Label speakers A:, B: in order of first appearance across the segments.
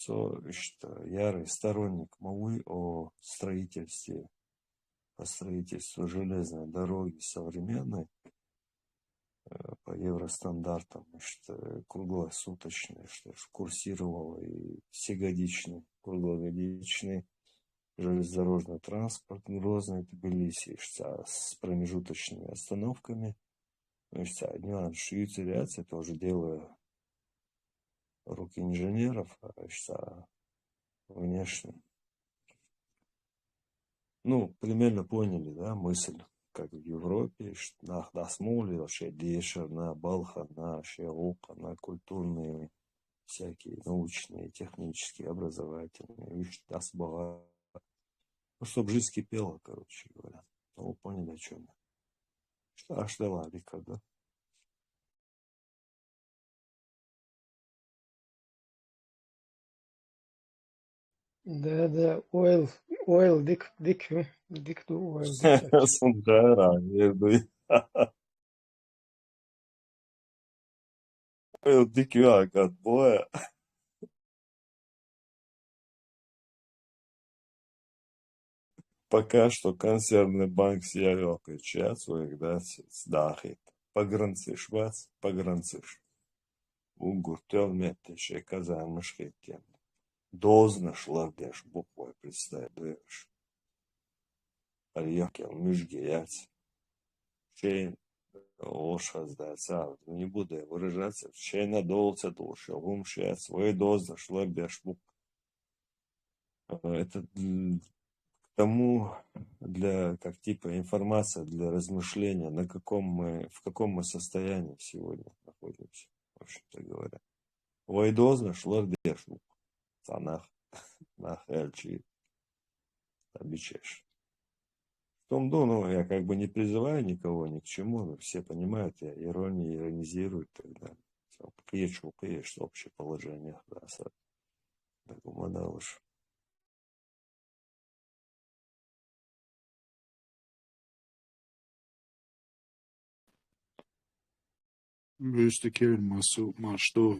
A: ярый сторонник молвы о строительстве, по строительству железной дороги современной, по евростандартам, круглосуточной, что курсировала и всегодичный, круглогодичный железнодорожный транспорт Грозный, Тбилиси, с промежуточными остановками. Нюанс швейцария, тоже дело рук инженеров, внешне. Ну, примерно поняли, да, мысль, как в Европе, на Дасмуле, вообще Деша, на Балха, на Шелука, на культурные, всякие научные, технические, образовательные, Дасбага. Ну, чтобы жизнь кипела, короче говоря. Ну, вы поняли, о чем я. Аж дала века, да?
B: Да, oil dik du oil dik.
A: Сунжара, верду. Дикюа, как боя. Пока что консервный банк сиял, кричат своих, да, сдахит. Погранцы швац, погранцы. Угур, тёлмет, еще казамышки тем. Дозна шлагдеш буквой представь, даешь. Арьякел, мышги, яц. Шейн, лоша сдается, не буду я выражаться. Шейн надолся дольше, умшец, свой дозна шлагдеш бук. Это тому для, как типа информация для размышления, в каком мы состоянии сегодня находимся, в общем-то говоря. Войдозна шлардешну, санах, нахельчи, обичаешь. В том, ну, я как бы не призываю никого ни к чему, но все понимают, я иронизирую и так далее. Киеш, общее положение, да, так умадалыш.
C: Вижте, Кевин, масшту.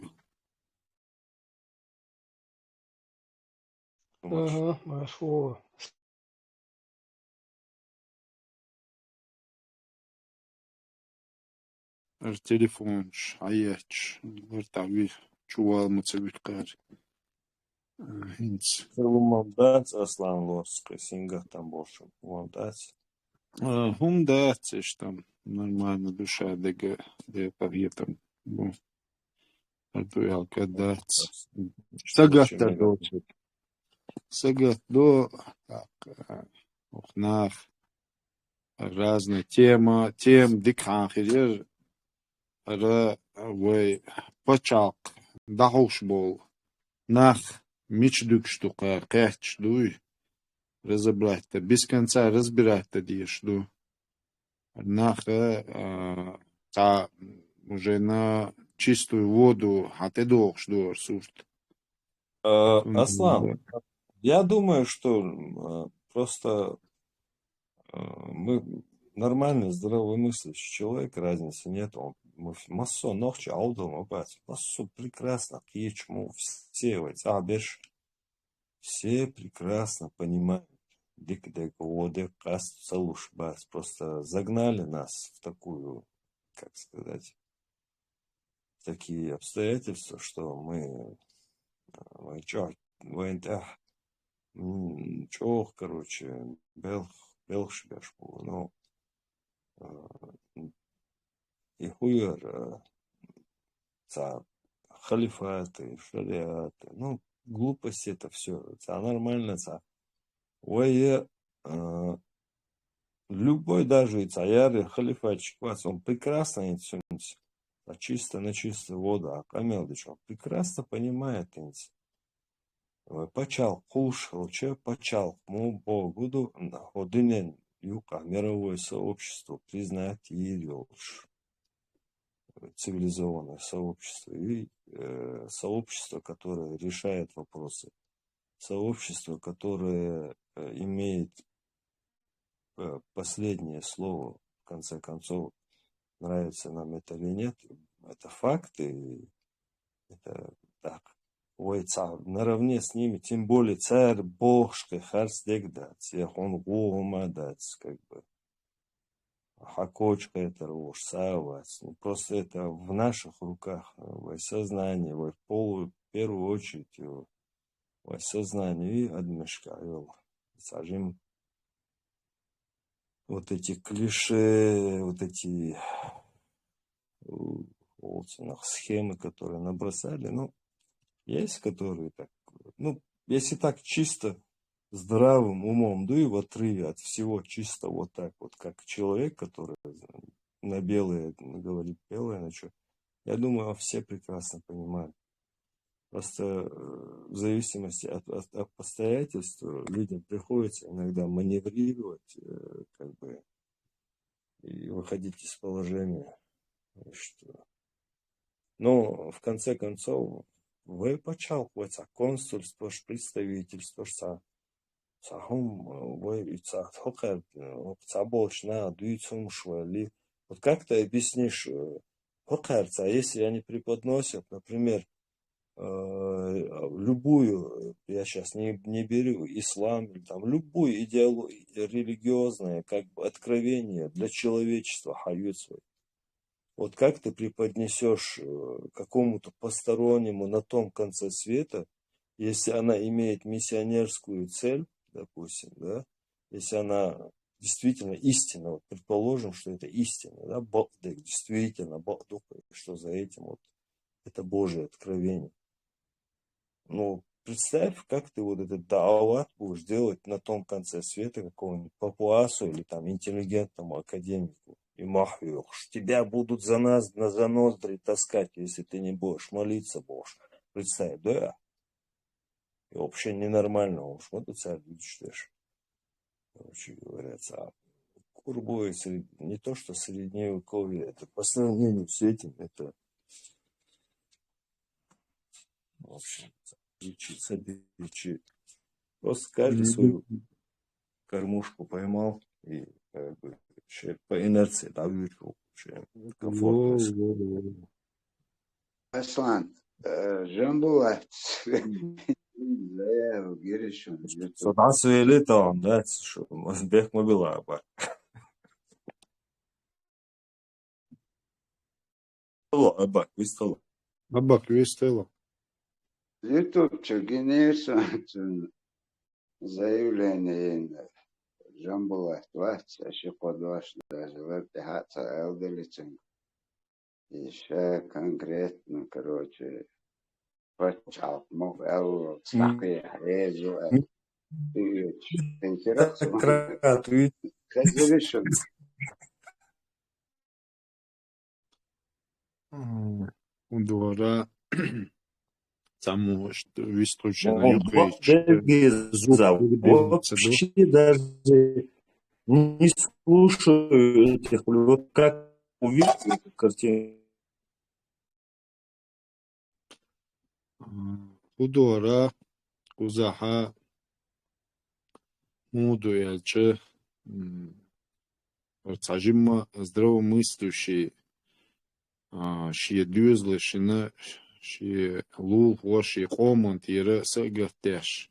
B: Ага, машу.
C: Телефонш, аяч, вертави, чувал мацевикар. Хинц.
A: Целумалдац, Аслан Лорска, Синга там больше. Малдац.
C: Хумда, цеш там нормально душа, дега, де павьетам. Бо, артуял кадац. Сагата дочек. Сагат до, так, охнах, разная тем дикханхидер, ра, вой, пачак, дахуш бол, нах, мичдук штука, кэч, дуй, разобрать-то, без конца разбирать-то дешду. Нах, уже на чистую воду, а ты дохш, сурт.
A: Аслан, я думаю, что просто мы нормальный, здравомыслящий человек, разницы нет. Массо ногче аудом опять. Массо прекрасно, кичму, все прекрасно понимают. Просто загнали нас в такую, как сказать, в такие обстоятельства, что мы чё, короче, Белшбешку, ну, и хуер, халифаты, шариаты, ну, глупости это все, нормально, ой, любой даже и царь, халифатчик, он прекрасно на чисто воду, а Камелдыч, он прекрасно понимает, почал кушал, че почал, му богуду, одинен юка, мировое сообщество признать ее цивилизованное сообщество и сообщество, которое решает вопросы, сообщество, которое имеет последнее слово, в конце концов, нравится нам это или нет, это факты, это так, ой, наравне с ними, тем более царь богшка харсдек дать, он гума дать, как бы, хакочка это рожь, савать. Ну, просто это в наших руках, в сознании, в первую очередь, в сознании и адмешка, скажем, вот эти клише, вот эти схемы, которые набросали, ну, есть, которые так, ну, если так чисто здравым умом, да и в отрыве от всего чисто вот так вот, как человек, который на белое говорит белое, на что, я думаю, все прекрасно понимают. Просто в зависимости от обстоятельств людям приходится иногда маневрировать, как бы, и выходить из положения. Что... Но в конце концов, вы почалкивается консульство, представительство, сахум, вы больше дуйцум швали. Вот как ты объяснишь, а если они преподносят, например, любую, я сейчас не беру ислам, или там, любую идеологию религиозное, как бы откровение для человечества, хают свой. Вот как ты преподнесешь какому-то постороннему на том конце света, если она имеет миссионерскую цель, допустим, да, если она действительно истина, вот предположим, что это истина, да, действительно, что за этим вот это Божье откровение. Ну, представь, как ты вот этот даават будешь делать на том конце света какому-нибудь папуасу или там интеллигентному академику. И махвёх. Тебя будут за ноздри таскать, если ты не будешь молиться, будешь. Представь, да? И вообще ненормально, уж вот ты царь считаешь. Короче говоря, курбой, не то что средневековье, это по сравнению с этим, это, в общем, бичи. Просто каждый свою кормушку поймал и как бы по инерции давлю, комфортно.
D: Aslan, Jambula, Zaya, Girishun, YouTube.
A: Содан söyle tamam да, şu Özbek mi bila bak. Bak biz tamam.
C: Abak вестело.
D: YouTube, Чугинирсон, заявление Jambula, 20, а еще подваш, даже в РТХ, Элделицин. Еще конкретно, короче, почал, мог Эл, Саки, Резу, Интересно. Конечно.
C: У двора тому, что вистручено юбрейч.
A: Вообще даже не слушаю этих, вот как увидел эту картину.
C: У двора узаха муду ялче цажима здравомыслящий ши дюзлы шина ши лул ши хомонт ира сагатеш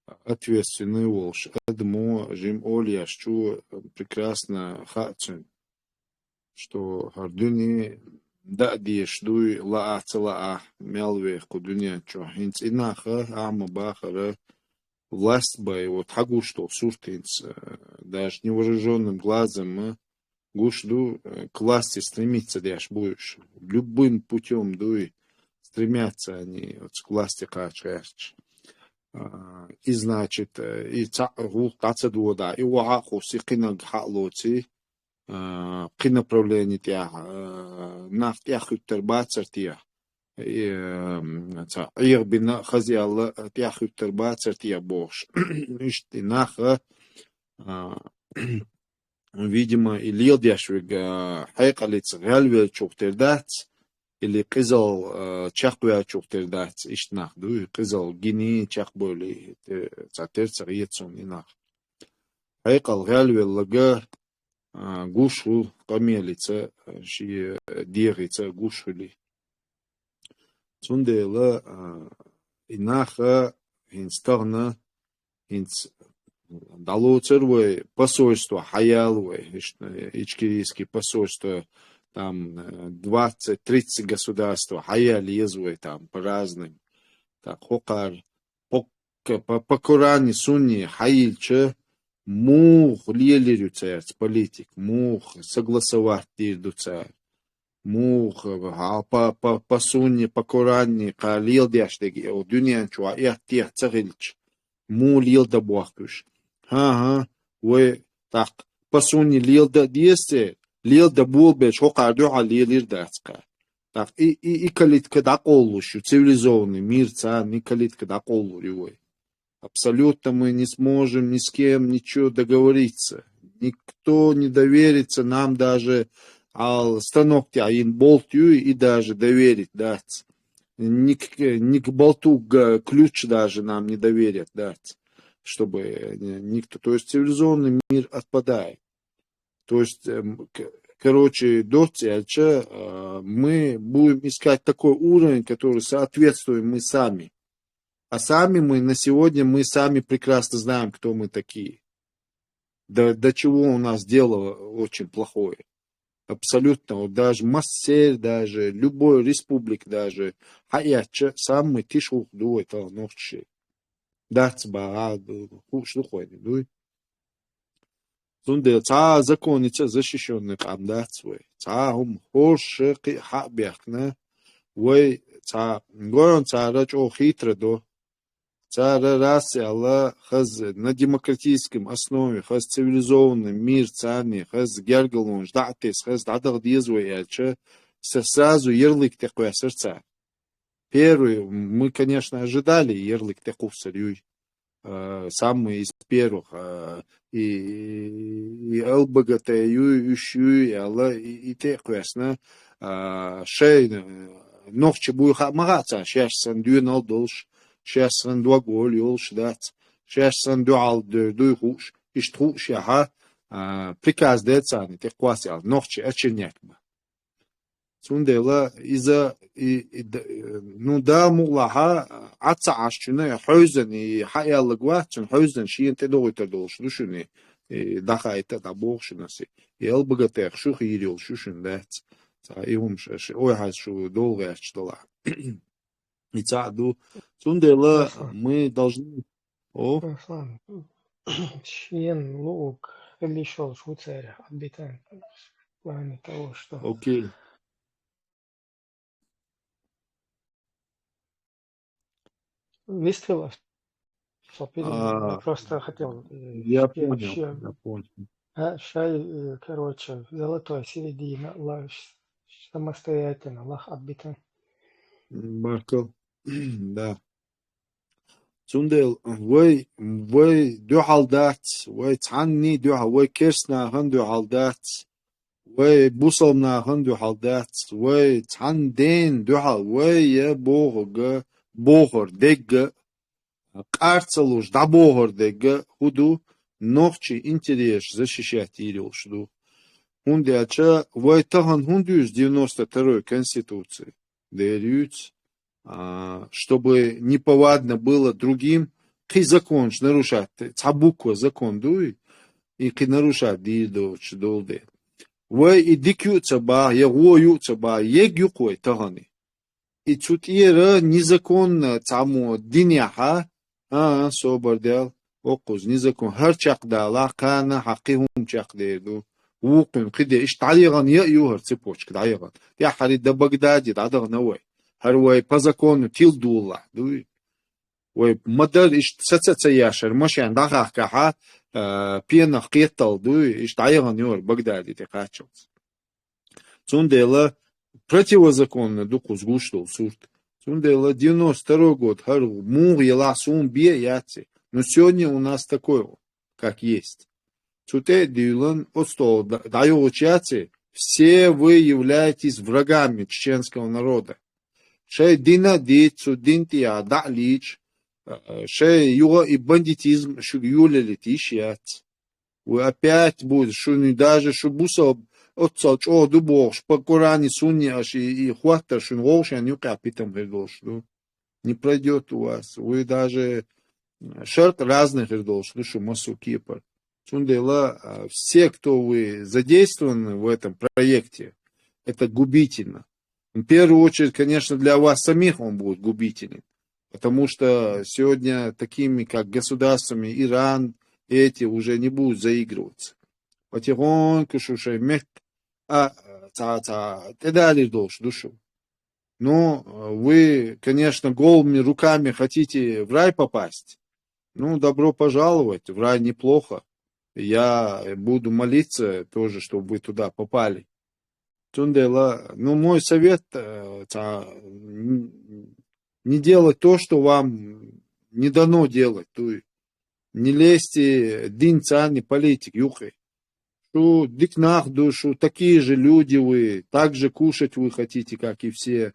C: ответственный волш адмо жим ольяш чу прекрасно хацун что хардуни да диеш дуй ла ацла мелве кудуня чо хинц инаха ама бахара власть бы вот хагу что суртинц даже невооруженным глазом гушду к власти стремиться дяш будешь любым путем дуй стремятся они вот к власти качаешь и значит и гул да и уаху сикина халоти при направлении тя нафтях тербацертия Ирбина хазиала тях тербацертия бош ишти наха видимо, или елдяшвиг хайкалиц реальвел чухтердац, или кызыл чахбуя чухтердац ишнах, ду кызыл гини чахбули цатерца ецун инах. Хайкал реальвел лага гушу камелица ши дирица гушули. Цундела инаха инстагна инц дало цервы посольство хаялвы, ичкирийские посольства, там 20-30 государств, хаял езвы там по разным, так хокар, по Коране сунни хаильче, мух лелерю царь, политик, мух согласовать дирду царь. Мух, по сунне, по Коране, калил дяштеги, о дюнян чуа, тех царильч, му лил да бахкуш. Ха, вы так, по сунне лил да десте, лил да булбеч, хокардю лилир дацка. Так, и калитка да колушу, цивилизованный мир, царь, и калитка да колурю. Абсолютно мы не сможем ни с кем ничего договориться. Никто не доверится нам даже станок тяин болтю и даже доверить дать. Ни к болту ключ даже нам не доверят дать, чтобы никто. То есть цивилизованный мир отпадает. То есть, короче, мы будем искать такой уровень, который соответствует мы сами. А сами мы на сегодня, мы сами прекрасно знаем, кто мы такие. До чего у нас дело очень плохое. Абсолютно. Вот даже Массель, даже любой республик, даже хаяча, сам мы тишу дуй, то ночи. Дацба, что ходит, дуй. Сунде, ца законница защищенных амдацвы. Ца хум хорше хабяхна. Вой, ца, горон ца рач о хитро до. Царь раси Аллах хаз на демократическом основе, хаз цивилизованный мир царный, хаз гергалун, ждатес, хаз дадах дизвояча, сразу ярлык такой сердца. Первый, мы, конечно, ожидали ярлык такой сырюй, самый из первых, и ЛБГТЮ, и Аллах, и такой, шей, ногче будет хамагаться, сейчас сандюнал долж. Сейчас он два голи, олш дать. Сейчас он дуал дуй хуш, иштхуш яха приказ децани, тех квасиал, ногче очернять бы. Сундела из-за ну да мулаха отца ашчуна хойзен и хаял гвачун хойзен шиен те дойта долш душуни дахайта да бохшунаси. Ел богатех шух ирил шушун дать. И ой хас шу долго ачдала. И цаду сундела мы должны. О.
B: Руслан, Шиен Лук пришел в Швейцарию, обитаем в плане того, что
C: Окей.
B: выстрелов, что я просто хотел
C: Я понял.
B: шай, короче, золотой середина, самостоятельно, лах обитаем.
C: Маркл, да. Сундел, вы дюхалдат, вы цанни дюха, вы керсна хан дюхалдат, вы бусална хан дюхалдат, вы цанден дюха, вы я богор дегга, карцалуш да богор дегга, худу, ногчи интерес защищать ирил шду. Хундяча, вы тахан хундюс 92-й Конституции. Дерюц, чтобы неповадно было другим, ки закон нарушать, цабуко закон дуй, и ки нарушать дидо чдолде. Вы и дикются ба, я воются ба, егюкой таганы. И тут ера незаконно цаму диняха, собордел, окуз незакон, харчак дала, кана хакихум чак деду. وقن كده إيش تعليقان يأيوهر تبوش كده عيقان يا حريد ده بغدادي ده ده نوي هروي بازاكون تيل دولا دوي ومدر إيش تساتسا ياشر مش يعني دغا كها بينا قيتل دوي إيش تعليقان يور بغدادي تقاتشل سوندела противозаконно дуку сгуштол сурт сундела 92 год хару муг ела сум бе яти но сегодня у нас такое как есть. Цуте дилан отстол даю учаться, все вы являетесь врагами чеченского народа. Шей дина дицу динтия далич, шей юга и бандитизм шугюлели тишьят. Вы опять будет шуни даже шубусов отцал чо дубош по Коране сунни аж и хватер шун волшан юка питам вердош. не пройдет у вас. Вы даже шарт разных должен, душу массу Кипр. Чундела, все, кто вы задействованы в этом проекте, это губительно. В первую очередь, конечно, для вас самих он будет губителен. Потому что сегодня такими, как государствами Иран, эти уже не будут заигрываться. Потихоньку, шушай, мет, далее должен, душу. Но вы, конечно, голыми руками хотите в рай попасть. Ну, добро пожаловать, в рай неплохо. Я буду молиться тоже, чтобы вы туда попали. Тундела, ну, мой совет, не делать то, что вам не дано делать. Не лезьте дин цани политик, юхай. Что дикнах душу, такие же люди вы, так же кушать вы хотите, как и все.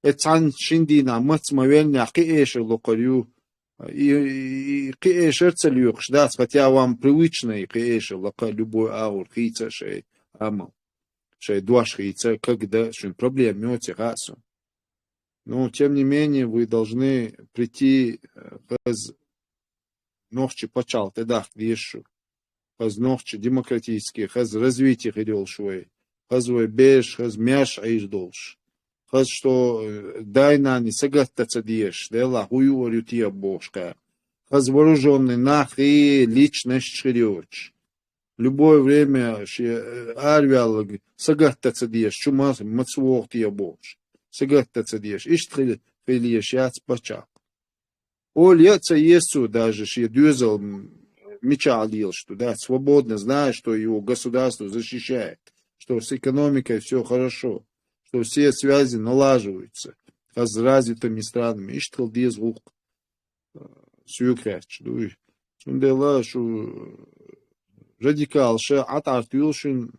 C: Это шиндина, мацмавельня, киэшер локарю. И киэшер цельюх, да, хотя вам привычно и киэшер лока любой аур, хица шей амал. Шей дуаш хица, когда шин проблем мёте гасу. Но, тем не менее, вы должны прийти без ногчи почал, тогда вешу. Без ногчи демократических, без развития хидел швей. Без вы беш, без мяш аиш долш. Без что дай на не сагаттаться диеш, дела хуюрю тия бошка. Без вооруженный нах и личность ширёч. Любое время арвял сагаттаться диеш, чума мацвох тия бош. Сагаттаться диеш. Ишт хилиеш яц почал. Оль яца Иесу даже, что дюзал меча лил, что да, свободно знает, что его государство защищает, что с экономикой все хорошо, что все связи налаживаются с развитыми странами. И что здесь звук сюкреч. Сундела, что радикал, что атартюшин,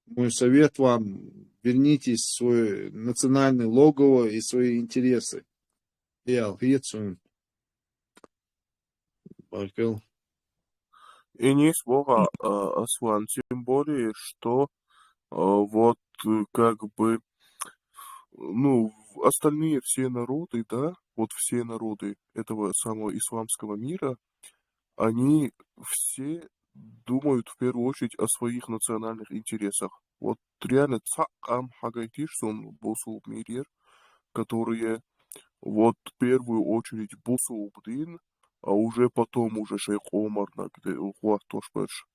C: мой совет вам, вернитесь в свое национальное логово и свои интересы. И алхицун. Баркел.
E: И не слова, Аслан, тем более, что вот как бы, ну, остальные все народы, да, вот все народы этого самого исламского мира, они все думают в первую очередь о своих национальных интересах. Вот реально цакам хагайтишсон босул мирер, которые вот в первую очередь босул бдин, а уже потом уже шейх Омар, где Ухуах тоже больше.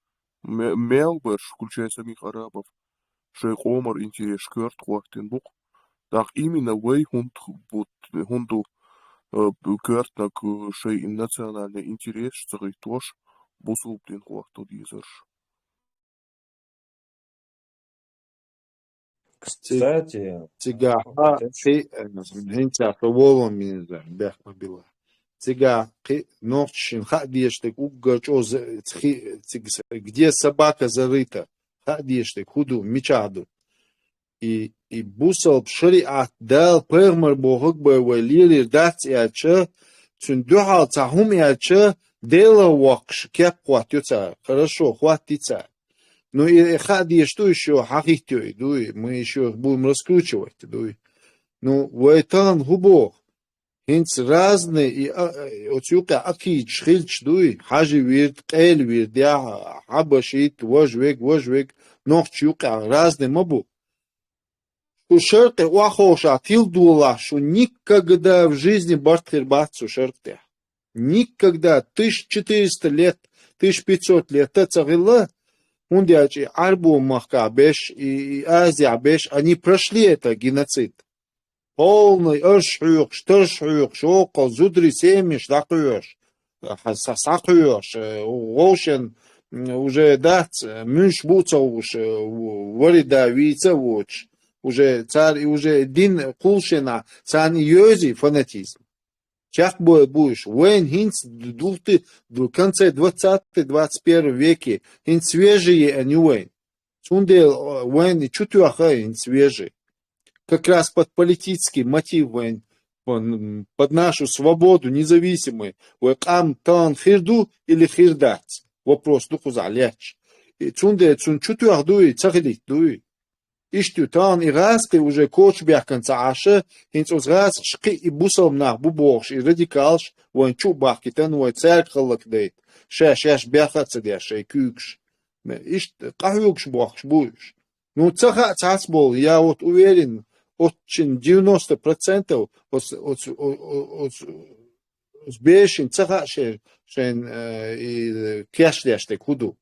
E: Мелберш, включая самих арабов, шейх Омар интерес шкерт Хуахтенбук. Так именно вей хунду гehört nach шей национальный интерес, царый тоже бусул блин Хуахту дизерш.
A: Кстати,
C: Цыгаха, ты, хинца, фаволом минза, бях мобила. Цыгаха, ночью, хадештек, угачо, где собака зарыта, хадештек, худу, мечаду. И бусал шариат дал пермер богок бы лили дать и ача, цундухал цахум и ача, дела вакш, кеп хватится, хорошо, хватится. Ну и хади, что еще хахитёй, дуй, мы еще будем раскручивать, дуй. Ну, вайтан губох, хинц разные, и отсюка акид, шхильч, дуй, хажи вирт, эль вирт, я хабашит, вожвек, ногчука, разные мобу. У шерты уахоша, тилдула, что никогда в жизни бартхербацу шерты. Никогда, 1400 лет, 1500 лет, тацагилла, Ундиачи, Арбу Махкабеш и Азиабеш, они прошли это геноцид. Полный эршхюк, штершхюк, шокол, зудри семиш, такуешь, сакуешь, оушен, уже дать, мюш буцауш, ворида вицауч, уже царь, уже дин кулшина, цан йози фанатизм. Чах будешь, вен хинц в конце 20-21 веке, хинц свежие, а не вен. Сундел вен и чутюаха хин свежие. Как раз под политический мотив вен, под нашу свободу, независимую. Векам тан хирду или хирдать. Вопрос, ну куза ляч. Сундел чутюах дуй, цахилит дуй. Ишту тан и раски уже коч бяхкан цааша, хинц уз рас шки и бусом нах бубокш и радикалш, вон чу бахкитан, вон церкалак дейт. Шаш бяхаца дяша и кюкш. Ишт кахюкш бохш буш. Ну цаха цацбол, я вот уверен, очень 90% бешин цаха шен и кяшляште худу.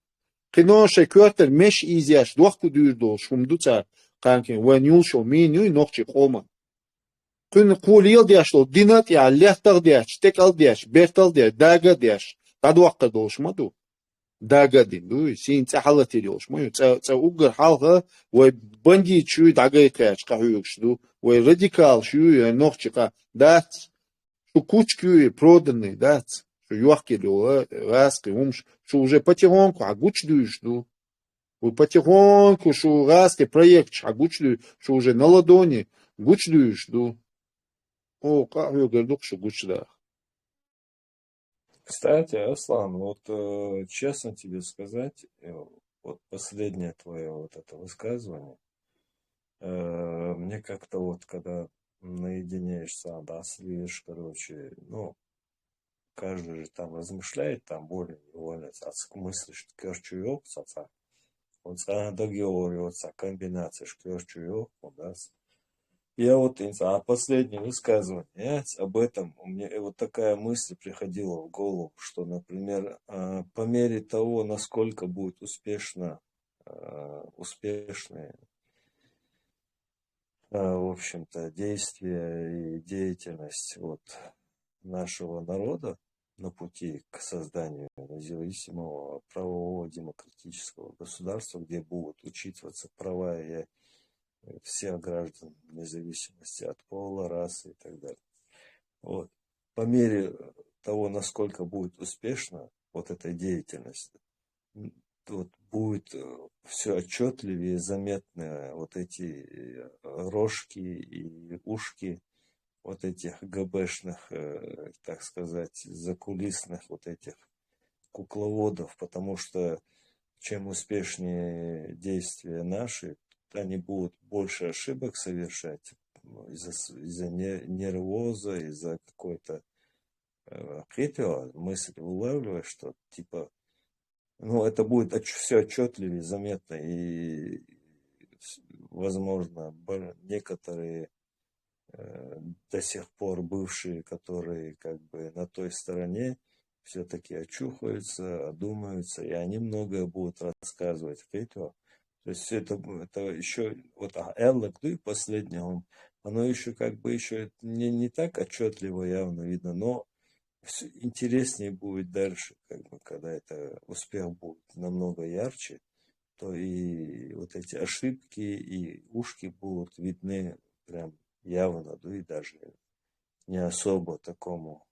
C: Кино шеквартер меш изяш дуахку дюрдол шумдуца канкин ванюшо миню нохчи хома. Кын кулил дяшло динат я ляхтар дяш, текал дяш, бертал дяш, дага дяш. Кадуахка долшмаду. Дага динду, син цахалати долшмаю. Ца угар халха, вай банди чуй дага икач кахюкшду, вай радикал чуй нохчика дац. Что кучки проданные, дац. Что юахки раски, умш, что уже потихоньку, а гучдуешь, ну. Потихоньку, что раски проект, а гучдуешь, что уже на ладони, гучдуешь, ну. О, как я говорю, что гучда.
A: Кстати, Аслан, вот честно тебе сказать, вот последнее твое вот это высказывание, мне как-то вот, когда наединяешься, да, слышишь, короче, ну, каждый же там размышляет, там более-невольно, мыслишь, керчу yok, он договаривается, комбинация, керчу yok, да. Я вот, а последнее высказывание, об этом, у меня вот такая мысль приходила в голову, что, например, по мере того, насколько будет успешные, в общем-то, действия и деятельность вот нашего народа на пути к созданию независимого правового демократического государства, где будут учитываться права и всех граждан, вне зависимости от пола, расы и так далее. Вот. По мере того, насколько будет успешна вот эта деятельность, вот будет все отчетливее заметны вот эти рожки и ушки вот этих ГБшных, так сказать, закулисных вот этих кукловодов, из-за что чем успешнее действия наши, они будут больше ошибок совершать из-за нервоза, из-за какой-то мысль улавливаешь, что типа, ну, это будет все отчетливее, заметно, и, возможно, некоторые до сих пор бывшие, которые как бы на той стороне, все-таки очухаются, одумаются, и они многое будут рассказывать. То есть это еще, вот Эллок, ну и последнее, оно еще как бы еще не так отчетливо явно видно, но интереснее будет дальше, как бы, когда это успех будет намного ярче, то и вот эти ошибки и ушки будут видны прям явно, да и даже не особо такому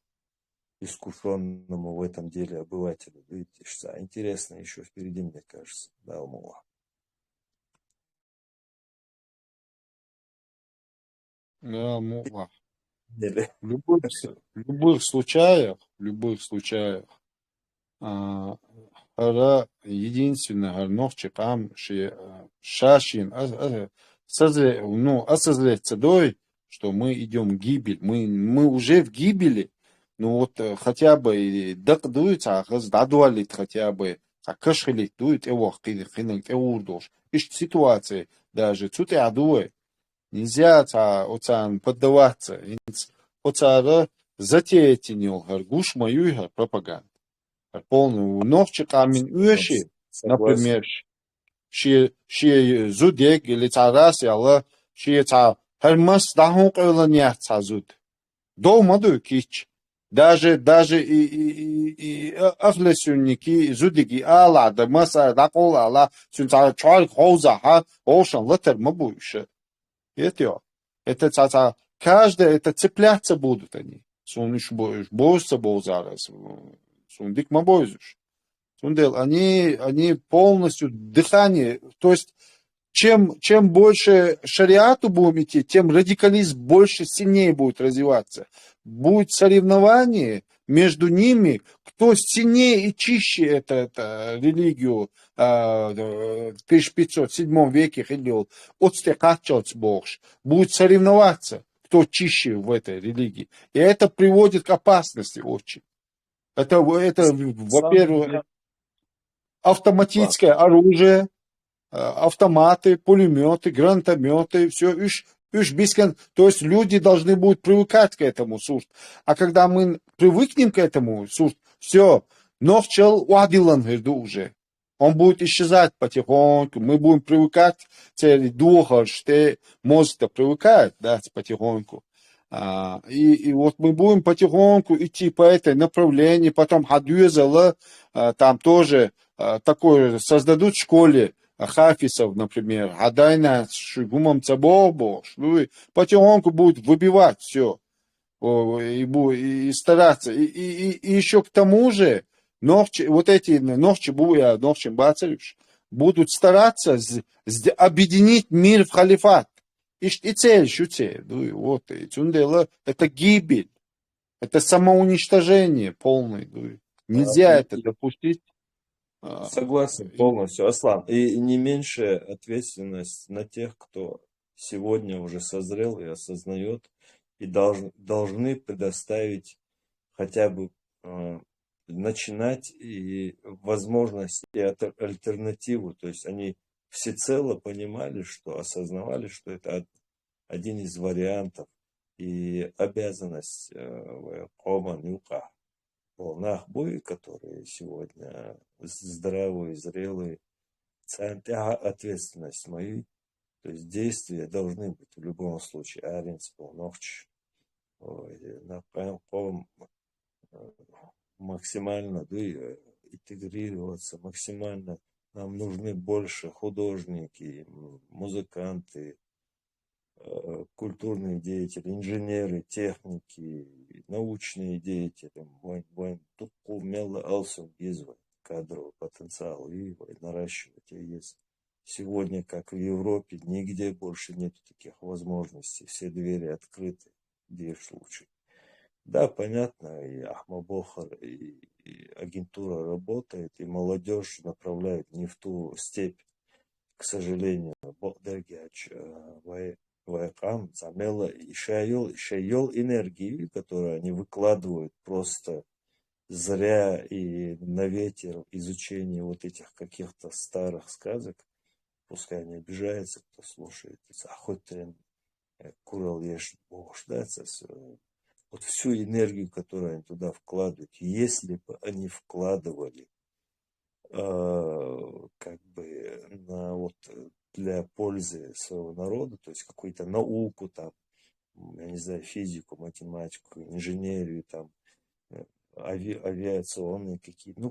A: искушенному в этом деле обывателю. Видишь, интересно еще впереди, мне кажется, да, Алмула.
C: Да, мула. В любых случаях, единственное, ногчикам, шашин, осознать цедой, что мы идем в гибель, мы уже в гибели, ну вот хотя бы дак дует, дадуалит хотя бы, кашхилит дует, его хинек, эурдош. Ищет ситуации даже, цуте адуэ. Нельзя поддаваться. Оцара затеятельнил гуш мою пропаганду. Полную ногчик амин уеши, например, ши зудек или царас яла, ши ца хермас дахун кэланья цазуд. Дома ду кич. Даже и ахлесюнники зудики ала да маса да кола ала сюнца чаль хоуза ха ошан латер мабуйше. Это каждое, это цепляться будут они. Суниш боюсь зараз. Сундик мабойзуш. Сундел, они полностью дыхание, то есть чем больше шариату будем идти, тем радикализм больше, сильнее будет развиваться. Будет соревнование, между ними, кто сильнее и чище это религию в 1507 веке хилил, будет соревноваться, кто чище в этой религии. И это приводит к опасности очень. Это
A: На самом
C: во-первых,
A: деле, ладно,
C: автоматическое оружие, автоматы, пулеметы, гранатометы, все, то есть люди должны будут привыкать к этому, сурт. А когда мы привыкнем к этому, сурт, все, нохчел уадилан уже. Он будет исчезать потихоньку, мы будем привыкать, духа, что мозг-то привыкает, да, потихоньку. И вот мы будем потихоньку идти по этой направлению, потом Хадюзала, там тоже такое создадут в школе, хафисов, например, Адайна, Шигумам Цабобо, потихоньку будет выбивать все и стараться. И еще к тому же, вот эти ногчи буя, ногчи бацарюш, будут стараться объединить мир в халифат. И цель, что цель? Вот, это гибель, это самоуничтожение полное. Нельзя это
A: и
C: допустить.
A: согласен полностью, Аслан. И не меньшая ответственность на тех, кто сегодня уже созрел и осознает, и должны предоставить хотя бы начинать и возможность и альтернативу. То есть они всецело понимали, что осознавали, что это один из вариантов и обязанность кома нюка волнах боя, которые сегодня здравые, зрелые, ответственность моей, то есть действия должны быть в любом случае. Аренс полнохч, максимально интегрироваться, максимально нам нужны больше художники, музыканты, культурные деятели, инженеры, техники, научные деятели. Тут умело алсу вызвать кадровый потенциал и наращивать. И есть сегодня, как в Европе, нигде больше нет таких возможностей. Все двери открыты, где в случае. Да, понятно, и Ахмабохар, и агентура работает, и молодежь направляет не в ту степь, к сожалению. Богдергяч, Вайкам, Замела, и Шайол энергии, которую они выкладывают просто зря и на ветер изучение вот этих каких-то старых сказок. Пускай не обижается, кто слушает. Охотен, Курал Еш, вот всю энергию, которую они туда вкладывают, если бы они вкладывали как бы для пользы своего народа, то есть какую-то науку, там, я не знаю, физику, математику, инженерию, там, авиационные какие-то,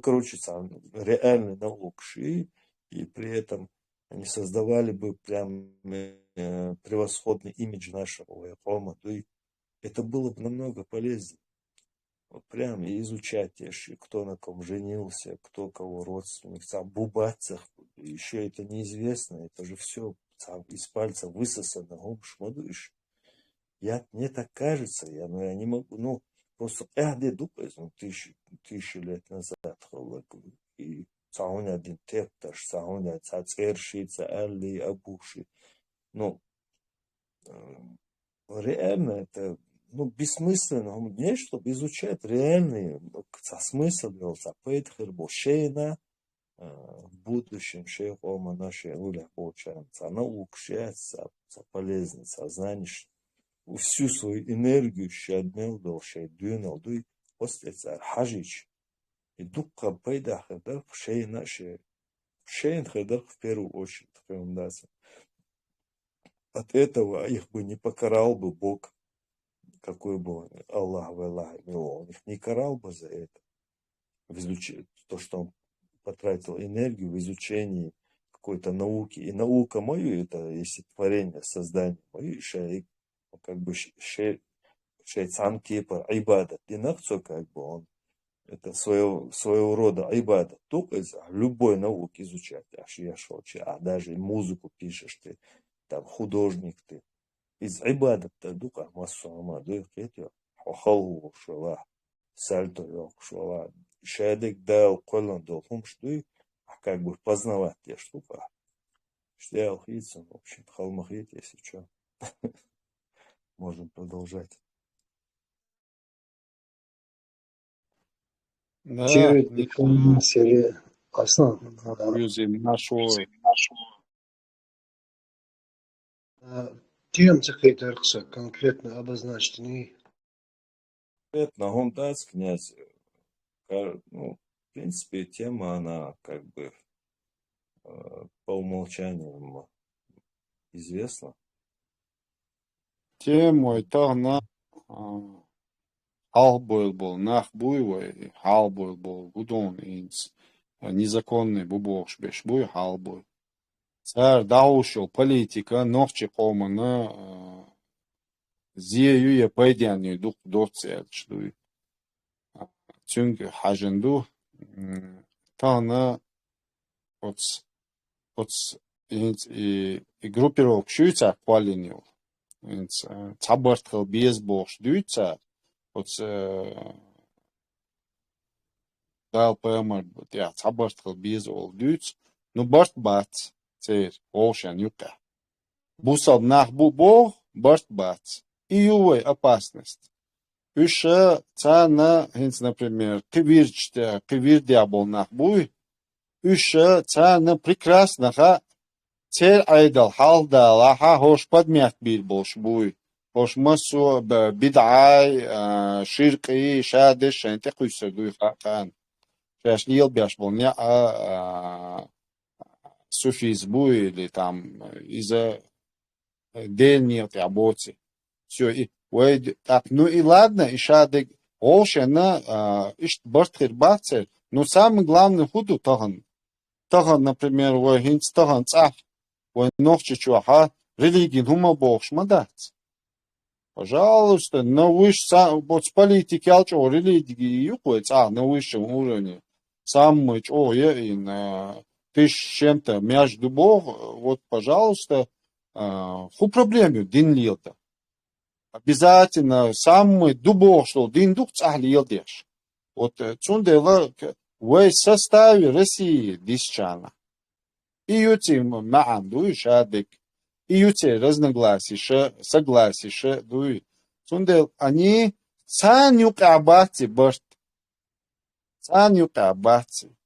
A: реальные науки, и при этом они создавали бы прям превосходный имидж нашего Якома, то и это было бы намного полезнее. Вот прям и изучать, кто на ком женился, кто кого родственник, сам бубацах, еще это неизвестно, это же все из пальца высосано, мне так кажется, я не могу, просто тысячи лет назад, и саун один тепташ, саун цацершица, алли, абуши, реально это бессмысленно не, чтобы изучать реальный смысл Шейна в будущем шейх Ома нашей улях получается. Она улучшается, полезно, знаешь, всю свою энергию щадмел дал, щадюнал, дуй, остается хажич. И дукка пайда хедар шейна шейн хедар в первую очередь, от этого их бы не покарал бы Бог. Какой бы Аллах он их не карал бы за это, то, что он потратил энергию в изучении какой-то науки. И наука мою, это если творение, создание мою, шейцан кипа, айбада. Динахцо, он, это своего рода айбада. Только из любой науки изучать, а даже музыку пишешь ты, там художник ты. Из айбада дука массуама дух эти хохалу шала сальто yok шуала шаядек дал колон долхум что как бы познавать те штука что я в общем холмахит если что можем продолжать.
C: Да,
B: Чё сели Аслан?
C: юзим нашо.
B: Тем цехайтеркса конкретно обозначены.
A: На Гомдас князь, ну, в принципе, тема, она как бы по умолчанию известна.
C: Тем тагна халбойл был, нахбуй, халбойл был, гудон инс. Незаконный бубош бешбуй, халбой. Царь даушил политика, ногчи комана, зею я пойдяню дух доцель, что çünkü hajındu tana ots группировок шуйца квалинил цабартхал безбош дюйца ots дал пэмэр я цабартхал без ол дюйц ну барт бат цер олшан юка бусал нахбу бо барт бат и ювей опасность. Еще цана, например, кивирдя был нахбуй. Еще цана прекрасно, цер айдал халда, лаха хош подмят бил болшбуй. Хош масу бидай, ширки, шадеш, шенте куйсердуй хақан. Шаш лил бяш был не суфизбуй или там из-за дельният работы. Все, и так, ну и ладно, и шадек олшена, ишт бартхир бацер, но самый главный худу таган, например, вы хинц таган цах, вы ногчи чуаха, религин хума бог шмадать. Пожалуйста, на высшем, вот с политики алчо религии юкует, на высшем уровне, самый чо, ты с чем-то между бог, вот, пожалуйста, ху проблему дин лилта. Обязательно самый дубок, что дин дух цахли елдеш. Вот цундела в составе России дисчана. И юти маан дуй шадек, и юти разногласия, согласия дуй. Цундел они цанюк абати башт, цанюк абати.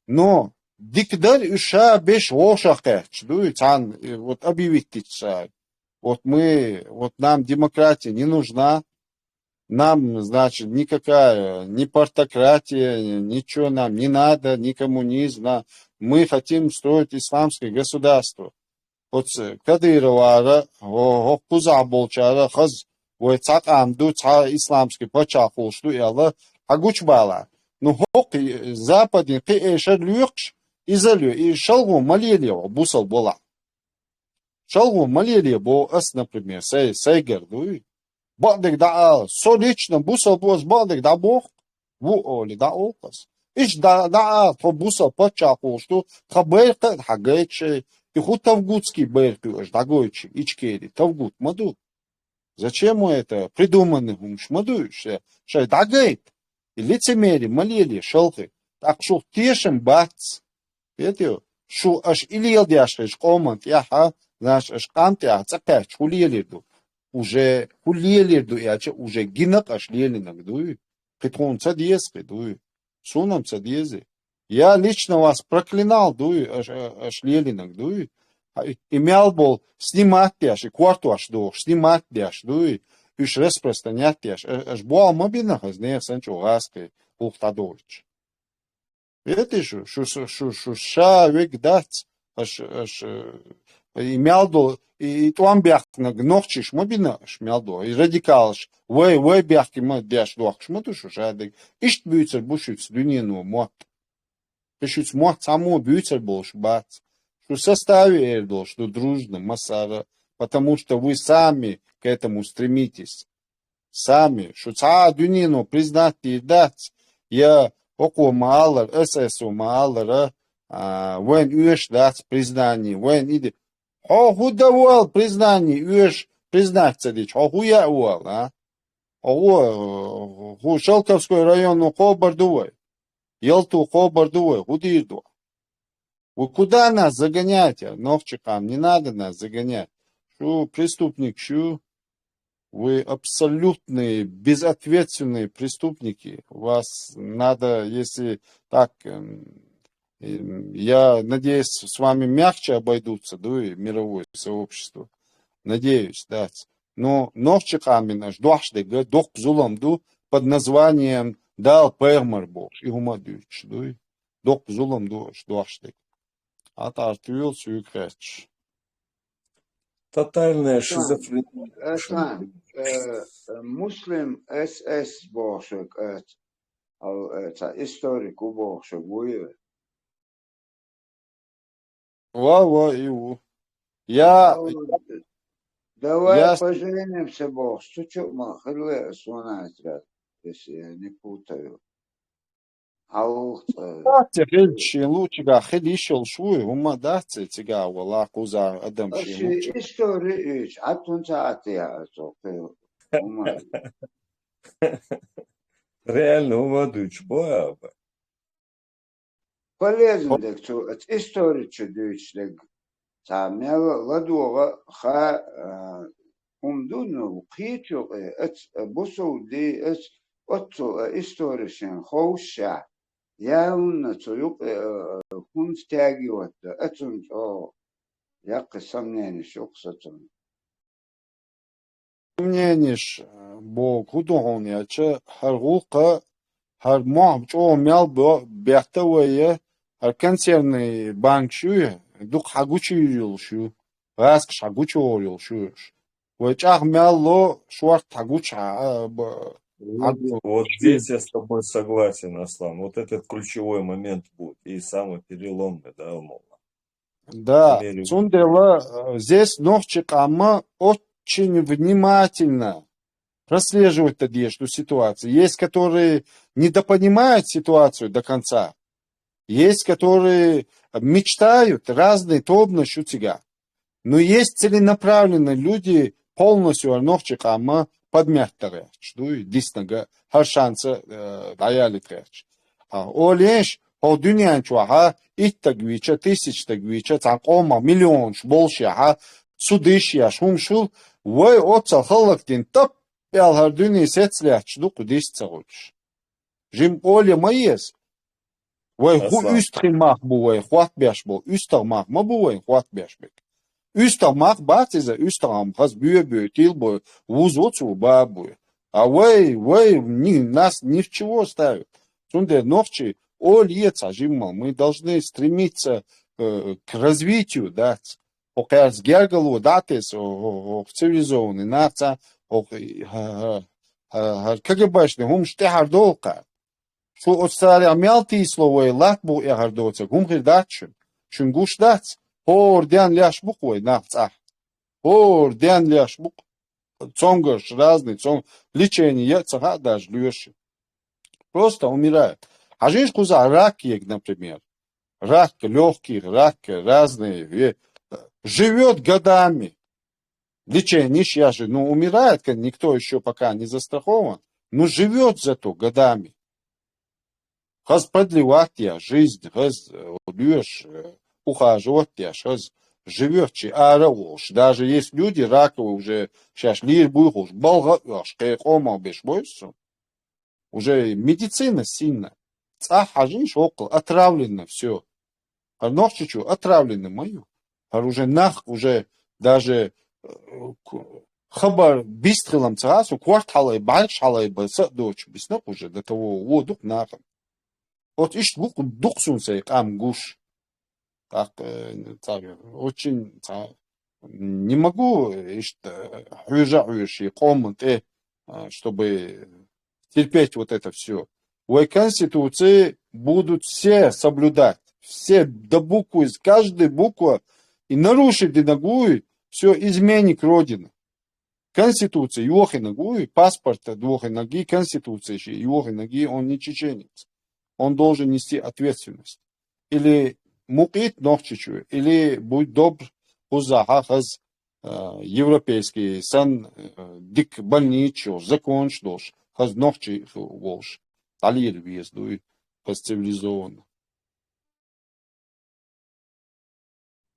C: Но дикдар уша беш вошахеч, дуй цан вот объявить тичай. Вот нам демократия не нужна, нам, значит, никакая, ни партократия, ничего нам не надо, ни коммунизм, мы хотим строить исламское государство. Вот Кадырова, Хокуза Болчара, Хаз, Войцак Амду, исламский почахул, что ялла, Агучбала. Ну, Хок, Западный, Пеэшер Люкш, Изолю, и Шалгу Малилева, Бусал Бола. Шалгу малели бо ас, например, сейгер, дуй. Бадек да, лично бусал боз бадек да бог, ву оли да окас. Иш да, по бусал почапул, что хаберка, хагече, и ху тавгутский беркуш, дагойчи, ичкери, тавгут, маду. Зачем мы это придуманный гумш, маду, шай дагейт, и лицемери, малели, шалхи. Так что тешим бац, это, что аж или елдяшеш команд, яха, знаешь, ашканты, а цапяч, хулиелерду. Уже хулиелерду, и уже гинак аж леленак, дуй. Петрон цадьески, дуй. Сунам цадьези. Я лично вас проклинал, дуй, аж леленак, дуй. Имел был снимать тяж, и кварту аж до, снимать тяж, дуй. Иш распространять тяж. Аж буал мобинах, аз не санчо гаской, ухтадорч. Это же, ша век дать, аж имелдо и туам бяхна гнохчиш мобина шмелдо и радикалш вы бяхки мы бяш дуах шмату шадек ишт бюцер бушиц дунину мот пишут мот само бюцер болш бат что составе эрдол что дружно масара потому что вы сами к этому стремитесь сами что ца дунину признать и дать я око маалар ССУ маалара when уешь дать признание when иди ху давал признание, уж признаться лишь, хуя уал, а? Ху Шелковской район, ну, Хобардувай. Елту Хобардувай, Худирду. Вы куда нас загоняете, Новчикам? Не надо нас загонять. Шу преступник, шу. Вы абсолютные, безответственные преступники. Вас надо, если так, я надеюсь, с вами мягче обойдутся, да, и мировое сообщество. Надеюсь, да. Но Новчиками наш дуашдыга, дох зуламду под названием Дал Пермербош и Гумадюч, да, дох зуламду дуашдык. А тартуил сюкреч.
A: Тотальная
D: Aslan,
A: шизофрения.
D: Aslan, Muslim SS boşluk ta historik u boşluk bu.
C: Ва, Иву. Я
D: Давай поженимся, бог. Чуть-чуть махали сванатра, если я не путаю.
C: Хелчи лучига хелишел швуй, ума даци тига вала куза адам ши лучи.
D: История üç. Atунца атия сокты.
A: Реально умадуч, баба.
D: Полезно, что история чудовищная. Самела ладуга ха умдуну قيتو بوسو دي اتو исторischen خوشا ياون تيوق كنت تاجي وات اتون او يق سمنين شوقستون
C: Мнениш, бо кудон я че харгука хар моб чо мял бо бехтавая хар консервный банк шу дук хагучи юл шу раск шагучи юл шу. Вачах мял ло швар тагуча
A: Вот здесь я с тобой согласен, Аслан. Вот этот ключевой момент будет. И самый переломный, да, умолно.
C: Да, Цундела, здесь Новчикама очень внимательно прослеживать эту ситуацию. Есть, которые недопонимают ситуацию до конца. Есть, которые мечтают разные тобно шутига. Но есть целенаправленные люди, полностью Новчикама подмяхтare, știi, disnăgă, har șansă dayali treci. O leș, o dünya çuha, ittagviçe, tisictagviçe, taqoma, milyon, bolşa, sudişya, şumşul, vay otsa halaktin tap, bel har dünya setsleç, du kudis tsağuç. Jim ole mayes. Vay hu üstrimah bu vay, xwat beş bu, üstrimah ma bu vay, xwat beş bek. Üstamach batiza, üstam, has büyü, tilbo, вузоцу бабу. А вы нас ни в чего ставят. Сунде новчи, ольеца жимал, мы должны стремиться к развитию, да. Пока с гергалу датес, цивилизованный наца, как башни, гум штехардолка. Что от старя мялти слово, латбу и гардоца, гум гирдачим, шунгуш дац. Дян ляш буквой нахцах. Дян ляш бук. Цонгаш разный, лечение цаха даже леши. Просто умирают. А женщина куза рак, например. Рак легкий, рак разные. Живет годами. Лечение я же, умирает, никто еще пока не застрахован. Но живет зато годами. Хаз продлевать я жизнь, хаз лешь. Ухаживать, сейчас живет, даже есть люди раковые уже, сейчас лишь будешь, уже медицина сильно. Хажиш около, отравлено все. А ногчичу отравлено мою. А уже уже даже хабар бистрилом царасу, кварталай, большалай, дочь, беснок уже до того, водук нахам. Вот ищ дух сунсей, кам гуш. Так, очень не могу, чтобы терпеть вот это все. В Конституции будут все соблюдать, все до буквы, каждая буква, и нарушить ногу, все изменник Родины. Конституция, его ногу, паспорт двух ноги, Конституция, его ноги, он не чеченец. Он должен нести ответственность. Или мукит ногчичу, или будь добр, узаха хаз европейский сан дик больничу закончил, хаз ногчи волш, талир въезду, хаз цивилизованно.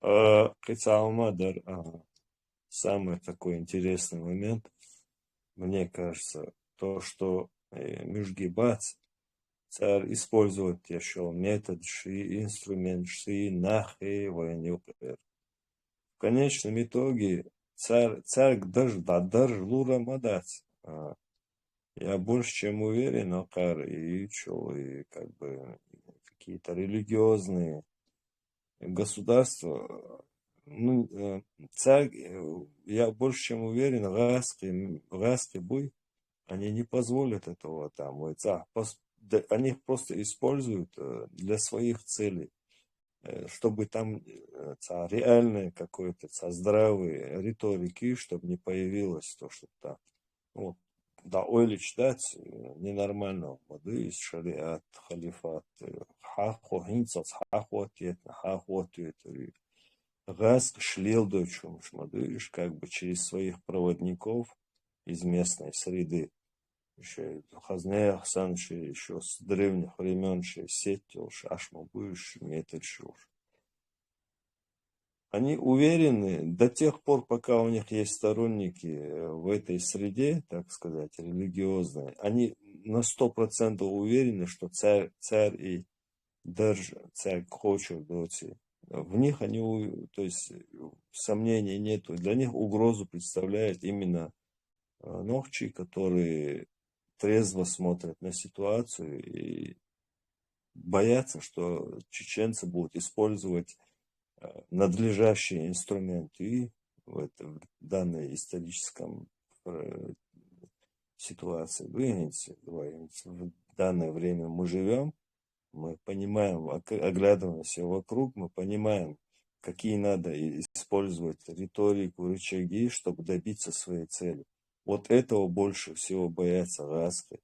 A: Кайцалмадар, самый такой интересный момент, мне кажется, то, что Мюжгибац, царь использует еще метод, инструмент, нахи, военюпер. В конечном итоге царь даже лура мадать. Я больше чем уверен, и как бы какие-то религиозные государства, ну, царь, я больше чем уверен, гаски буй, они не позволят этого там, они их просто используют для своих целей, чтобы там реальной какой-то здравой риторики, чтобы не появилось то, что там, вот, да, ойлич дать ненормально, воды из шариат, халифат, хахо, хинцац, хахо ответ, хахо ответ, газ шлил дочум, шмадыш, как бы через своих проводников из местной среды, еще Хазнеях Санши, еще с древних времен, сетил, ашмабыш, метельшуш. Они уверены до тех пор, пока у них есть сторонники в этой среде, так сказать, религиозной, они на 100% уверены, что царь и даже царь хочет доти. В них то есть сомнений нету. Для них угрозу представляет именно нохчи, которые трезво смотрят на ситуацию и боятся, что чеченцы будут использовать надлежащие инструменты в данной историческом ситуации. В данное время мы живем, мы понимаем, оглядываемся вокруг, мы понимаем, какие надо использовать риторику, рычаги, чтобы добиться своей цели. Вот этого больше всего боятся гаски,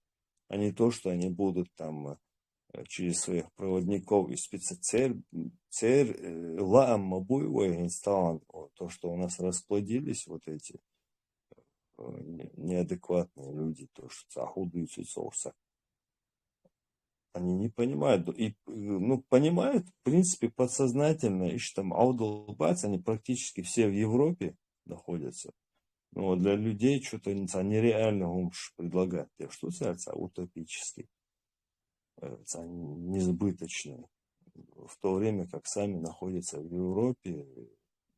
A: а не то, что они будут там через своих проводников и спеццель лаам мабуевой инсталан, то, что у нас расплодились вот эти неадекватные люди, то, что ахудуются соуса. Они не понимают, понимают, в принципе, подсознательно, и что там аудалбац, они практически все в Европе находятся. Но для людей что-то нереально умш предлагать. Что это утопический, несбыточный. В то время как сами находятся в Европе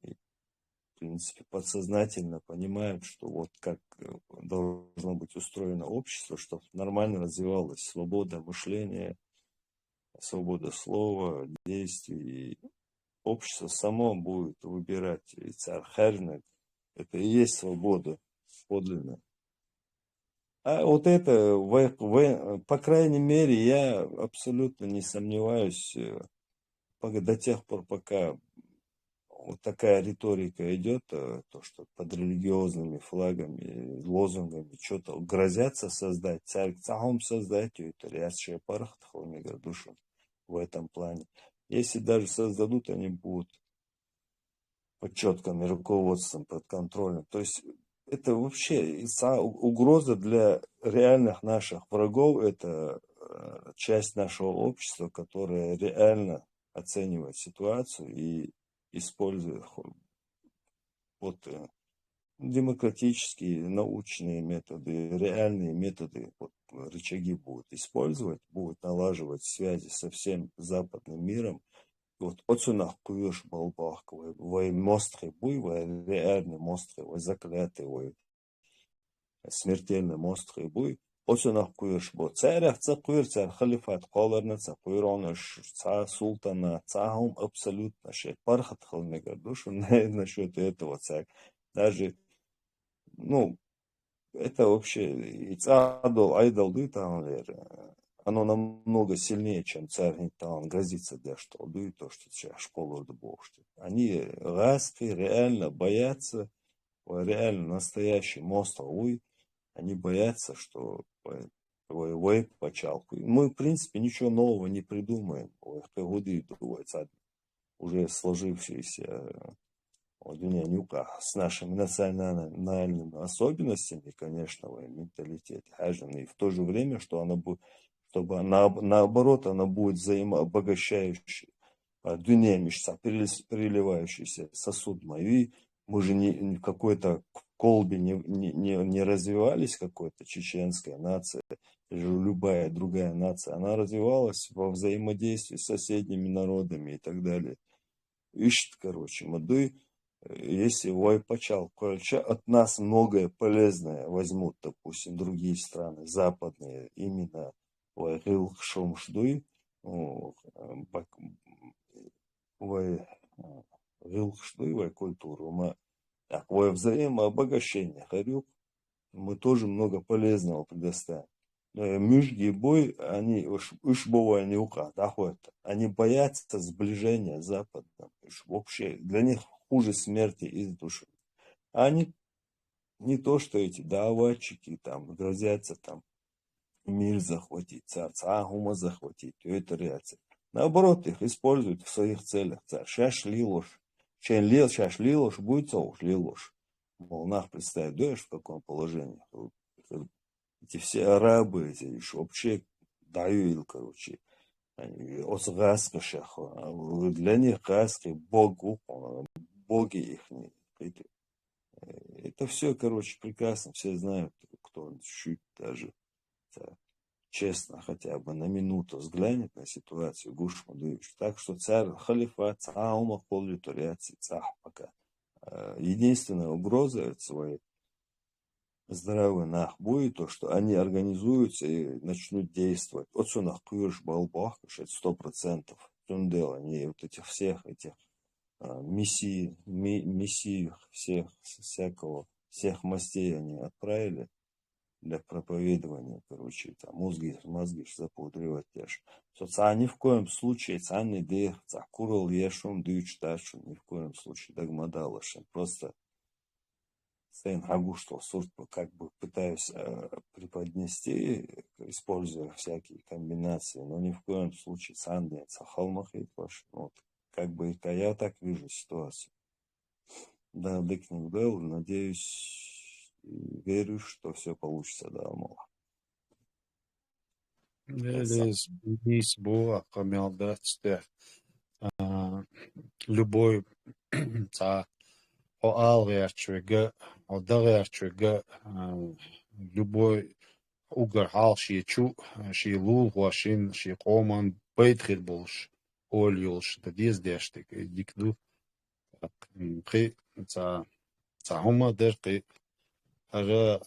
A: и, в принципе, подсознательно понимают, что вот как должно быть устроено общество, чтобы нормально развивалась свобода мышления, свобода слова, действий. И общество само будет выбирать царь Хернет. Это и есть свобода подлинная. А вот это, по крайней мере, я абсолютно не сомневаюсь, до тех пор, пока вот такая риторика идет, то, что под религиозными флагами, лозунгами что-то грозятся создать, царь цахом создать, это рясшая парахтахлами душу в этом плане. Если даже создадут, они будут под четким руководством, под контролем. То есть это вообще угроза для реальных наших врагов, это часть нашего общества, которая реально оценивает ситуацию и использует вот демократические, научные методы, реальные методы, вот, рычаги будут использовать, будут налаживать связи со всем западным миром. Вот отсюда куешь балбах, вой мострый буй, вой реальный мострый, вой заклятый, вой смертельный мострый буй. Отсюда куешь бо царях цакуир, царь халифат колорна, цакуир он ца султана, цахум абсолютно шей пархат халмега душу насчет этого царь. Даже, это вообще и цадол, айдол, там, оно намного сильнее, чем царь там грозится, да, что дует то, что сейчас школу богшти. Они раски реально боятся, реально настоящий монстр, они боятся, что ой, почалку. Мы, в принципе, ничего нового не придумаем. Уже сложившиеся с нашими национальными особенностями, конечно, менталитет, и в то же время, что она будет, чтобы наоборот, она будет взаимообогащающей, переливающийся сосуд мой. Мы же не в какой-то колбе не развивались, какой-то чеченская нация, или любая другая нация. Она развивалась во взаимодействии с соседними народами и так далее. Ищет, короче, мады, если вой почал, короче, от нас многое полезное возьмут, допустим, другие страны, западные, именно вой шумшдуй, вой гилхшдуй, вой культуру, вой взаимообогащение, харюк, мы тоже много полезного предоставим. Мюжги бой, они уж бова не доходят. Они боятся сближения с Западом. Вообще для них хуже смерти из души. Они не то, что эти даватчики там грозятся там мир захватить, царца Агума захватить, это реакция. Наоборот, их используют в своих целях. Сейчас шли ложь. Сейчас шли ложь, будет шли ложь. Мол, нах представь, даешь в каком положении. Эти все арабы, эти вообще дают, короче, для них гаски, боги их. Это все, короче, прекрасно, все знают, кто чуть даже честно хотя бы на минуту взглянет на ситуацию Гуш Мадуевич. Так что царь халифат, цаума полю туряци, цах пока. Единственная угроза своей здравый нах будет то, что они организуются и начнут действовать. Вот что нах куешь балбах, это 100%. Тундел, они вот этих всех мессий всех мастей они отправили для проповедования, короче, там мозги запудривать тяж. Соца ни в коем случае, цанный дых, цакурал ешум, дыч ташум, ни в коем случае догмадалашем. Просто Сейн Агушту сорт как бы пытаюсь преподнести, используя всякие комбинации, но ни в коем случае санды, цахалмах и плаш. Вот, как бы я так вижу ситуацию. Да, дыкнем был, надеюсь, и верю, что все получится, да, Аллах.
C: Здесь было комелдать, любой алверчвега, алдарверчвега, любой угар хал шиечу, шиелул, хуашин, шиекоман, бейтхир болш, ольюлш, да дездештик, дикду, қи, цахума дерқи, ара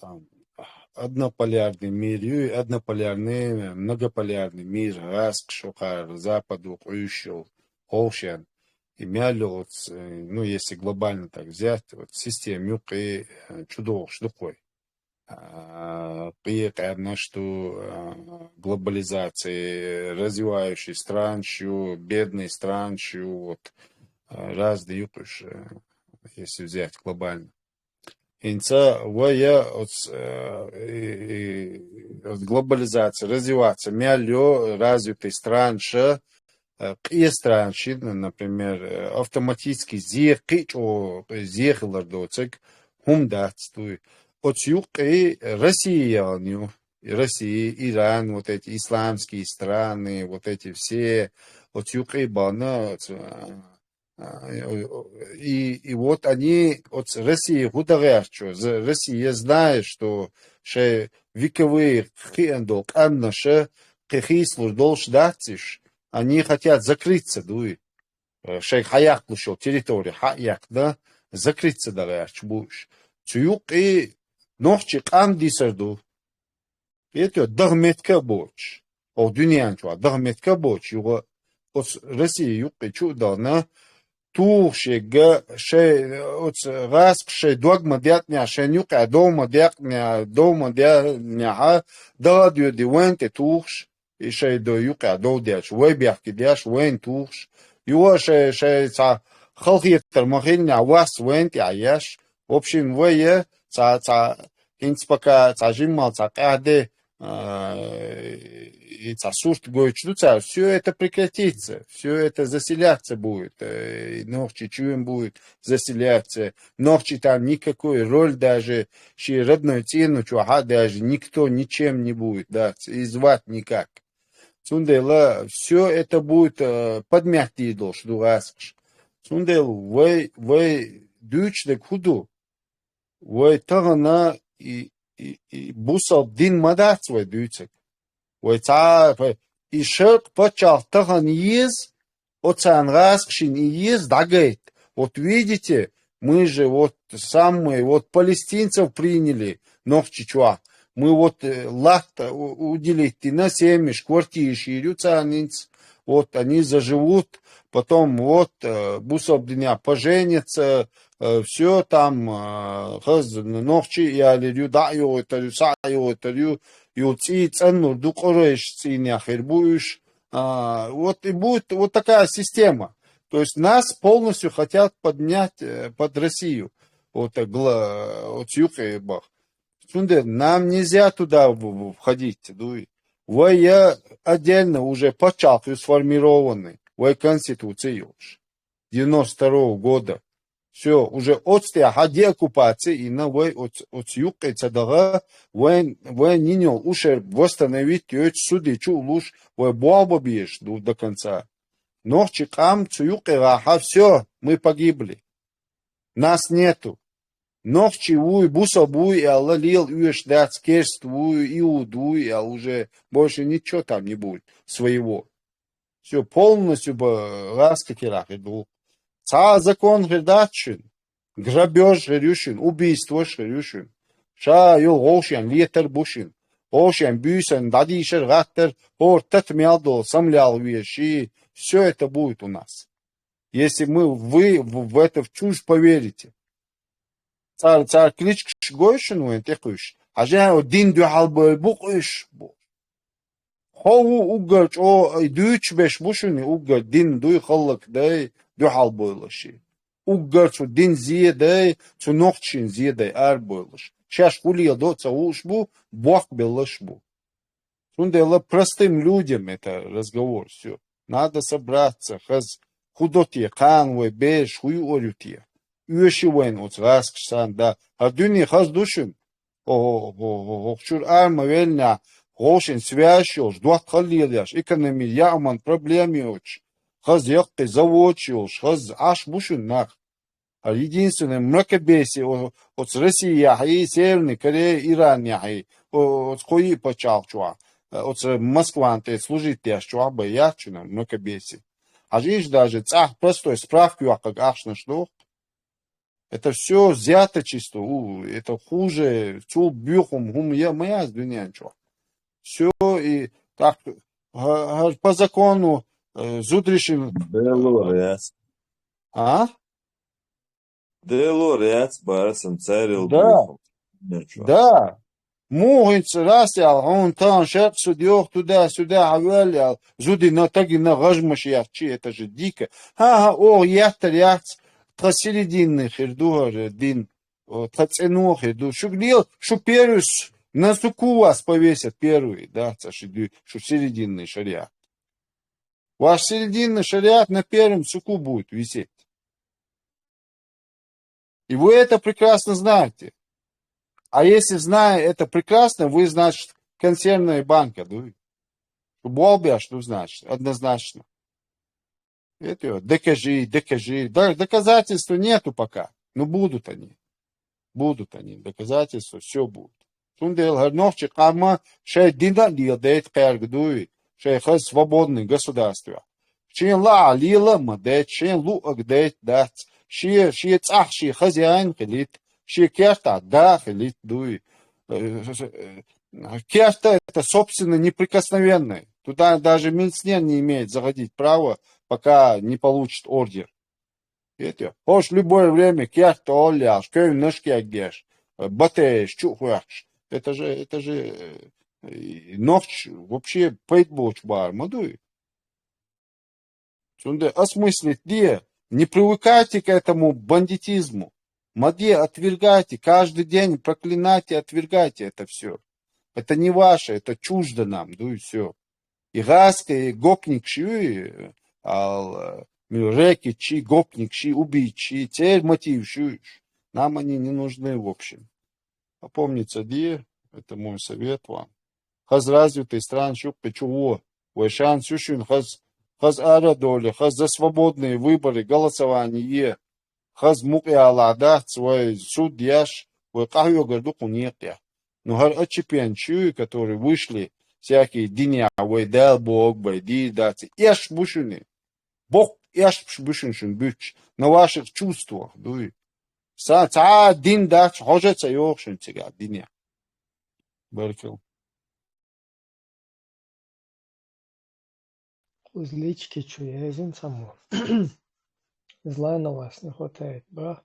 C: однополярный мир, однополярный, многополярный мир, раск, шухар, западу, кующил, холшен, и мялю, ну, если глобально так взять, вот систему и чудо, что такое. Приятно, что глобализации развивающих стран, бедных стран, вот разные, если взять глобально. Инца, от глобализации развиваться, мялю развитые страны, и страны, например, автоматически зехлардоцек, хумдатствует. От юг и Россия, Иран, вот эти исламские страны, вот эти все, от юг и Бана, и вот они от России хударячу, Россия знает, что вековые хендок, аннаша, кехислуш долж датиш, они хотят закрыться, дуй, хаяк лушо, территория, хаяк, да, закрыться даряч будешь. Юг и нохчик андисарду. Это дагметка боч. О дунянчва дагметка боч. Юга от России юг и чудана. Тухшега ше от раск ше догма дятня ше юг а дома дятня да дю дивенте тухш и ше до юг а до дяч. Вебяки дяч вен тухш. Юга ше ца халхиетер махиння вас венте аяш. В общем, вее инспака цажимал цакаде сурт гойчтуца, все это прекратится, все это заселяться будет, ногчи чуем будет заселяться, ногчи там никакой роль даже, щи родной цену чуха даже никто ничем не будет, да, и звать никак. Сундела, все это будет подмятый долж, дуаск. Сундел, вы дючдек худу, вы тагана и бусал дин мадац вы дючек. Вы та и шерк почал таган ез, оцан раскшин и ез дагает. Вот видите, мы же вот самые, вот палестинцев приняли, ногчичуа. Мы вот лахта уделить на семиш, квартириши, рюцанинц, вот они заживут, потом вот бусоб дня поженятся, все там, хаз ногчи, я лирю, да, его это рю, са его это рю, юци, ценну, дукореш, циняхер будешь, вот и будет вот такая система. То есть нас полностью хотят поднять под Россию. Вот юхебах. Нам нельзя туда входить. Вы отдельно уже початку сформированный. Вы конституции уж. 92 года. Все, уже от хади оккупации, и на вы от юга цадага, вы не ушер восстановить суды чулуш, вы баба бьешь до конца. Но чекам цуюка, все, мы погибли. Нас нету. Ногчи уй, бусабуй, а лалил, уешь дать керствуй, иудуй, а уже больше ничего там не будет своего. Все полностью бы раскакирах иду. Закон градачен, грабеж решен, убийство решен. Ша ел гошен, летер бушен. Гошен бюсен, дадишер гаттер, хор татмялдо, самлял вещи. Все это будет у нас. Если вы в это в чушь поверите. Цар кличк гойшен уен текуш. А же один дюхалбой букуш. Хау уггач о дүйч беш бушуни уггач дин дуй халлак дай дюхал бойлаши. Уггач дин зиедай цу ногчин зиедай ар бойлаш. Шаш хулия доца ушбу бог белашбу. Сундела простым людям это разговор все. Надо собраться, хаз худотие канвой беш хую орютие. Üyeşiwen ot rasksan da hadüni haz duşun o şur arma velna hoşin свящёж дуат халлияш экономи яман проблемиоч хаз якты заводчош хаз аш бушун нах а единственное мракобесие от России и Северной Кореи Иран яхи от кои почал чуа от Москва анте служит яш чуа бы ячуна мракобесие а жиш даже цах простой справку как ашна что. Это все взяточество, это хуже, чул бюхум, хум я моя с дунянчо. Все и так по закону зудришин.
A: Делорец.
C: А?
A: Делорец, барсом царил
C: Да.
A: бюхум.
C: Да. Мугиц расял, он там шаг судьёх туда-сюда, авалял, зуди на таги на гажмаш ярчи, это же дико. О, яхтар яхц. Посерединный хердугар дин, тацену херду, шуглил, шу первый, на суку вас повесят первый, да, шу серединный шариат. Ваш серединный шариат на первом суку будет висеть. И вы это прекрасно знаете. А если зная это прекрасно, вы, значит, консервная банка, да? Болбя, что значит? Однозначно. Это докажи. Доказательств нету пока. Но будут они. Доказательства все будут. Сундел Харновчи Кама шей дина лилдейт кэргдуй. Шей хаз свободное государство. Шей ла лила мадет, шей лу агдейт дат. Шей цах, шей хозяин хилит. Шей керта да хилит дуй. Керта это, собственно, неприкосновенное. Туда даже милиционер не имеет заходить права, пока не получит ордер. Это, хош любое время керта оляш, кёй ножки агеш, батеешь, чухуаш. Это же ночь вообще пейтбоч бар, мадуй. Осмыслить где? Не привыкайте к этому бандитизму. Маде, отвергайте, каждый день проклинайте, отвергайте это все. Это не ваше, это чуждо нам, ну и все. Игаски гопник ши, ал реки чи гопник ши, убить чи, теперь мотив ши. Нам они не нужны в общем. Помнится, это мой совет вам. Хаз развитые страны шупы чего? Вайшан сюшин хаз арадоли, хаз за свободные выборы, голосование. Хаз муки алада, свой суд яш, вы кахю горду кунья. Но хар очепенчу, которые вышли, всякие диня, вы дал Бог, байди, дати. Яш бушуни. Бог яш бушуншун бюч. На ваших чувствах, дуй. Са дин дач, хожется йохшун тига, диня. Баркел.
B: Злички чуезин само. Зла на вас не хватает, ба?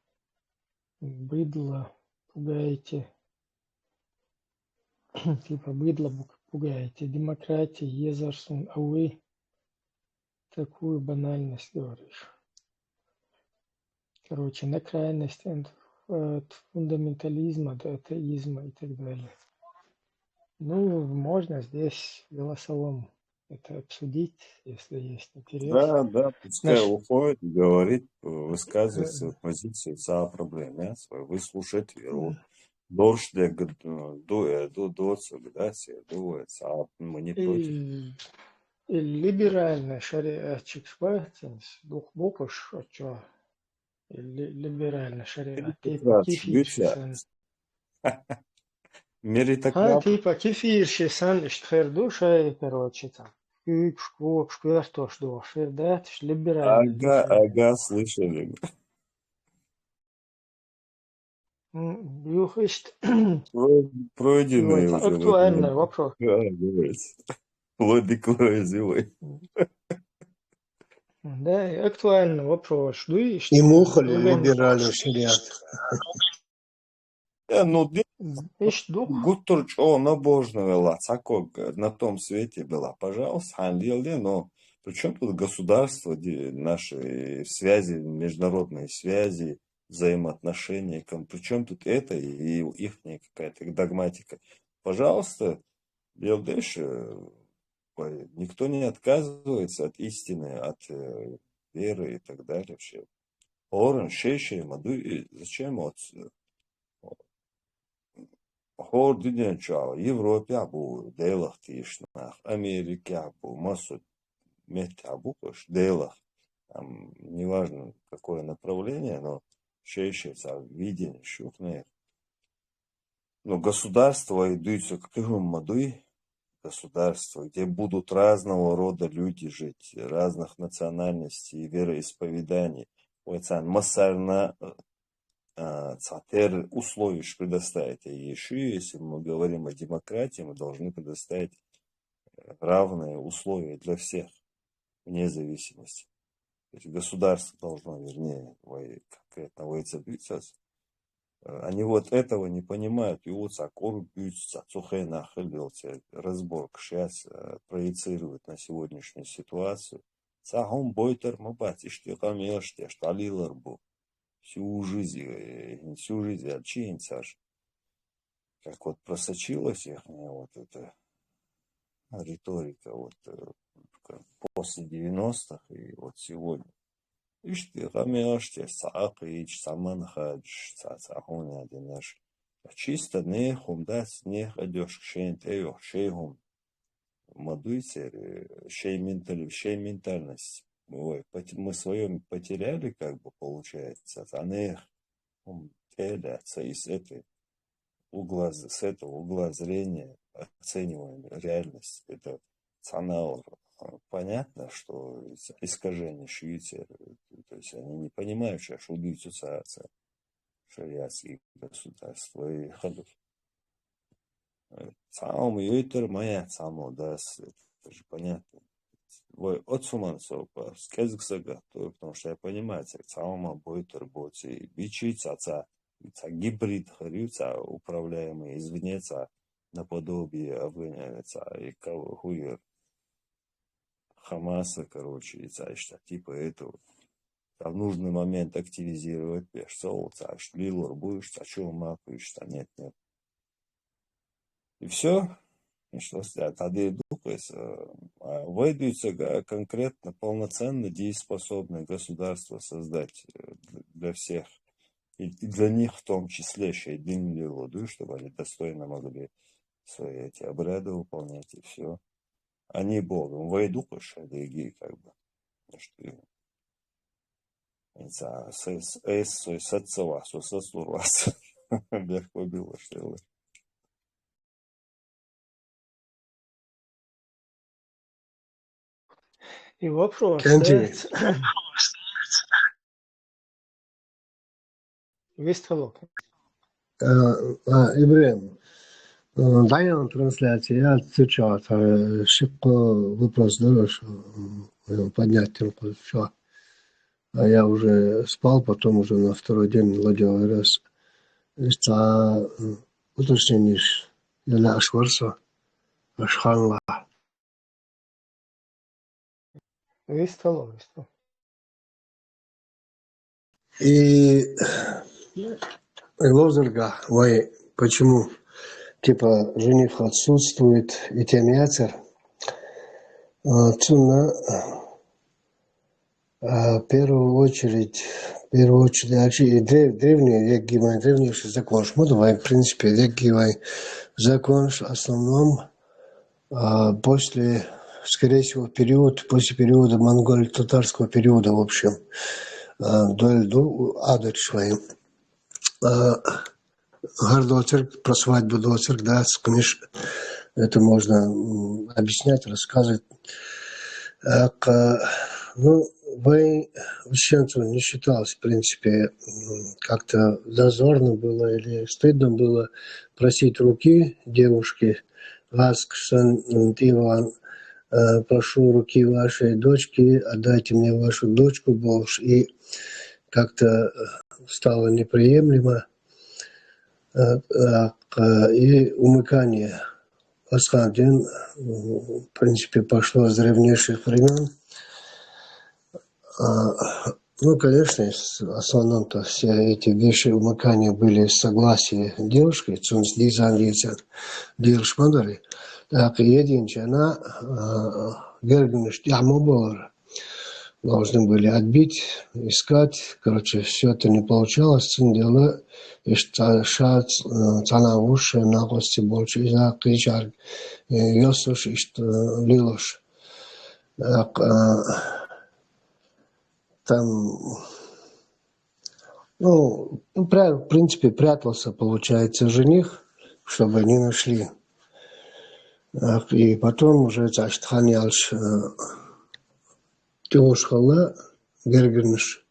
B: Быдло пугаете. Типа быдло пугаете. Демократия, езарсун, а вы такую банальность говоришь. Короче, на крайность от фундаментализма до атеизма и так далее. Ну, можно здесь голосовым это обсудить, если есть интерес.
A: Да, пускай
B: Значит,
A: уходит, говорит, высказывает свою позицию за проблемы, свою выслушать веру. Доршде до солидарности, дуется, а мы не против.
B: и либеральная шариатчик спается, дух бокуш, что либеральная шариат, типа кефирши
A: Меритократ.
B: типа кефирши сан, штхер душа, короче, там. Что что, да, это ж либеральная душа.
A: Ага, слышали.
B: Бюхист.
A: Пройденные уже.
B: Актуальный вопрос.
A: Лобик зилой.
B: Да, актуальный вопрос.
F: И мухали либерали шариат.
A: Ну,
B: дух.
A: Гутурч, набожного лацако на том свете была, пожалуйста, ханлилде, но при чем тут государство, наши связи, международные связи, взаимоотношения, при чем тут это и их какая-то догматика. Пожалуйста, Белдеш, никто не отказывается от истины, от веры и так далее. Вообще. Орен, шеши, маду, зачем вот Хор диден чал, Европе абу делах тишнах, Америке абу массу мет абу кош делах. Там неважно какое направление, но шейшица видение шухнех. Но государство идут к мадуй, государство, где будут разного рода люди жить, разных национальностей и вероисповеданий. Ойцан масарна цатер условий предоставить. И еще, если мы говорим о демократии, мы должны предоставить равные условия для всех, вне зависимости. То есть государство должно, вернее, конкретно войцебиться. Они вот этого не понимают. И вот разборка сейчас проецирует на сегодняшнюю ситуацию. Сахом бойтер мабатиш, ты камешьте, что алиларбу. Всю жизнь отчинцаш. Как вот просочилась их вот эта риторика вот после 90-х и вот сегодня. Ишь ты, хамешьте, саакич, саманхадж, цацахуня, наш. Чисто не хумдас, не ходешь к шейнтею, шейхум. Мадуйте, шей ментальность. Ой, мы своем потеряли, как бы получается, они телятся и с этого угла зрения оцениваем реальность. Это цанаур. Понятно, что искажение шиите, то есть они не понимают, что убийцу шариатских государств и ходов. Цаум юйтер моя цамо, да, это же понятно. Отсумансов скезгсага, потому что я понимаю, цаума будет работать, бичица, гибрид харюца, управляемый извне, наподобие обвиняется, и кого хуер Хамаса, короче, и типа этого. А в нужный момент активизировать пешцов, шлилор будешь, чего макаешь, нет. И все. Что тогда выйдется конкретно полноценно дееспособное государство создать для всех. И для них в том числе еще и день, чтобы они достойно могли свои эти обряды выполнять и все. Они Богом войду, шадыги, как бы. Что сацава, сосурвас. Легко было, что ли.
B: И вопрос
F: Kenji,
B: Вестолок.
F: Ибрем, дай нам трансляцию. Я отвечал. Шибко вопрос дорож поднять трубку. Все. А я уже спал, потом уже на второй день владел раз. Это уточнишь. Я ашварса, ашханла.
B: Вестолок.
F: И Лозерга, почему типа жених отсутствует и темяцер, цуна в первую очередь, древние, древнейший закон, в принципе, закон в основном после, скорее всего, после периода монголо-татарского периода, в общем, до Адачвай. Гардоцерк, про свадьбу доцерк, да, конечно, это можно объяснять, рассказывать. Ну, Ващенцу не считалось, в принципе, как-то зазорно было или стыдно было просить руки девушки. Асксан Иван, прошу руки вашей дочки, отдайте мне вашу дочку, Бож. И как-то стало неприемлемо. И умыкание Асхадин, в принципе, пошло с древнейших времен. Ну, конечно, в основном-то все эти вещи умыкания были в согласии девушки, цунс дизайнер, диршмандары. Так, единичная, она гергнеш ямобор должны были отбить, искать. Короче, все это не получалось. Цундела, ишта цана уши, на гости больше, из-за кричар, ёсуш, лилош. Там, ну, в принципе, прятался, получается, жених, чтобы не нашли. И потом уже Таштханялш Тюшхала Гергенш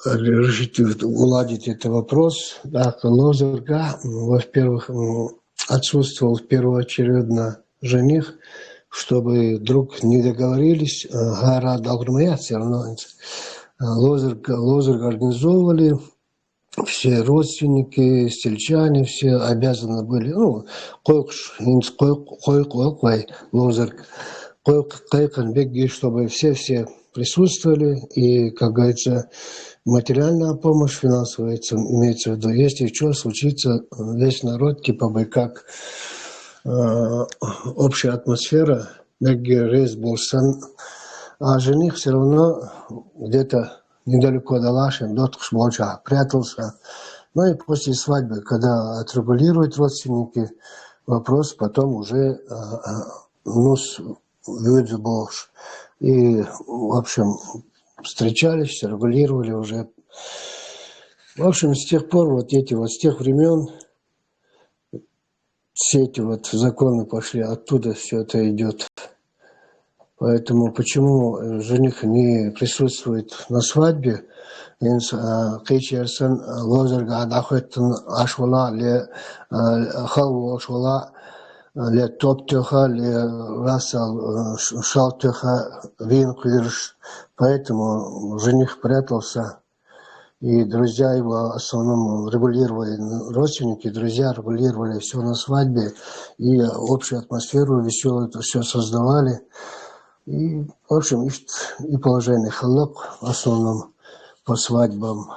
F: решить уладить этот вопрос. Так, Лозерга, во-первых, отсутствовал первоочередно жених, чтобы вдруг не договорились, гора Далгрмая все равно. Лозерг организовывали, все родственники, сельчане, все обязаны были, ну, Лозерг, чтобы все присутствовали, и, как говорится, материальная помощь, финансовая, имеется в виду, если что случится, весь народ, типа бы как общая атмосфера, а жених все равно где-то недалеко до Лашин, прятался. Ну и после свадьбы, когда отрегулируют родственники вопрос, потом уже Бож. И, в общем, встречались, регулировали уже. В общем, с тех пор, с тех времен, все эти законы пошли, оттуда все это идет. Поэтому почему жених не присутствует на свадьбе? Кейчерсон Лозерга Адахеттен Ашвала ле Халу Ашвала ле Топтеха ле Расал Шалтеха Винквирш. Поэтому жених прятался. И друзья его в основном регулировали, родственники, друзья регулировали все на свадьбе. И общую атмосферу веселую это все создавали. И, в общем, и положение халак в основном по свадьбам.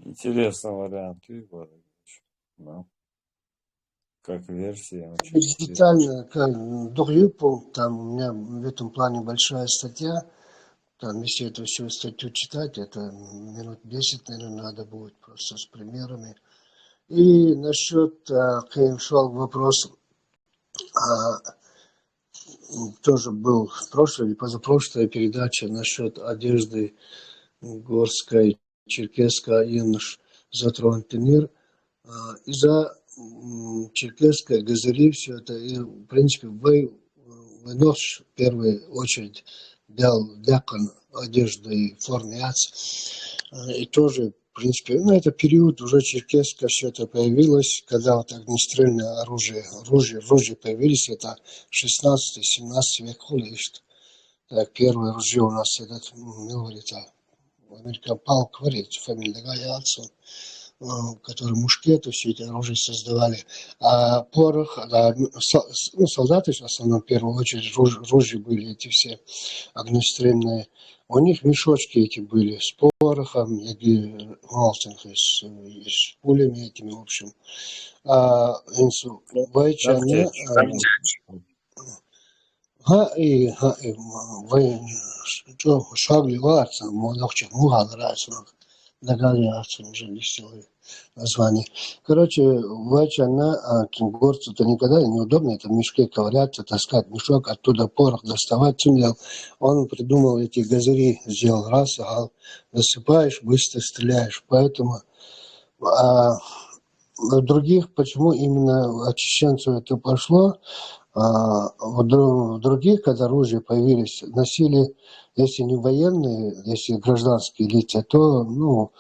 A: Интересный вариант, Егор Ильич. Да. Как версия, очень интересно.
F: Детально, как другой пункт, там у меня в этом плане большая статья, там, если эту всю статью читать, это минут 10, наверное, надо будет просто с примерами. И насчет, когда шел вопрос, тоже был прошлая или позапрошлая передача насчет одежды горской, черкесской, инш, затронутый мир. Из-за черкесской газари все это, и, в принципе, вынос в первую очередь дал дякон одежду и форме и тоже, в принципе, ну, это период уже черкесское все это появилось, когда вот огнестрельное ружья появились, это 16-17 век ходишь. Так, первое ружье у нас этот, говорит, Американ Палк, говорит, фамилия Гаятсон, которые мушкеты, все эти оружия создавали. А порох, ну, солдаты в основном, в первую очередь, ружья были эти все огнестрельные. У них мешочки эти были с порохом, с пулями этими, в общем. Бойчане, шагли варца, молохчих мугалрацу, догадываться уже не силой название. Короче, вайчана, горцу-то никогда неудобно, это в мешке ковыряться, таскать мешок, оттуда порох доставать, цимлял. Он придумал эти газыри, сделал раз, насыпаешь, быстро стреляешь. Поэтому в других, почему именно от чеченцев это пошло, в других, когда оружие появились, носили, если не военные, если гражданские лица, то, ну,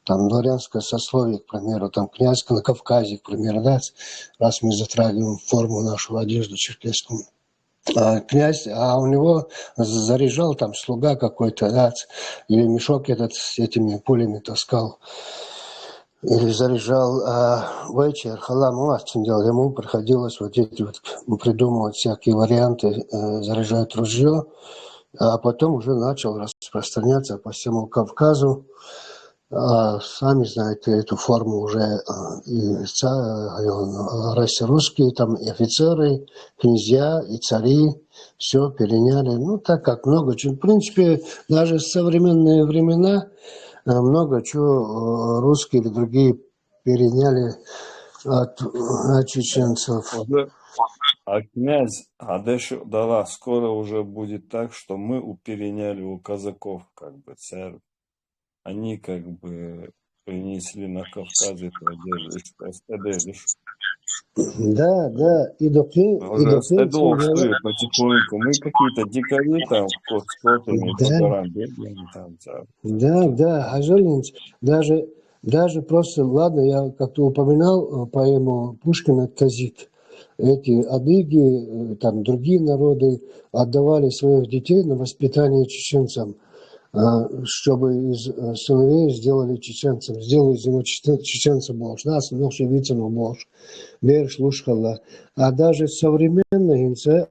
F: там, дворянское сословие, к примеру, там, князь на Кавказе, к примеру, да, раз мы затрагиваем форму нашу одежду черкесскую. Князь, у него заряжал там слуга какой-то, да, или мешок этот с этими пулями таскал, или заряжал вечер, халам делал, ему приходилось вот эти вот придумывать всякие варианты, заряжать ружье, а потом уже начал распространяться по всему Кавказу. Сами знаете, эту форму уже и русские, там и офицеры, князья, и цари, все переняли. Ну, так как много чего. В принципе, даже в современные времена много чего русские или другие переняли от чеченцев.
A: Князь Адешу Дала, скоро уже будет так, что мы переняли у казаков, как бы, царь. Они, как бы, принесли на Кавказ эту одежду.
F: Да, и до
A: уже стыдо ушли потихоньку. Мы какие-то дикари там с копьями по горам бегаем там.
F: Да, Ажалинец, даже просто, ладно, я как-то упоминал поэму Пушкина «Тазит». Эти адыги, там другие народы отдавали своих детей на воспитание чеченцам, чтобы из сыновей сделали чеченцев, сделали из него чеченца Бог, нас ноши вицину Бог, верш лушхала. А даже современные инце,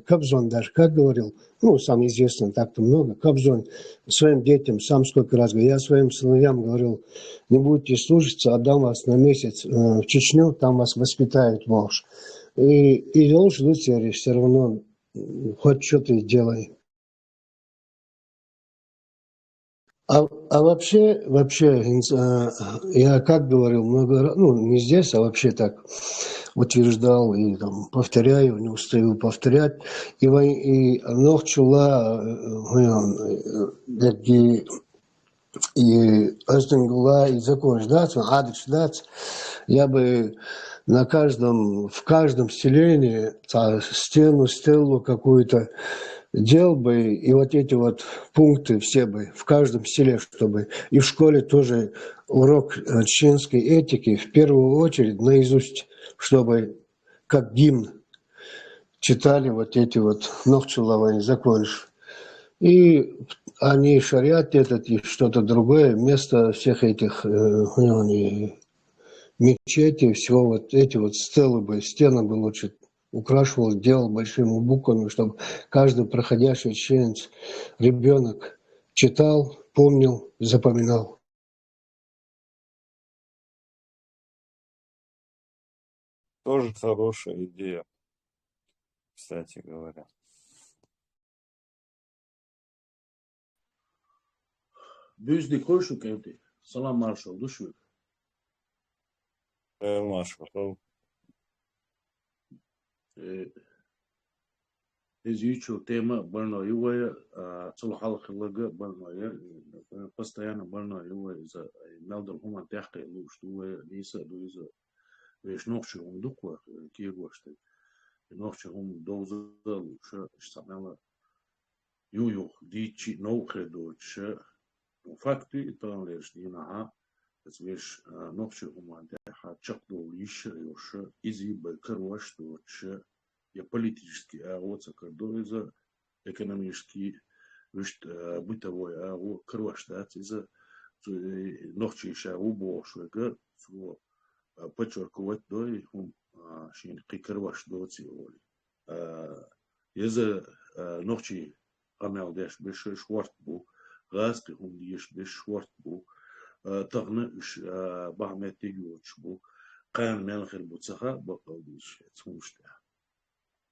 F: Кобзон даже, как говорил, ну, сам известный, так-то много, Кобзон своим детям, сам сколько раз говорил, я своим сыновьям говорил, не будете слушаться, отдам вас на месяц в Чечню, там вас воспитают Бог. И ложь рыцарь все равно, хоть что-то делай. Вообще, я как говорил много раз, ну, не здесь, а вообще так утверждал и там, повторяю, не устаю повторять. И нохчула, и Астангула, и закон ждать, адрес ждать, я бы в каждом селении стелу какую-то делал бы, и вот эти вот пункты все бы в каждом селе, чтобы и в школе тоже урок чеченской этики в первую очередь наизусть, чтобы как гимн читали вот эти вот нохчулавани законы. И они шариат этот и что-то другое, вместо всех этих мечети, всего вот эти вот стены бы лучше украшивал, делал большими буквами, чтобы каждый проходящий чеченец, ребенок читал, помнил, запоминал.
A: Тоже хорошая идея, кстати говоря.
G: Büyüzde koşuk evde. Salam marşal düşük.
A: Маша,
G: Изучил тема больной его, целухал хилага больной, постоянно больной его из-за мелдом хума тяжкой луж, дуэ лиса дуиза, веш ночью он дуква киегошты, ночью он доза луша, самела юю дичи нохе доче, ну факты это лишь дина, веш ночью хума тяжка чакду лиша юша, изи бекарваш доче. Я политический, а вот за экономический, бытовой, а вот кроваш, да, из-за ночища убошвега, svo подчеркивать, да, и шин кроваш до циволи. Из-за ночи амел деш без шварт бу, газки деш без шварт бу, тагна бахмет тигуч бу, кан мелхер бу цаха бакалдиш, цумшта.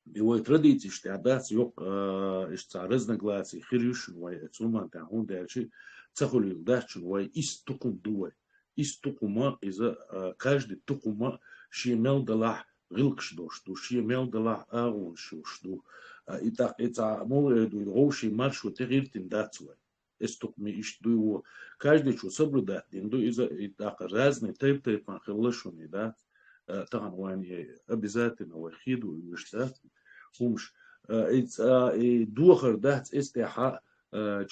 G: Его традиции, что отдать yok işte разногласий, хирюшин, вай, цуман там он дальше, цахулил дальше, вай, из тукум дуай, из тукума, из-за каждый тукума, шемел дала гилкш дошту, шемел дала аун шушту, и так это море дуй роши маршу териртин дацвай, из тукми иш дуй каждый что соблюдать, инду из-за и так разные тайпы панхилашуни, да. طبعا واني обязательно وحيد ومشتات همش دوخر دهت استحاء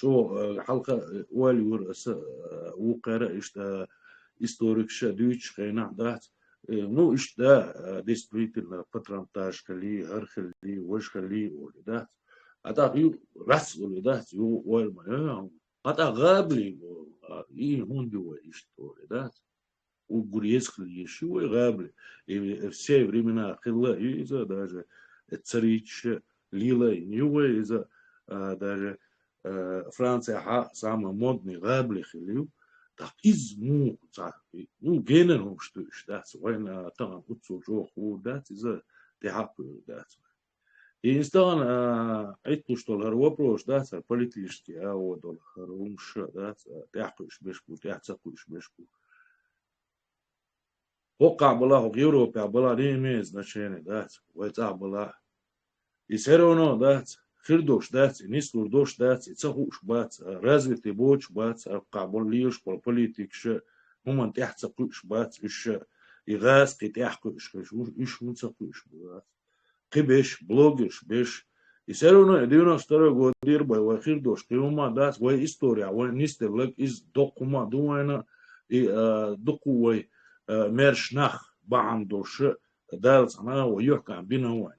G: جو حلقة والي ورأس وقرأ اشتا историк شدوش قينع دهت نو اشتا ديستريتل патронтаж кали архели وشخلي ولي دهت أتا يو رأس ولي دهت يو والما أتا غابلي إيه هون جوا اشتوري دهت угрезкли еще и габли. И все времена хилла из-за даже царич лила и нюва из-за даже Франция самый модный габли хилил. Так изму ну генерал что да война там уцужо худат из-за техапу да. И инстан это что лар вопрос да политический а вот он харумш да техапуш бешку техцакуш бешку. Hoka была в Европе, была не значение, да, это была. И все равно, да, хирдош, да, не скурдош, да, и цахуш, бац, развитый боч, бац, кабул лиш, политик, ше, момент яхцакуш, бац, ше, и газ, китяхкуш, иш муцакуш, бац. Кибеш, блогиш, беш. И все равно, 92 год, дирбай, хирдош, киума, да, свой история, вой нистевлек из докума, думаю, и докуй, мершнах бандош дал сама уёхка биновой.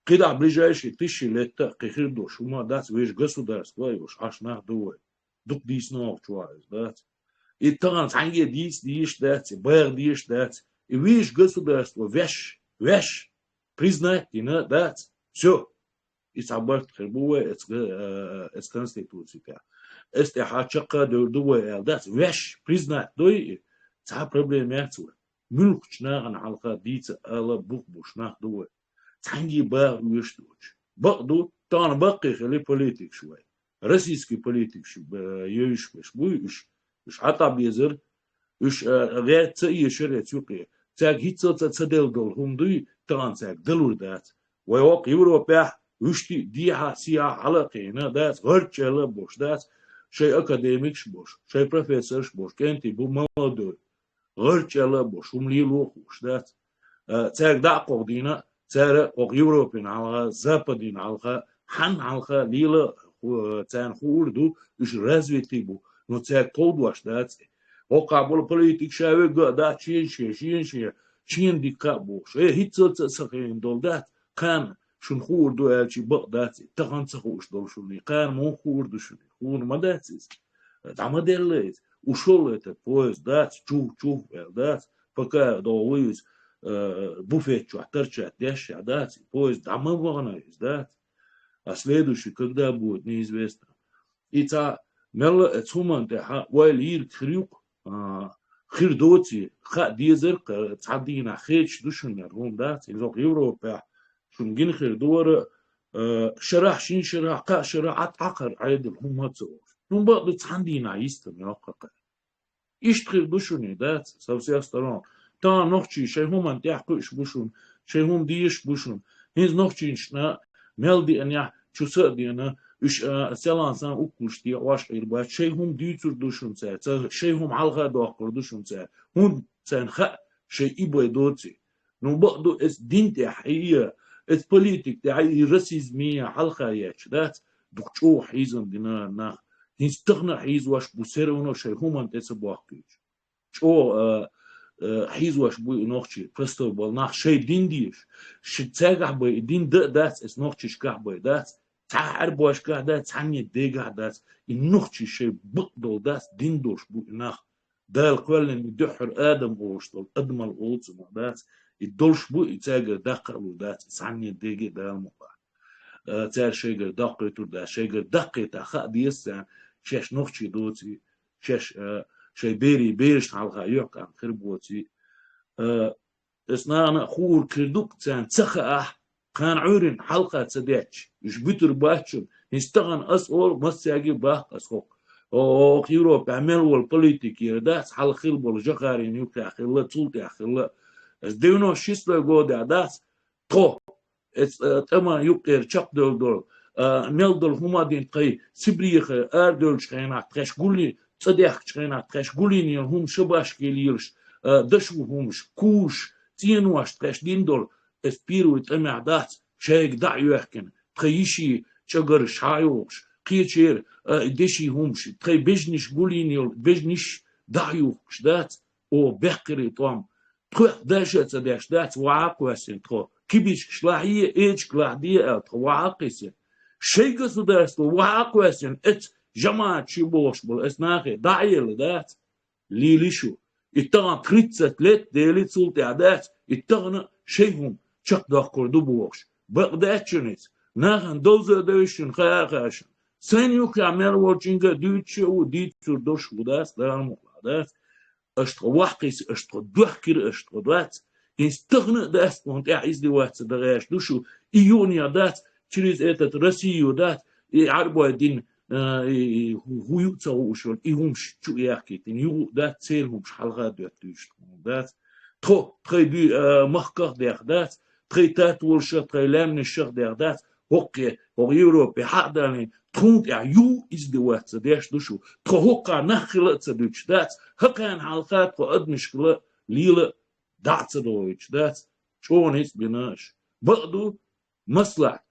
G: Когда ближайшие 1000 лет кихирдош ума дать весь государство его ашнах дуой. Дук диснов чуаз дать. И там санге диш дать, бэр диш дать. И весь государство веш признать и на дать. Все. И собрать хербуэ эс конституция. Este хачака дуой дать веш признать дой. Та проблема яцуэ. Мülkçnağın halka diyse ala bukbuşnağ duvar. Tangi bağ uyuşturucu. Bak du, tan bakı hali politik şuay. Российский politik şu, yöyüşmeş. Bu iş hatta bizir, iş gayet yeşer etüqi. Tag hiç çadel dol humdu, tan tag delur dat. Ve ok Avrupa üçti diha siyah halakına dat, garçela boş dat. Şey akademik boş, şey profesör boş. Kenti bu mağdur. غرچلا باشوم لیلو خوش دات تاك دا قودينا تارا قو يوروبين على زابدين على حن على ليلا تان خوردو اش развитый бу но تاك قودواش دات وقابل политик شاوي دا چين ديكا بوش هيت سخين دول دات كان شون خوردو الچي بق دات تخن سخوش دول شوني كان مو خوردو شوني خور ما داتس دама делает. Ушел этот поезд, да, чув, да, пока долларыз буфет торчат, дяща, да, поезд домой, да, а следующий когда будет, неизвестно. И та мелла цуман те вайлир крюк, خير دوتي خا ديزر تعدينا خيش دوشن هم دات يزوق يوروبا شون جين خير دور شرح شين شرح قا شرح عقر عيد هم هتصور هم بقى تعدينا يستم يوقع إيش خير دوشن دات سوسي أسترون تا نوخشي شيء هم أنت يحكوش بوشون شيء هم ديش بوشون هنز نوخشي شنا ملدي أن يح شو سأدي أنا إيش سلام سان أكوشتي واش إربات شيء هم ديتور دوشون سا شيء هم علغة داخل دوشون سا هم سان خ شيء إبوي دوتي نو بقدو إس دين تحية إس بوليتيك تحية راسيزمية علغة ياش دات دكتور حيزن دينا نا هنز تغنى حيز واش بوسيرونو شيء هم أنت سباقيش شو حيز واش بوي نوخشي فستو بول ناخ شيء دين ديش شتاقع بوي دين دات إس نوخشي شكاح بوي دات تعار بواش كاه دات عني ديقع دات النوخشي شيء بقدو دات دين دوش بوي ناخ دال قولن يدحر آدم ووشتل أدمل أولتما دات يدولش بوي يتاقع داقلو دات عني ديقع دال مقا تار شيء داقي تور دات شيء داقي تاخا ديسان شاش نوخشي دوتي شاش شيء بيرش على يوك عن خربوتي اسنا خور كردوك تان تخا كان عورن حلقة تداتش مش بيتر باتشن يستغن أسول مساجي باق أسوق أو خيرو بعمل والبوليتيك يرداس حل خيل بالجخارين يوكا خيلا تولتي خيلا اس دينو شيسلا جودا داس تو اس تما يوكر تشق دول ميل دول هما دين قي سبريخ اردول شخينا تخش قولي تصدق شخينا تخش قولي هم شباش كيليرش دشو همش كوش تينواش تخش دين دول اسبيرو يتمع دات شايك دعيو يحكن تخيشي شجر شايوش قيتشير دشي همش تخي بجنش قولي بجنش دعيو دات او بحقري طوام تخ داشت داش دات وعاقوسين تخو كيبيش شلاحية إيش كلاحدية وعاقسين شيء قصدرست وعاقوسين إت جماعة شبوش بالإسناخي داعي ذات ليليشو اتغن تريتسات لت ديليت سلطة عدات اتغن شيهم شق داخل دبوش بقدات شنيت ناخن دوزة دوشن خياخاشن سين يوكي عمال وجينجا دوتشو وديت سردوش وداس دار مقلادات اشتغل وحقيس اشتغل دوحكر اشتغل دات يستغنى داس وانت عايز دي وقت دغاش دوشو ايونيا دات تشريز اتت رسيو دات يعربوا دين هو يتصو شول ايهمش شو يحكي تين يو دات سيرهمش حلقات دوتوش دات تخو تخي بي مخكر دير دات تخي تات والشر تخي لامن الشر دير دات هوكي هو يوروبي حقداني تخونت يو إز دي وقت ديش دوشو تخو هوكا نخلت دوش دات هكان حلقات قد مشكلة ليلة دعت دوش دات شو نيس بناش بقدو مصلح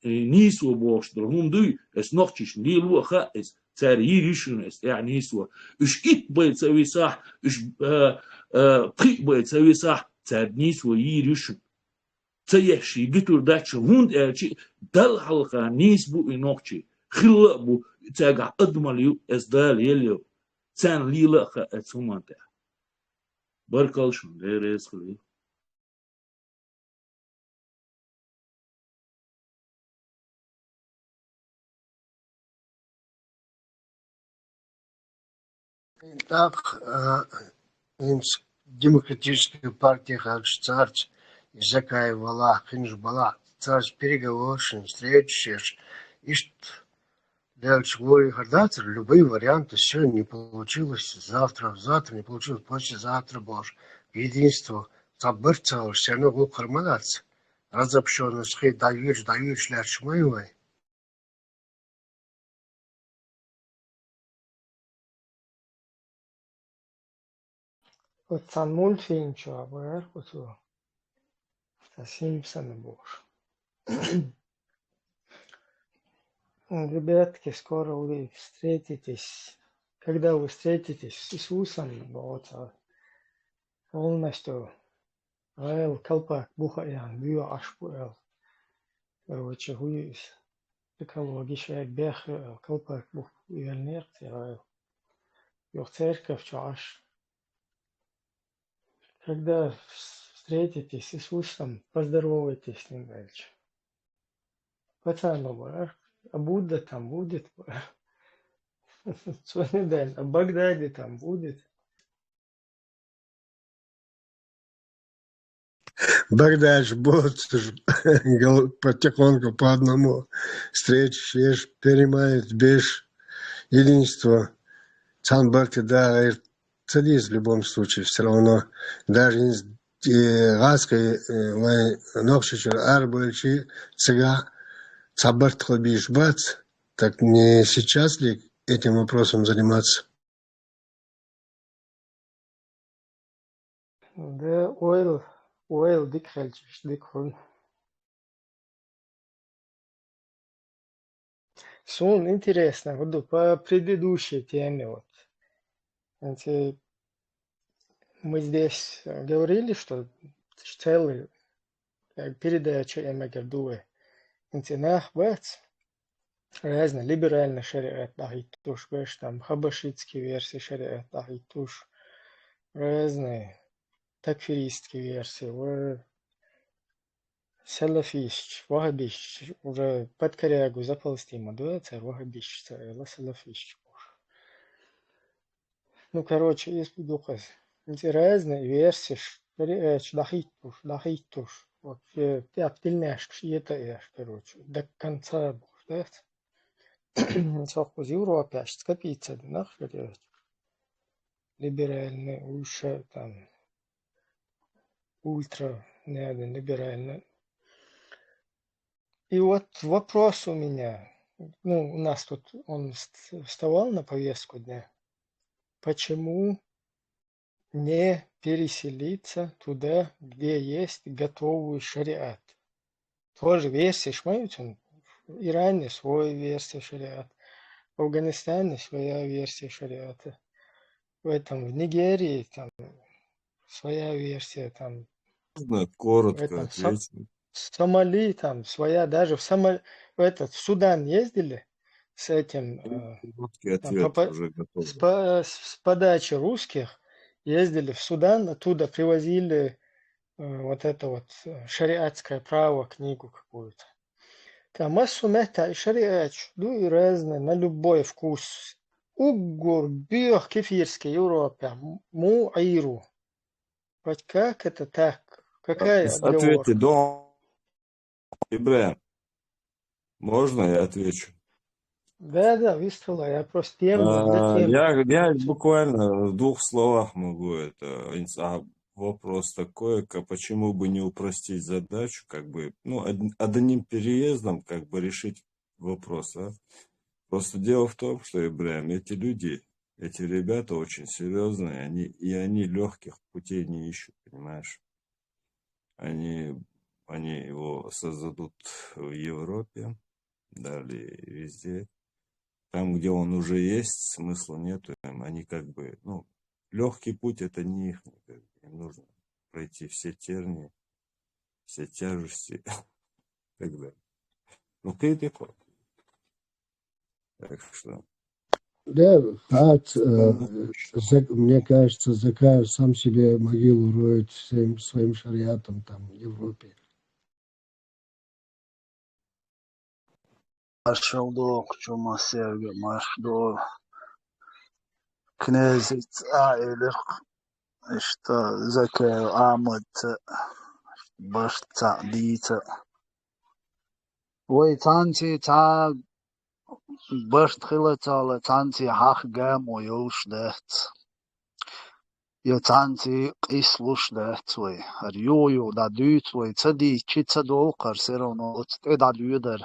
G: نيسو بوش درهم دوي اس نوختش ليلو خا اس تار يريشن اس يعني نيسو اش إت بيت سوي صح اش طريق بيت سوي صح تار نيسو يريشن تيحشي قتل داتش هوند ارشي دل حلقة نيس بو نوختشي خلا بو تاقع ادماليو اس دال يليو تان ليلة خا اتسومانتا بركالشون ديريس خلي
F: Так, демократическая партия Хагштарч, Изакай Вала, Хинж Бала, Царь переговоршин, встречаешь, ишь, дальше говорю, гордаться, любые варианты, сегодня не получилось, завтра не получилось, послезавтра боже, единство, забырцал, все равно был хармонаться, разобщенность, даешь, ляж моевой.
B: Вот сан мультфильм, что, абар, вот со Симпсоны боже. Ребятки, скоро вы встретитесь. Когда вы встретитесь с Иисусом, вот, полностью, калпак бухаян, бью ашпуэл. Короче, хуюсь. Экология, бех, калпак бух, ювелнерт, юх церковь, чаш. Когда встретитесь с Иисусом, поздоровайтесь с ним дальше. Пацану, а Будда там будет? А Багдаде там будет?
F: Богдач, будут потихоньку по одному встречаешь, перемает, бежь, единство. Сам Барти, да, садись в любом случае, все равно. Даже гаской ногшичер арбольчи цыга цабарт хлобиш бац. Так не сейчас ли этим вопросом заниматься?
B: Да, ойл дик хельчиш, дик хун. Сун, интересно, вот по предыдущей теме, вот. Знаете, мы здесь говорили, что целый передача Эмегердуэ. Интинах бац, разно, либеральный шариат ахитуш, бэш, там, хабашитские версии шариат ахитуш, разные, такфиристские версии, салафист, вахабист, уже под корягу за Палестину дуется, вахабист, салафист. Ну, короче, есть духас. Эти разные версии, лахитуш. Вот, ты обтельняешь, это ешь, короче, до конца будешь, да? Совхоз Европе, аж скопиться, да, нахуй, либеральный, ульша, там, ультра, либеральный. И вот вопрос у меня, ну, у нас тут он вставал на повестку дня, почему не переселиться туда, где есть готовый шариат. Тоже версия шмаются. В Иране своя версия шариата, в Афганистане своя версия шариата, в Нигерии там своя версия, там
A: Можно
B: в
A: коротко ответить?
B: Сомали там своя, даже в Судан ездили с этим,
A: Короткий
B: там,
A: ответ уже готов.
B: с подачи русских ездили в Судан, оттуда привозили вот это вот шариатское право, книгу какую-то. Там массу шариат, ну и разные, на любой вкус. Угур, бьёх кефирский, Европе, муиру. Вот как это так? Какая
A: Ответьте,
B: отговорка?
A: Дон Ибраим. Можно я отвечу?
B: Да, выстрела, я просто тему для темы.
A: Я буквально в 2 словах могу это. Вопрос такой, почему бы не упростить задачу, как бы, ну, одним переездом, как бы решить вопрос, а? Просто дело в том, что, Ибраим, эти люди, эти ребята очень серьезные, они легких путей не ищут, понимаешь? Они его создадут в Европе, далее везде. Там, где он уже есть, смысла нету. Они как бы, ну, легкий путь это не их. Им нужно пройти все тернии, все тяжести и так далее. Ну, ты такой. Так что...
F: Да, мне кажется, Закаев сам себе могилу роет всем своим шариатом там в Европе.
H: Marshall Чума Серга, Маршал Князит Айлих, что Закаев Амад Башта Дита. Ой, танти та Башт Хилатала, танти Хах Гаму Юшдет. Я танти Ислушдет, ой, Арьюю, да дют, ой, цади, чицадол, карсеровно, да дюдер.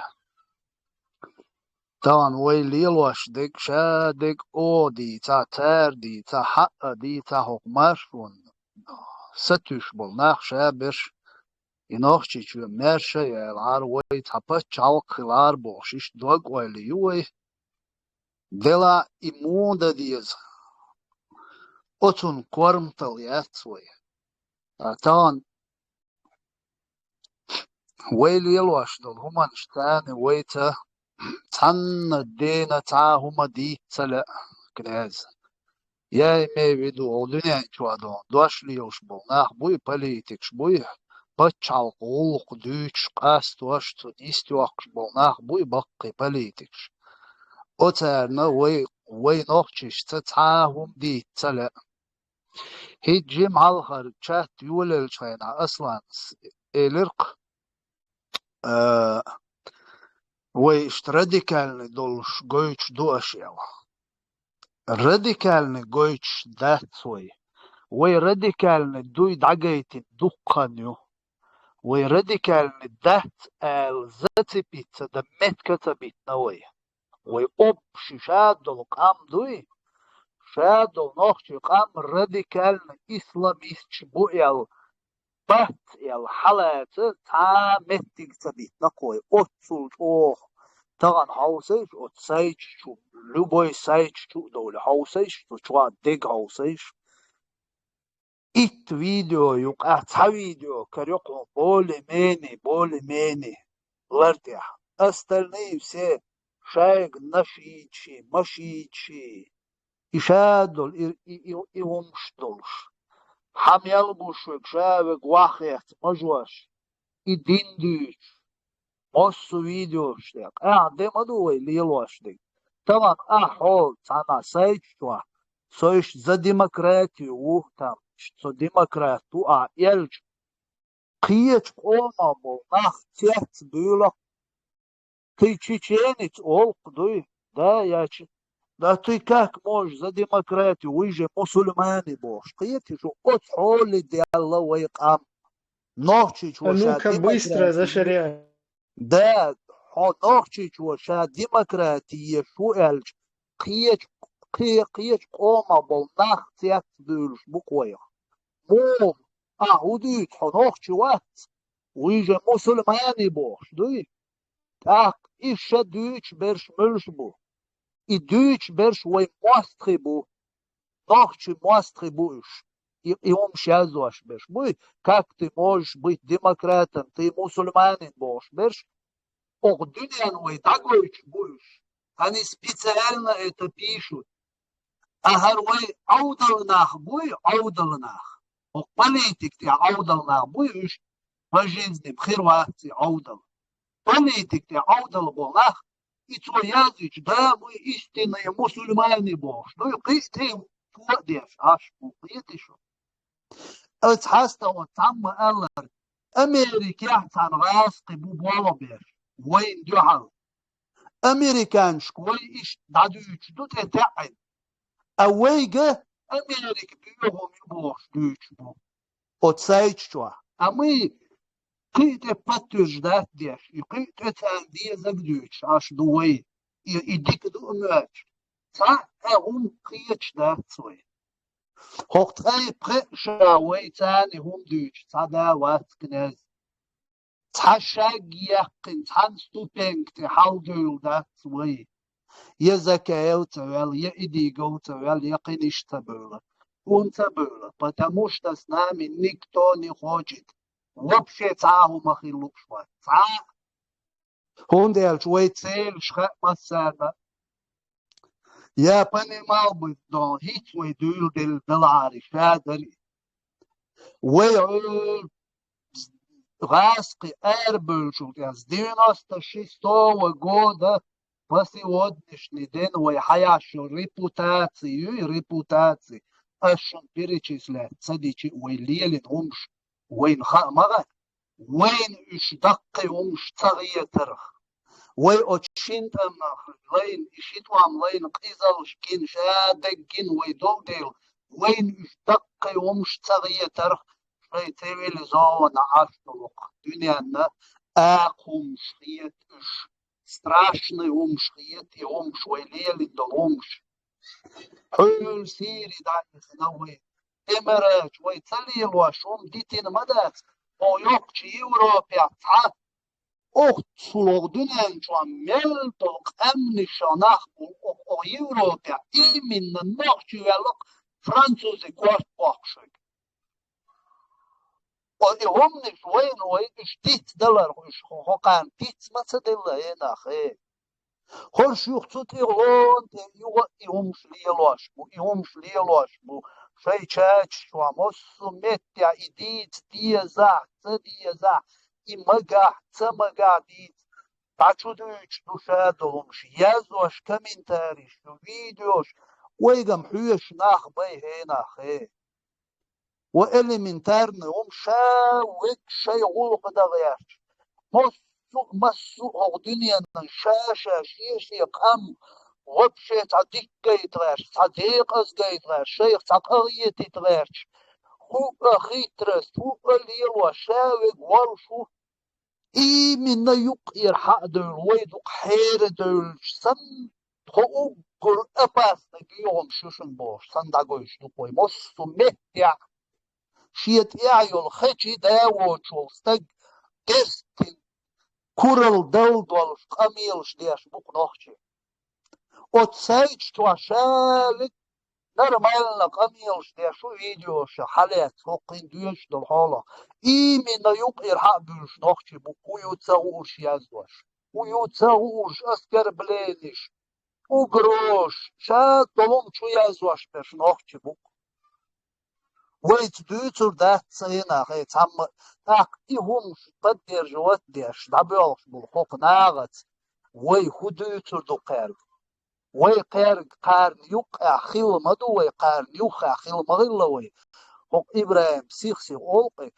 H: طبعا ويليلوش ديك شا ديك او دي تا تار دي تا حق دي تا حكماشون ستوش بولناخ شابش ينوخشي شو مرشا يلعار وي تا بچال خلار بوشش دوغ ويليوي دلا إموندا ديز أتون كورم تليات وي طبعا ويليلوش دول هما نشتاني ويتا تن الدينا تا هما دي سلا كناز يا مي بيدو أولدنيا انتوادون دوش ليوش بولناخ بوي политикш بوي بچال قولق دوش قاس دوش تو نيستوخش بولناخ بوي بقي политикш أتارنا وي نوخشش تا هم دي سلا هي جيم هالخر chat يولل شينا أصلا إلرق ويشت راديكالني دولش جويتش دو أشياء راديكالني جويتش ذات وي راديكالني دوي دعجيت دقنيو وي راديكالني ذات ذاتي بيتزا دمت كتبت نوي وي أوب شادو قام دوي شادو نوخشي قام راديكالني إسلاميست بو بات حالات تا متك تبيت نقوي أوتسول أوه طبعا هاوسيش أوتسايش شو لوبوي سايش شو دول هاوسيش شو ديج هاوسيش إت فيديو يقع تا فيديو كريقو بولي ميني لرتيح أسترني все شايق نشيتشي مشيتشي إشادول إيومش دولش حميال بوشوك شابك واخيت مجوش إدين ديش موسو فيديو شتيق دي مدوي ليلوش دي طبعا حول تانا سايتشوا سويش за демократию وهم سو демократу يلج قيش قوما بو ناخ تيت بيولا ты чеченец олк дуй да ячи да ты как можешь за демократию вы же мусульмане бош قيتي شو حول دي الله ويقام نوحشيش
B: А
H: وشا
B: ну-ка быстро за
H: демократию
B: шариат.
H: да نوحشيش وشا демократия شو الج قيش قوما بو ناخ تيت بيولش بقوية موم وديت نوحشي وات ويجي مسلماني بوش دوي تاك إيش دويتش برش ملش بو и Deutsch берш вой мастрибу, нахчи мастрибуешь. И он шазуаш берш. Буй, как ты можешь быть демократом, ты мусульманин бош берш. Ох, дюнян вой дагойч будешь. Они специально это пишут. Агар вой аудалнах буй, аудалнах. Ох, политик ты аудалнах буешь, по жизни, в Хорватии аудал. Политик ты аудал болнах, и твой язык, да, мы истинные мусульмане бог. Ну и ты творишь, аж ты шо. اتحستا وتعم قال امريكا يحتن غاسقي بوبولا بير وين جحل امريكان شكوي ايش دادوش دو تتعين اويجا امريكا بيوهم يبوش دوش بو وتسايتشوا امي قيت باتوجدات ديش يقيت اتاندية زبدوش عش دوي يديك دو اماج تا هم قيتش دات سوي هوقت اي برشاوي تاني هم دوش تا دا وات كناز تا شاق يقين تا ستوبينك تي حال دول دات سوي يا زكاة وتوال يا إديقة وتوال يا قنيش تبولا وانتبولا потому что с нами никто не хочет вообще تعاهم ما خلوك شوي تعا هونديل شوي تسيل شخاء مسادة يا بني مالبت دون هيت ويدول دل دلعاري شادري ويعول غاسقي أربل شو تياز 96 года по сегодняшний день ويحياشو репутации أشن перечислять صديقي ويليلن همش وين خامغة وين إش دقي همش تغيي ترخ وي أتشين تمخ لين إشيت وام لين قيزل شكين شادقين ويدول ديل وين إش دقي همش تغيي ترخ شي تيويل زون عاشتلق دنيانا آقهم شخيت إش страшный умшхиет и умш вейлели до умш. Хөл сири дайс навы. Эмерэч вай цалил вашум дитин мадат. О ёкчи Европа та. Ох цулог дунен чуан мелтолк эмни шанах о Европа именно нахчи велок французы кварт бакшыг. И умниш вейн вей штит далар хуш хокан тит мацадella енахе. Хорш юхцут ирлон те иумш лиелош бу шей чач швамос метя идит диеза и мага дит тачудуч душа долумш язош комментариш видеош ويقم حيش ناخ بي هناخه وإلمنتارن هم شاوك شي غلق دغيرش مسو أو دنيا شاشة شيشي قام وبشي تعديك جيتغيرش صديق أز جيتغيرش شيخ تعقرية تتغيرش هو أخيترس هو الليل وشاوك والشو إي من يقير حق دول ويدوق حير دول سن هو قر أباس نجيهم شوشن بوش سن داقوش دوقوي مصو مهتع شيت يعيو الخيشي داوو شوستق قستن كورل دول دولش قميلش ديش بوك نوخشي وتسايج تواشالك نرمالنا قميلش ديشو فيديوش حالات فوقين ديش دول حالا إي من يقير حق دولش نوخشي بوك ويوتساوش يازدوش ويوتساوش أسكر بلينش وقروش شاد دولم شو يازدوش بيش نوخشي بوك ويت دوتر ده سينا خي تام تاك إيهم بدير جوات ديش دابيوش بالحق ناغت وي خدوتر دو قارب وي قارب قارن يقع خيل مدو وي قارن يقع خيل مغلا وي حق إبراهيم سيخ أولقي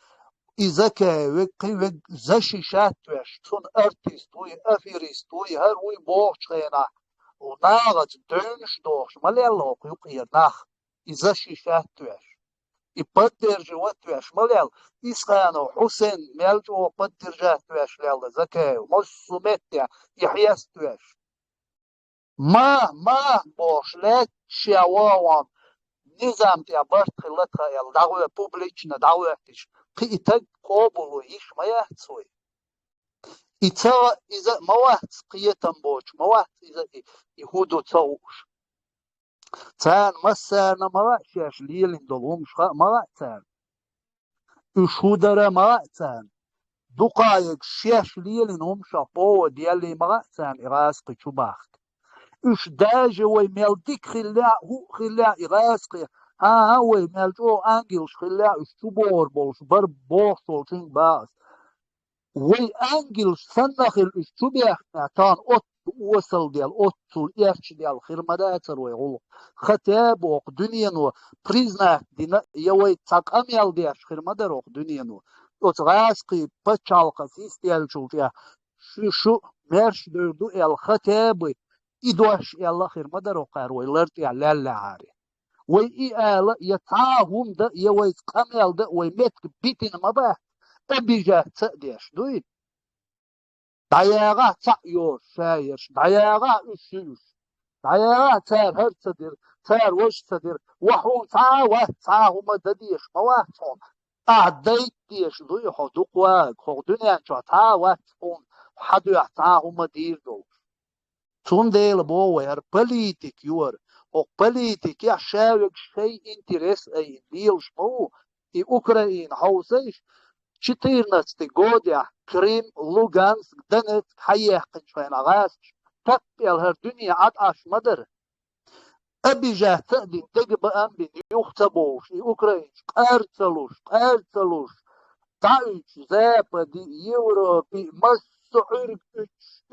H: إذا كاوكي وك زشي شاتوش تون أرتيست وي أفيريست وي هر وي بوش خينا وناغت دونش دوش مليالوك يقير ناخ إذا شي شاتوش يبدر واتوش مليال إسخانو حسين ميلجو بدر جاتوش ليال زكاو مصو متع يحيستوش ما بوش لك شيواوان نظام تيا برد خلطها يال دعوة بوبليشنا دعوتش قيتك قابلو إيش ما يحتسوي إذا موات قيتن بوش موات إذا يهودو تسوش تان مسانا مرأشيش ليلين دولهم شخاء مرأتان إشودر مرأتان دقايق شيش ليلين هم شاقوة ديالي مرأتان إراسقي شباخت إش داجي ويميلديك خلاع هو خلاع إراسقي ها ويميلجو أنجلش خلاع إشتبور بولش بربوش تولشين باس وي أنجلش سنخل إشتبيخ نعتان أط وصل ديال أوتول إيرش ديال خيرمداتر ويغلو ختاب وق دنيانو بريزناك دينا يوي تاق أميال ديش خيرمدار وق دنيانو أتغاسقي بچالقا سيس ديال شوفيا شو مرش دردو إيال ختاب إدوش إيال خيرمدار وقار ويلرت إيال لالا عاري وي إيال يتعاهم دا يوي تاق أميال دا ويمتك بيتين مباه أبيجاه تأديش دوين داياغا تأيور شايرش داياغا أشيش داياغا تار هر تدير تار وش تدير وحون تعاهم دديش مواتهم أعديت ديش دوي حدوق واق خو دنيا شو تعاواتهم حدو يحتاهم دير دول تون ديل بوير بليتك يور او بليتك يا شاوك شيء انترس اي ديلش مو اي اوكراين هاوسيش چتيرنس تقوديا كريم لوغانس دنت حيح قنشوين غاس تقبل هر دنيا عد اش مدر ابي جاه تأدي تقب امبي يختبوش اوكراين قارتلوش تعيش زابا دي يوروبي مسعورك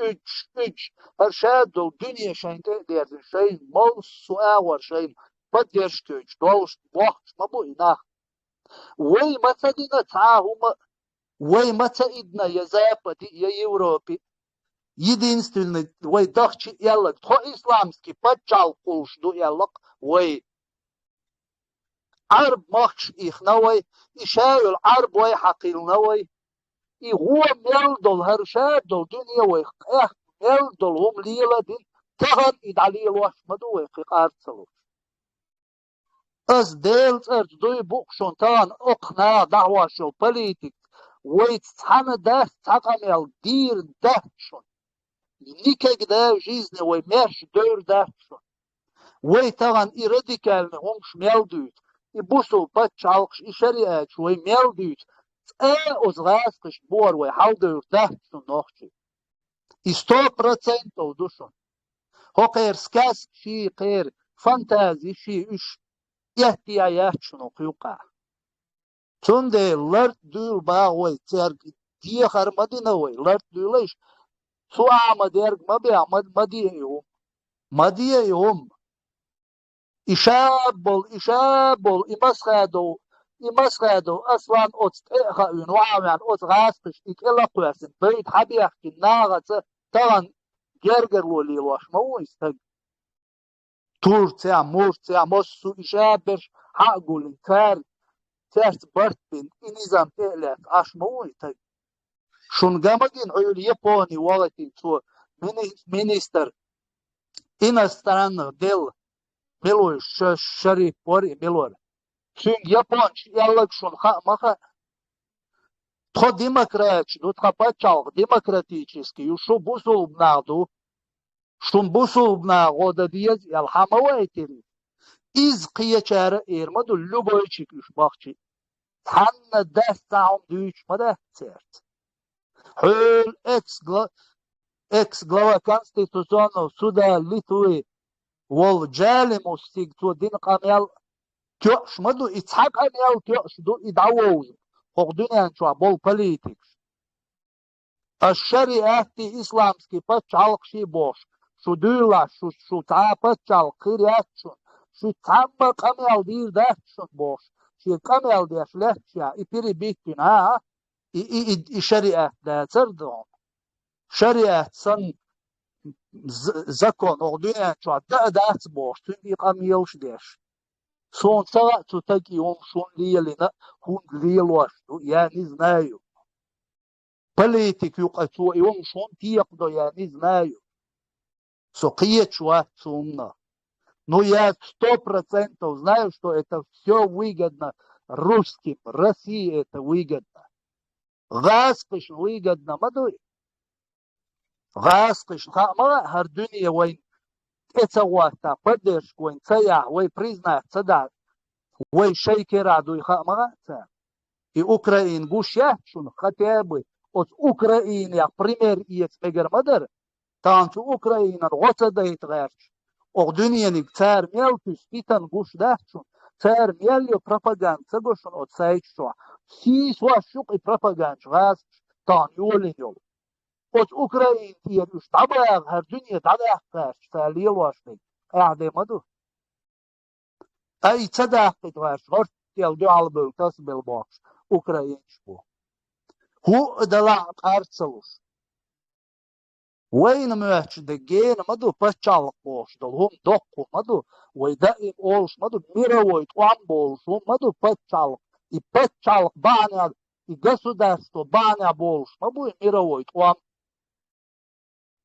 H: اج هرشادو دنيا شاين تقدر شاين موسو اور شاين بديرش تيج دولش بوحش مبو إناخ وي متى دينا تعاهم وي متى إدنا يزابدي يا يوروبي единственный وي دخشي يلق تو إسلامسكي بچال قوش دو يلق وي عرب مخش إخنوي إشايو العرب وي حقيلنوي هو ميلدول هرشادول دنيا وي ميلدول هم ليلة دين تهر إدعالي الوش مدو وي قارتلو از ديلت ارد دوي بوكشون تان اقنا دعوة شو بوليتيك ويتحمى ده تقامل دير ده شون نيكك ده جيزني ويمرش دور ده شون ويتغن إراديكال همش ميلدوت يبوسو باتشالقش إشاريات ويميلدوت أزغاسقش بور ويحاول دور ده شون نوخشي 100% دوشون هو قير سكاس شي قير فانتازي شي إش احتياجات شنو قيوقع تندي لرد دول باوي تيرك دي خرمدينا وي لرد دوليش سوا مديرك ما بيع مديه يوم إشابل إمسخادو مسخدو أصلا أتقى ونوعا أتغاسقش إكلا قواسن بيت حبيح كناغة طبعا جرجر ولي واش مو يستج تورتيا مورتيا مصو إشابش حقول كار تاس برتين إنظام تقلق أش مو يستج شون جامدين عيول يابوني وقتي تو مينيستر إنستران ديل ملوي شريف بوري ملوي شون يابونش يالك شون مخا تخو демократич, ну тхапачал демократический, ушу бусул бнаду, шун бусул бна года диез ялхамава этери. Из қиячары эрмаду любой чикуш бахчи. Танна дастаун дүйч мада церт. Хөл экс-глава Конституционного суда Литвы вол джалиму стигту дин камел тёш маду ицхак амел тёш ду идавоуз. Хогдунян чуа бол политикс. الشريعة إسلامسكي بتشالق شي بوش شو دولا شو تا بتشالق كرياتشون شو تام كامل دير داتشون بوش شي كامل ديش لاتشيا إبري بيكين ها الشريعة دا تردون شريعة سن زكون هogdunyan чуа دات بوش تندي كاميلش ديش сон царацу таки он шон лиелина хун лиелуашту я не знаю. Политик юкацу и он шон тиякдо я не знаю. Сокие чуа цумна. Но я 100% знаю, что это все выгодно русским, России это выгодно. Гаскиш выгодно, мадуй. Гаскиш, хама хардуния войн. Это вата поддержку, войн цая, вой признать цада, вой шейки раду и хамага. И Украин гушья, шун хотя бы от Украины, я пример и экспегермадер, танцу Украина, гоцадает герч. Огдуньяник царь мелкус, питан гуш дахчун, царь мелью пропаганда, гушун от сайчуа. Си свашук и пропаганда, газ, тан юлиньол. От Украины тиер уж табаях, her dünya tabаях герч, цалил вашный, эхде маду. Ай цадах герч, горт тел дуалбыл, тас бел бокс, Украинч бу. Ху дала арцелус. وين ماش دجين مدو بتشال بوش دلهم دقو مدو ويدائم أولش مدو ميرويت وان بولش مدو بتشال يبتشال بانيا يجسودستو بانيا بولش مبو ميرويت وان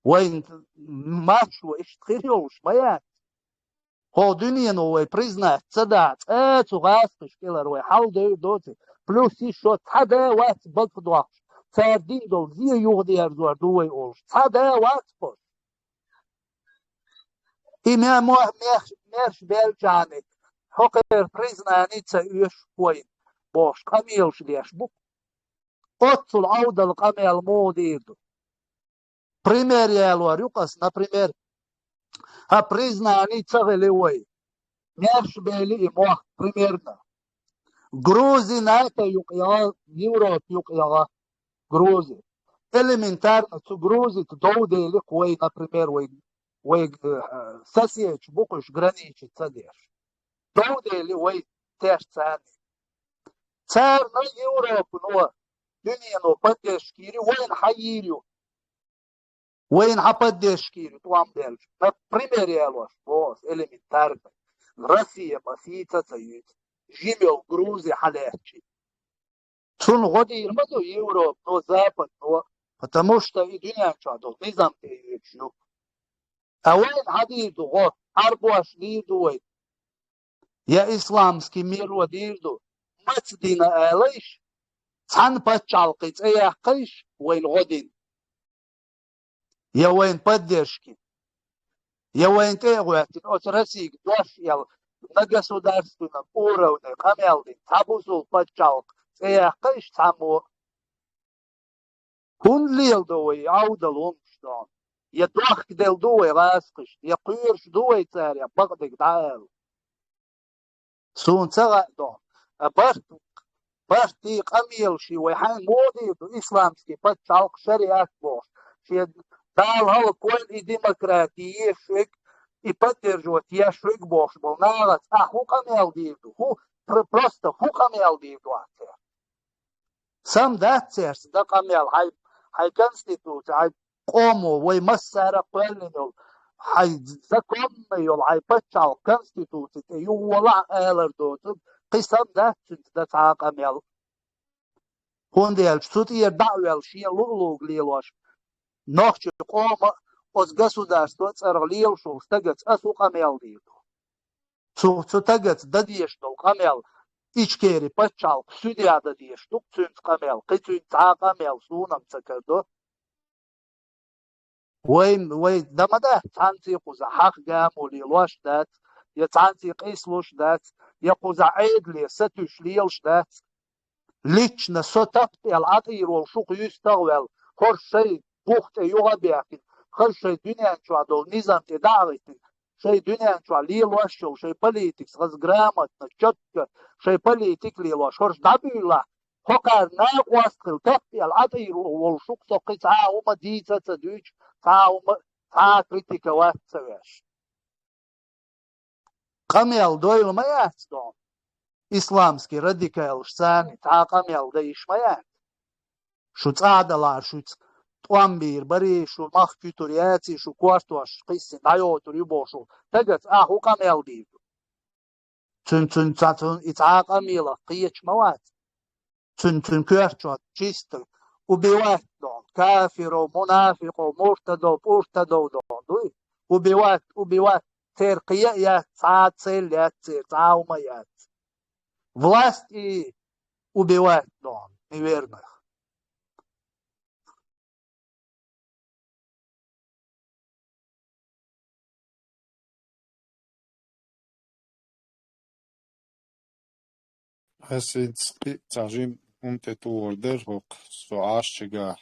H: وين ماش وإشتريوش مايات هو دنيا نوي признать цадат эту гаспиш киллер وي حال دوتي плюс еще цада وات بلفدوش Цардин дол зие югди арзуар дуой олш. Цада вакспос. И мерш белчаны. Хокер признаница юш поин. Бош камил шлеш бук. Отцул аудал камел модирду. Пример ялуар юкас, например, признаница велевой. Мерш бели и мох примерно. Грузия на это юкяла, Европа юкяла. Грузии. Элементарно, что Грузии, то доудели, кой, например, ой, сосед, буквиш, граничит, садешь. Доудели, ой, теж цаны. Царь на Европу, но, дюния, но, поддержки, ой, хаирю. Ой, поддержки, туам дельч. Например, я лош, босс, элементарно. Россия, басица, цаюет. Живел в Грузии, халячи. Шун годи ирмаду Европ, но Запад, но потому что и дюня чадо, низам те ючу. А вайн хадиду го, арбуаш дидуй. Я исламский мир водирду. Мацдина алейш. Цан пачалкиц, эяхкиш, вайн годин. Я вайн поддержки. Я вайн тегуятин, от России, дош ял, на государственном уровне, камелдин, табузул пачалк. قيش تعمو كون ليل دوي عودة لونشتان يدوخ ديل دوي غاسقش يقيرش دوي تاريا بغدك تعال سون تغا دون بارتي قميل شي ويحان مودي دو إسلامسكي باتشالق شريعات بوش شي دال هل كوين إي ديمقراطية شوك إي باترجوت يا شوك بوش بل ناغت هو قميل ديردو هو просто хукамел дивуатер. Сам датцерс да камел хай конституция хай кому вой массара пэлнил хай законный хай пачал конституция ювала элердот قسم داتشنت دا камел. Хундел что и давел ши луглуг лилош. Нохчу кома от государства царлил шо стагец асу камел див. Цу тагец дадешно камел. İçkeri paçal südyada diyiştuk çünkü kamel kıçın ta kamel sunam çakırdı وي دمدا تانتي قوز حق جامولي لوش دات يا تانتي قيس لوش دات يا قوز عيد لي ستوش ليلش دات ليتشنا سوتات العطير والشوق يستغل كل شيء بوخت يوغا بياكين كل شيء دنيا شو دول نظام تدارتي شيء دنيا شو ليلوش شيء بوليتكس غز جرامتنا تشك شيء بوليتيك ليلوش هرش دابيلا هوكار ناقواستل تقي العطير والشوق سوقي وما ديتا تدوش تا критика ватсавеш. Камел дойл маят дом. Исламский радикал шсани та камел да ишмаят. Шу цадала шуц туамбир бари шу махкютуриаци шу квартуаш қисин дайотур юбошу. Тагат аху камел див. Цун цатун ица камела қияч мават. Цун квартуат чистый. Убивать дом, кафиру, мунафику, муртаду дом, убивать теркия я цель я цаумаят. Власть и убивать дом неверных.
C: Цажим унтету ордер хок соашчига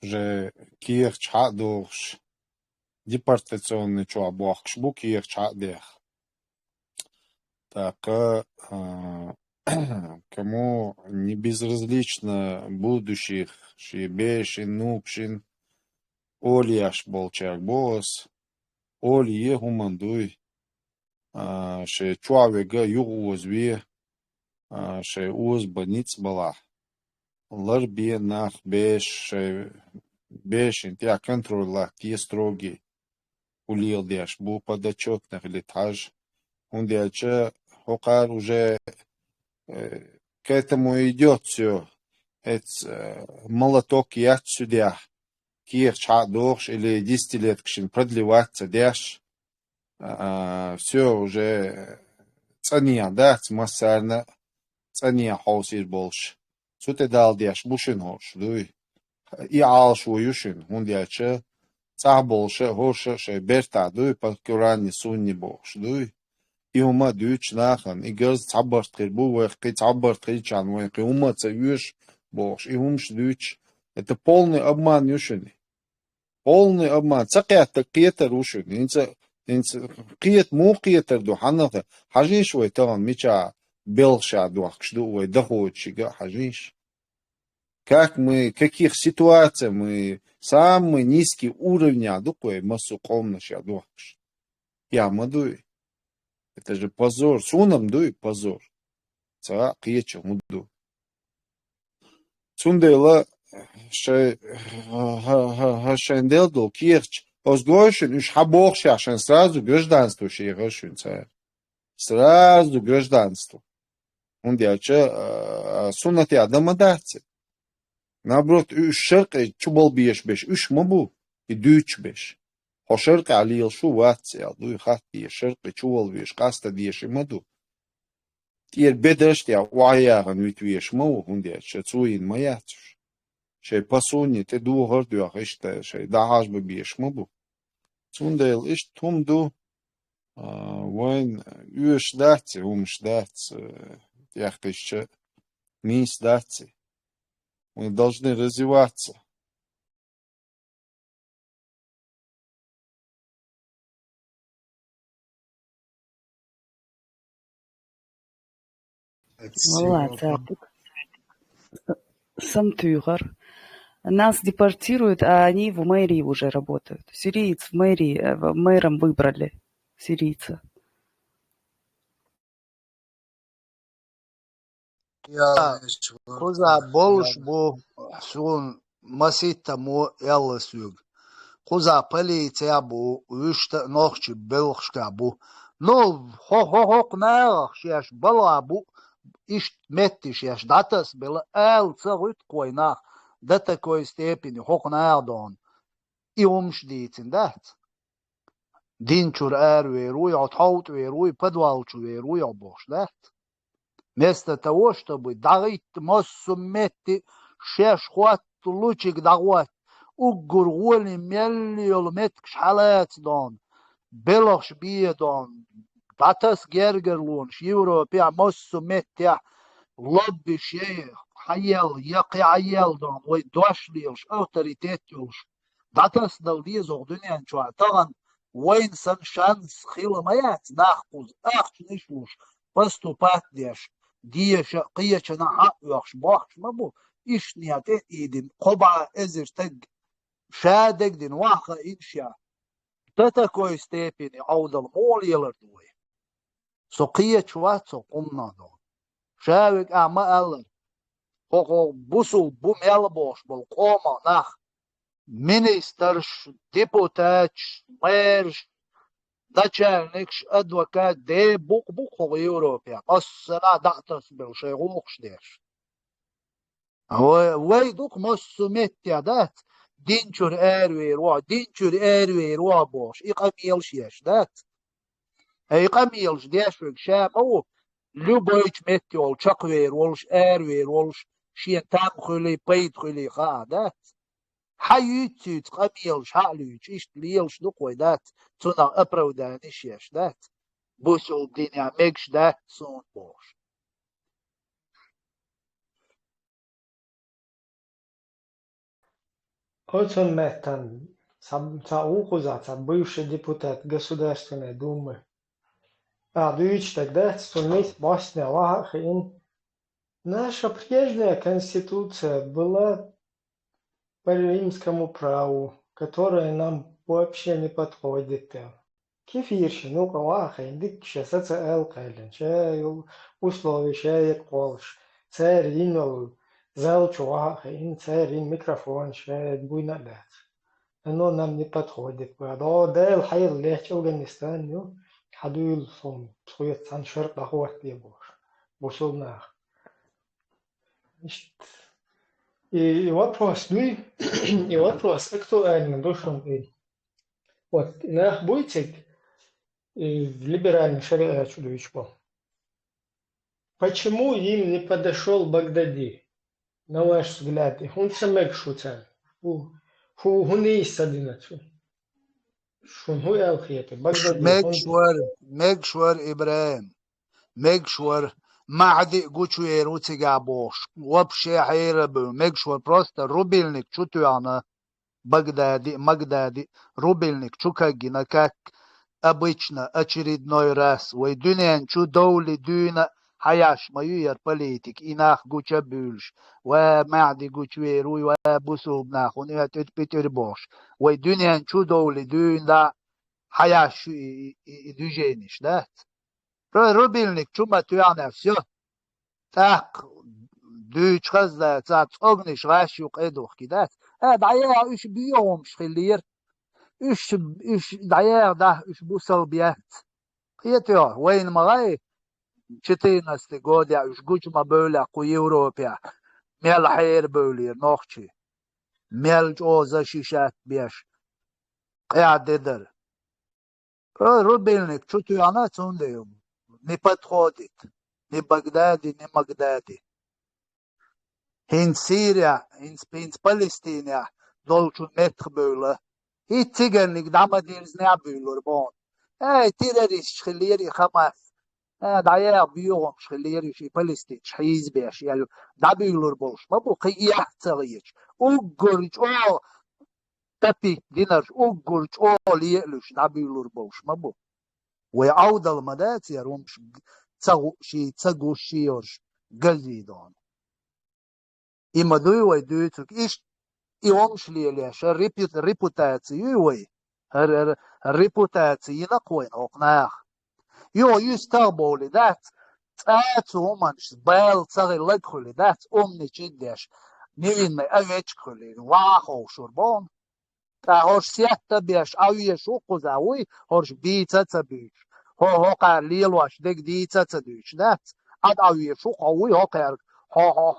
C: же киех чадовш депортационный чуабохш бу киех чадех. Так кому не безразлично будущих шибешин, нупшин, олияш болчак бос, олие гумандуй, ше чуавега югуозви, ше уз баниц бала. Лар бе нах бешин тя контрола те строгий улил деш бу подотчетных летаж. Он дальше хокар уже к этому идет все. Это молоток я сюда. Кир чадош или 10 лет кшин продлеваться деш. Все уже цания, да, массарно цания хаусир больше. Суте дал деш бушин хош, дуй. И алшу юшин, он дальше цах больше хоша ше берта, дуй, по Коране сунни бош, дуй. И ума дүйч нахан, и герз цабарт кир, бу вэхки цабарт кир чан, вэхки ума цавюш бош, и умш дүйч. Это полный обман юшин. Полный обман. Цакята киетер ушин. Инца киет му киетер ду ханата. Хажиш вэй таган мича белша дуахшду вэй доходчига хажиш. Как мы, каких ситуаций мы, самый низкий уровень адуквэй массу комнаша дуахш. Я мадуй. Это же позор. Сунам дуй позор. Ца киеча муду. Сундела Хашендел дол кирч. Озгойшин уж хабохши, ашен сразу гражданство шейгашин царь. Сразу гражданство. Он дяча суннати адама даци. Наоборот, уж шеркай чубал биеш беш, уж мабу и дүйч беш. Хошеркай алиел шу ватси, алду и хатти, шеркай чубал биеш, каста диеш и маду. Тир бедерштя уаяган витвиеш мау, он дяча цуин маятуш. Шей пасуни те ду гордуах иште, шей дахаш бебиеш мабу. Цундел иш тумду, вайн уеш даци, умш даци, яхтыще мис даци. Мы должны развиваться.
I: Самтюгар. Нас депортируют, а они в мэрии уже работают. Сириец в мэрии, мэром выбрали сирийца.
H: Kuza bolş bu sun masita mu yalasug. Kuza politsiya bu üçte nohçu belxşka bu. No ho nağ şeş bala bu iş metti şeş datas bela el цагut koyna до такой степени хок nağdon. İomş diytin dat. Dinçur veruy athaut veruy подвалчу veruy boş dat. Вместо того, чтобы дарить массу мети, шеш хват лучик дарват, угур голи меллиол метк шалец дон, белош бие дон, датас гергерлун, Европе массу мети, лобби шех, хайел, яки айел дон, ой дошлилш, авторитетюлш, датас далдиз ордунен чуа, таган, войн сан шанс хиламаят, нахпуз, ахчнишлуш, поступать деш. Diye kıyıçına hak yok boş mu bu iş niyeti idin koba ezirteg şadegdin vaka inşa до такой степени аудал мол yılır duy so kıyıç var so kumnadı şavik ama alır o busul bu mel boş bol koma nah minister deputat mayor начальник, адвокат, де бук в Европе. Массана датас был, шейгук шдеш. Вейдук массу меття дат. Динчур эрвейруа бош. Икамилш еш дат. Икамилш дешвик шаму. Любойч меттиол, чаквейруолш, эрвейруолш. Шиен там хули, пейт хули ха дат. حيوتيت قميلش حالوش إيش ليلش نقوي دات تونا أبرودانيش يش دات بوسو الدنيا ميكش دات سون بوش
B: Очень Мэттан, бывший депутат Государственной Думы. Дуич тогда, суместь Босния, Лахин. Наша прежняя конституция была по римскому праву, которое нам вообще не подходит. Кефирши, ну калаха, индик сейчас элкайлен, чай условия, чай колш, царь инол, зал чуваха, ин царь микрофон, чай буйна лет. Оно нам не подходит. Да, الحياة легче Афганистан, ну, хадуил сон, свой саншер доход ебош, бусулнах. И вопрос, и вопрос актуальный, душевный. Вот, нах будете в либеральный шариат чудовищко. Почему им не подошел Багдади, на ваш взгляд? Он самек шуцан. Хуни садинацу. Шунху ялхиете. Багдади.
H: Мегшвар Ибраим. Мегшвар. Махди гучуер уцигабош. Вообще хайрабу. Мегшвар просто рубильник чутуяна. Багдади. Рубильник чукагина, как обычно, очередной раз. Вой дюнен чудоули дюна. حياش ما يير بوليتيك إناخ جوتشا بولش ومعدي جوتشويروي وبوسوب ناخون يتت بيتر بوش والدنيا شو دولي دون دا حياش دوجينش دات روبيلنيك شو ما تيانا فسيو تاق دوش خزا تاق أغنش غاش يقيدوخ كدات دعيا إيش بيوم شخلير إيش دعيا ده إيش بوصل بيات قيتيا وين مغاي 14 god ja už gučma böla ku Europia. Mel hayr bölir noqchi. Mel oza shishat biash. Qa'dedir. Rubelnik чутуяна цундею. Не подходит. Ни Багдadi, ни Магдади. Хин Сирия, хин Палестина долчу метх böla. Hit tigernik damadils ne bölur bon. Terrorist khlir Hamas. دعيا بيوم شخليري في فلسطين شحيز بيش يعني دابيلور بوش ما بو قياح تغيش اوغورج او تابي دينر اوغورج او ليلوش دابيلور بوش ما بو ويعود المدات يرومش تسغو شيورش قلزيدون إما دوي دويتك إيش يومش ليليش الريبوتاتي وي الريبوتاتي نقوين اوقناخ يو يستقبل ذات هومانش بال صغي لدخل دات أمني جدش نوين مي أويتش خلي واخو شربون تا هوش سيحتا بيش أوي شوقو زاوي هوش بيتا تبيش هو قال واش ديك ديتا تدوش دات عد أوي شوق أوي هو قال هو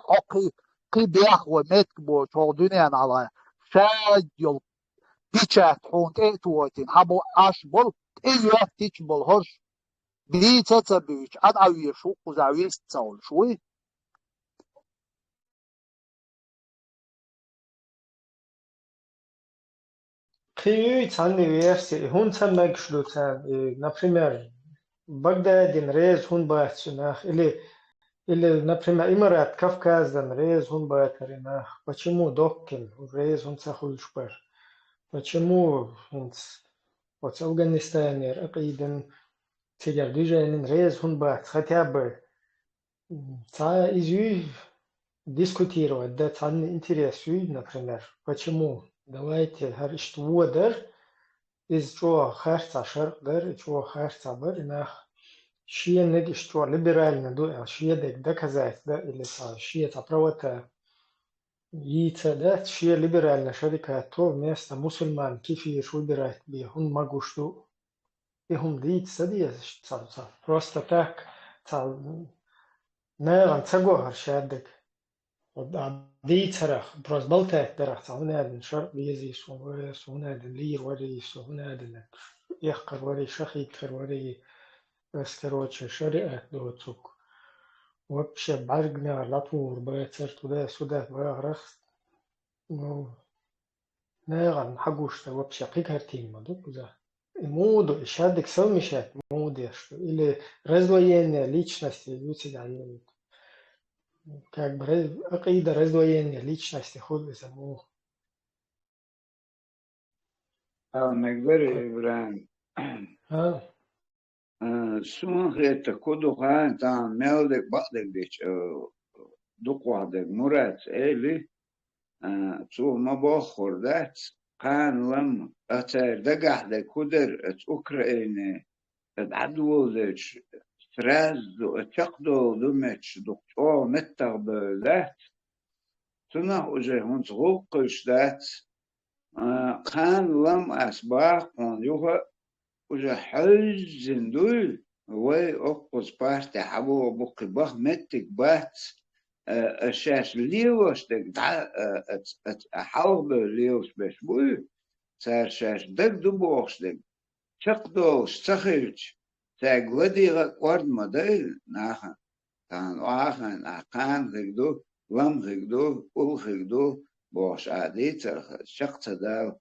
H: قي بيخ ومتك بو شوردونيان على شاد يل بيشات حونت إيتواتين حبو أشبل إيوات تيشبل هوش بيتا تبيش عد أوي شوقو زاوي ستاول شوي
B: Приють عني версии, hun сам megшлюцан, например, Багдадин рез hun бахчинах, или, например, Имарат Кавказдан рез hun бахаринах. Почему Доккин рез hun сахульшпар? Почему вот в Афганистане Акиден тигер движение рез hun бах, хотя бы та изю дискутировать, да, ценный интерес, например, почему? Давайте, говоришь, водер из чего харца шаркдер, из чего харца баринах, шия неги что либерально дуя, шия дек доказать, да, или шия правота, яйца, да, шия либерально шарика, то вместо мусульман кефир выбирать би, он могу что, и он яйца диет, просто так, наверное, цагогар шадек. دي ترخ بروز بلتك درخ هنا شرق بيزيس وهنا لير وريس وهنا يحقر وري شخيك وري اسكروتش شريعة دوتسوك وبشي بعرقنا لطور بيتر تودا سودا بغرخ ناغن حقوشتا وبشي قيكارتين مدوك وزا مودو اشادك سومشات موديش или раздвоение личности люди дают. Как бы акида раздвоения личности ходит саму.
D: مقدر إبراهيم سون خيط كودو خان تام ملدك بعدك ديش دوق وحدك مرات إلي تو ما بخور دات قان لم أتر دقح دك كدر أوكرانيا العدو ديش فراز دو اتقدو دمتش دكتور متقبلات تنا وجه هنس غوقش دات قان لم أسباق يوها وجه حزن دول وي أقص بارت حبو بقي بخ متك بات أشاش ليوش دك دا حاول ليوش بش بوي سار شاش دك دبوش دك تقدوش تخيلش تاجودي قرد مدل ناخن كان واخن أقان غيدو لم غيدو أول غيدو باش عادي ترخ شق تداو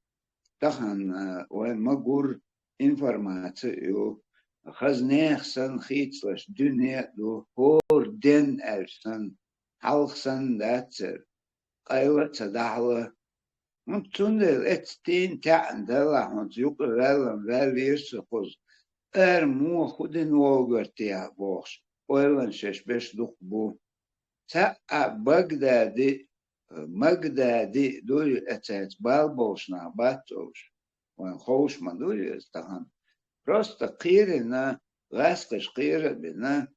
D: تخن ومجور إنفورماتيو خزنيخ سن خيتلش دنيا دو هور دين أرسن حلق سن داتر قيوة تدعوة ممتون الاتين تعن دلع متيوق الغالم غاليرس خوز مو خودن وغرتيا بوش ويلن شش بش دقبو تا بغدادي دول اتات بالبوشنا باتوش وان خوش من دول استهان просто قيرنا غاسقش قير بنا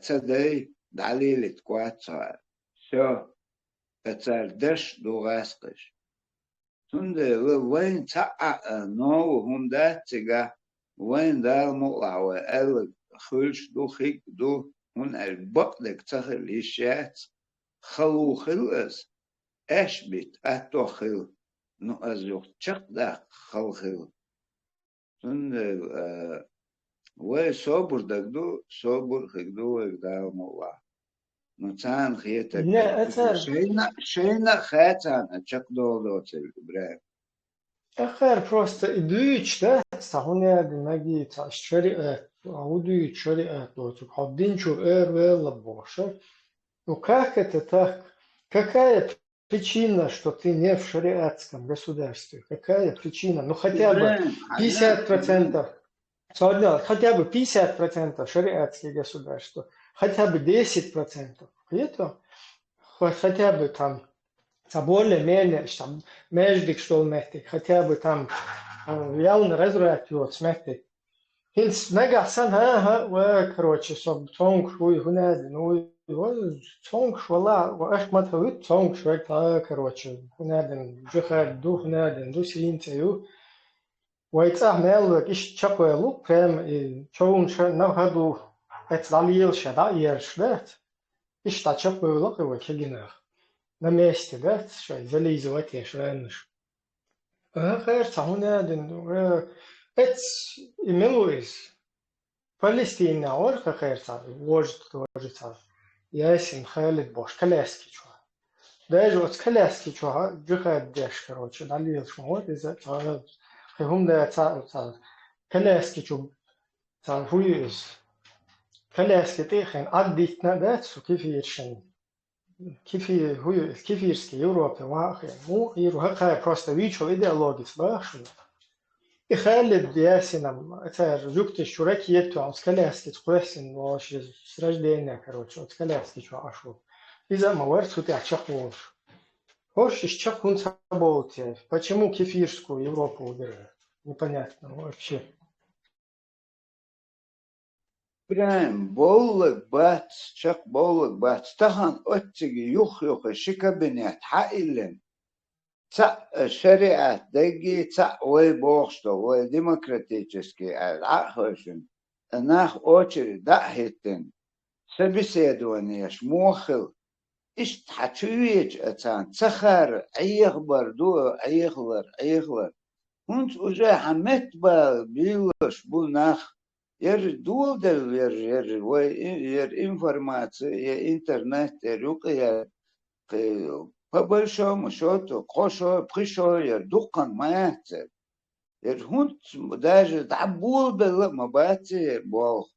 D: تصدي دليل تقواتها شو اتردش دو غاسقش تند وين تا نو هم داتيغا وين دار مقلعوة قال خلش دو خيك دو هون البقلك تخل ليشات خلو خلقس أشبت أتو خل نو أزيوخ تشق خل خل تن وي صبر دو صبر خيك دو دار مقلع نتان خيتك
B: لا أثر
D: شينا خاتان تشق دو تل
B: آخر просто идущ, да, сахуня димаги та шариат, аудуй шариат, вот один чу вела боша. Ну как это так? Какая причина, что ты не в шариатском государстве? Какая причина? Ну хотя бы 50%, хотя бы 50% шариатские государства, хотя бы 10%. Это хотя бы там более-менее, там, междик, что мехтик, хотя бы там явно разрывать его смехтик. Хилс нагасан короче, соб цонг шуй хунад, ну цонг швала, аш мат хавит цонг швек короче, хунаден, жуха ду хунаден, ду синцею. Вайца мел киш чаквелу, прям чоун ша навхаду эцлалиел шада ершлет. Киш та чаквелу кого кегинах. На месте, да, шай зализывать я швенш. Хэр цахунаден, эц имелуис. Палестина орха خيرتا وجد وجدتا ясен خالد бош каляски чуа. Даже вот каляски чуа джуха деш короче дали шмот из этого хум да ца каляски чу ца хуис каляски тихен аддит на да су кифиршен кифи хуй кифирский Европе вахе ну и руха просто вичо идеологис башун. И Халид ясенам, это жукты шураки ето, он скаляски тхуэсин, вообще с рождения, короче, вот скаляски чё ашу. И за мавар сути ачахуш. Хош из чахун саболте. Почему кефирскую Европу убирают? Непонятно вообще.
D: Прям боллок бац, чак боллок бац. Тахан отциги юх шикабинет хаилен. Ца шариат даги ца ой богство, ой демократический ахошен. Нах очередь дахитен. Собеседование шмохил. إيش تحكيويج أتان تخر أيخبر دو أيخلر هونت أجا حمت با بيلش بو نخ دول دل ير إنفورماتي ير إنترنت يروق ير ببرشو مشوتو قوشو بخشو ير دوقن مات ير هونت داج تعبول بل مباتي ير بوخ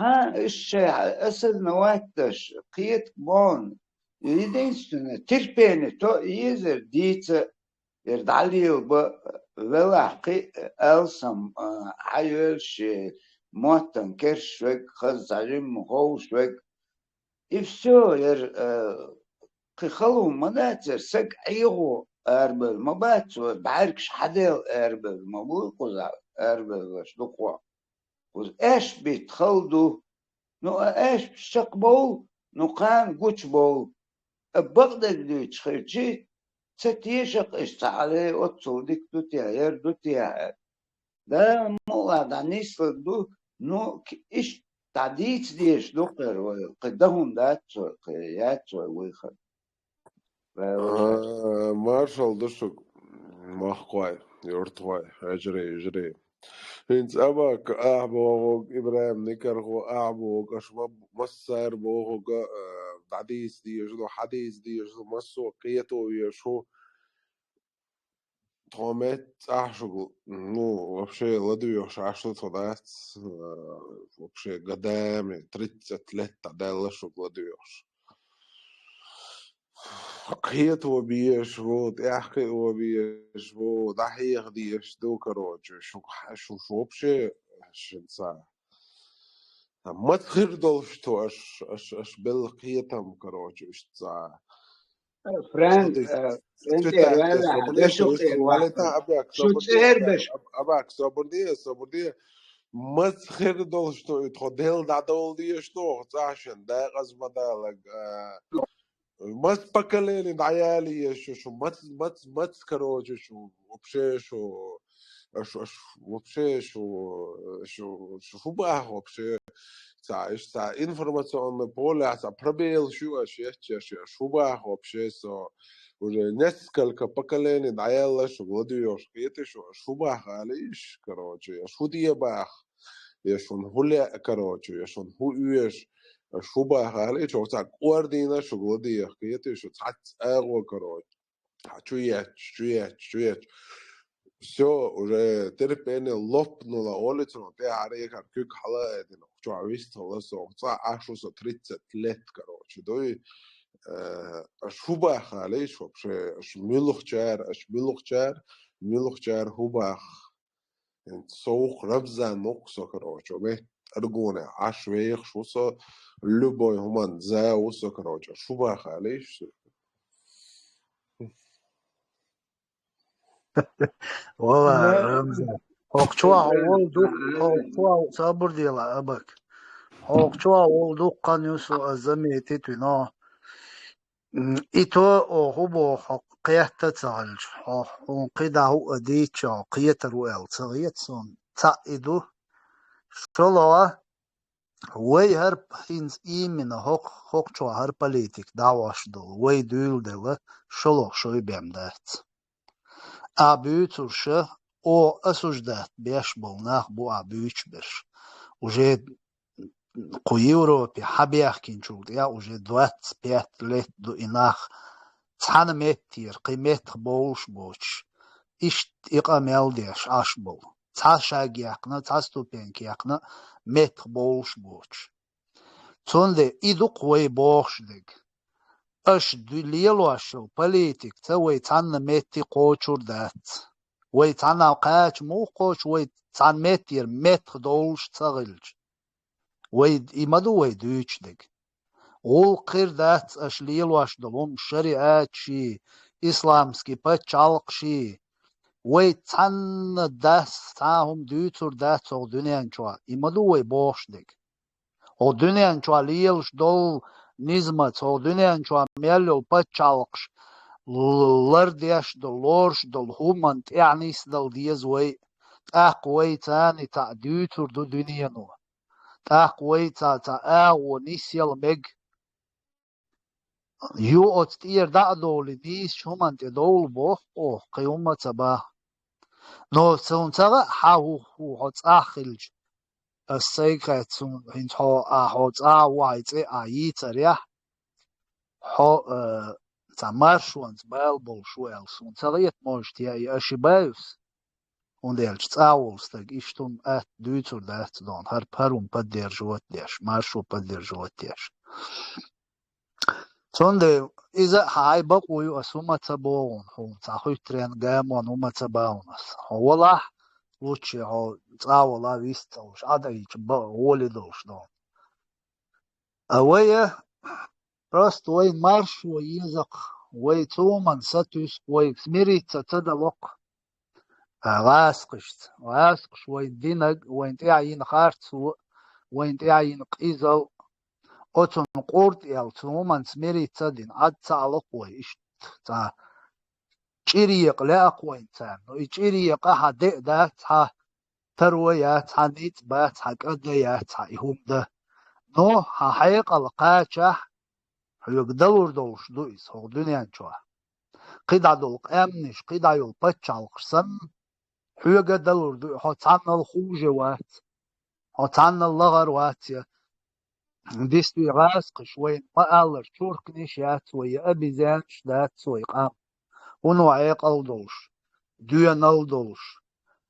D: أسد نواتش قيت بون единственное терпение то изер дица يردعلي بلحقي ألسم حيرش موتن كرشوك خزعجم مخوشوك и все خلو مناتر سك أيغو أربل مباتو بعركش حديل أربل مبول قزع أربل وش دقوا وز ايش بيتخلدو نو ايش بشق بول نو قان قوش بول بغدك دو تخرجي ستيشق اشتعالي وطول ديك دوتيا يردوتيا دا مولا دا نيسل دو نو ايش تعديت ديش دوقر قدهم داتو قياتو ويخل
E: مارشال دشك مخقواي يورتواي اجري هنس أباك أعبوغ إبراهيم نكرغو أعبوغ أشباب مصر بوغ حديث دي يجدو حديث دي يجدو مصو قيتو يشو تومت أحشو ну вообще ладуёш ашло тодат вообще годами 30 лет тогда шо ладуёш قيتو بيش вот яхкио بيش вот دحيخ ديش دو короче شو вообще شنسا ما تخردل что аж بالقيتم короче что
D: فرانك انت
E: أباك صبردية ما تخردل что تخدل دادول دي что عشان ده غزمة دالك ما поколение عيالي شو ما короче شو вообще вообще شو بقى вообще تا информационное поле пробел شو بقى вообще уже несколько поколений عيالي شو гладуешь это شو بقى عليش короче شو دي بقى يشون هلا короче يشون هو يش شو بقى عليش شو تاع قوردينا شو гладуешь это شو تاع أغو короче чуять все уже терпение лопнуло улицу ты арека как халаедно что авистало со ашу со 30 лет короче дой шубах алейш вообще милухчар хубах соух рабзан ноксо короче бе аргоне ашвех шусо любой хуман за усо короче шубах алейш
H: والله رمزة Hoqçua oldu. Hoqçua sabır diyorlar abak. Hoqçua oldu kanyosu azamiyeti tüno. İto o hubo qiyahta tsalj. O qidahu adicho qiyatar wel tsagiyatson. Ta idu şoloa way her hins imina hoqçua her politik davaşdı. Way düldele şolo şoy bemdat. Abütürşe o asujdat beş bolnaq bu abüçbir. Уже ku Европе حبيح كينشوت يا уже 25 лет до инах цхан метр قيمت بوش بوش إشت إقامل ديش أشبل цашаг яқна цаступен яқна мет بوش بوش цонде иду قوي بوش диг أش دليلو أشل политик цавой цан мети قوچور دات وي цан قاچ مو قوش وي цан метр мет долш цагылж وي إمدو وي دوش دиг ол қирдат ашлил вашдалом шариат ши исламский пачалк ши вой цан дас цахум дютур дат о дүниян чуа имаду вой бошдик о дүниян чуа лилш дол низмат о дүниян чуа мелл пачалкш лардяш дол лорш дол хумант янис дол диез вой ақ вой цани та дютур до дүнияну ақ вой та ао нисел мег يو أتير دا دول ديس شو من تدول بوه أو قيوم تبا نو سون ترى حاو هو أخلج السيكة سون هنت هو هو وايت أي تريا هو تمارشونز بالبول شوال سون ترى يتمشي أي أشبايوس ونديرش تاولستك إشتون أت دوتر دات دون هر بروم بدير جوات ديش مارشو بدير جوات ديش сонде иза хай бакую асумаца боун хун цахуй трен гамон умаца баунас вала лучше о цавала вистауш адаич ба олидош дон авая просто ой марш ой язык ой цуман сатус ой смириться цадалок ласкышт ласкыш ой динаг ой тяин харцу ой тяин qizal أتون قرد يالتومن سميريتا دين أدتا لقوي إشت تا چيريق لا قوي تان نو چيريق ها دي دا تا ترويا تا نيت با تا قديا تا يهم ده نو ها حيق القاچه يقدر دولش دويس هو دنيا چوا قيدا دولق امنش قيدا يول بچالقسن يقدر دو هو تان الخوجوات هو تان اللغروات ديستوي غاسق شوي ما ألر شورك نشات ويا أبي زان شدات سوي قام ونوعيق ألدوش ديان ألدوش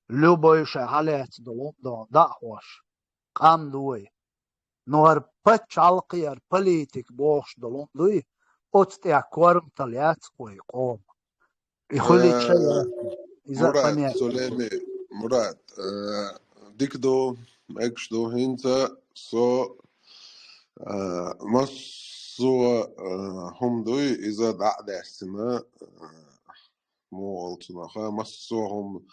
H: لو بويش حالات دولون دون دعوش قام دوي نور بتش عالقيار بليتك بوش دولون دوي أتستيع كورم تليات قوي قوم يخلي شيء إذا
E: مراد
H: قنيات
E: سليمي مراد ديك دو اكش دو هنتا سو مصو هم دوي إذا دعسنا مو قلتنا خا مصو هم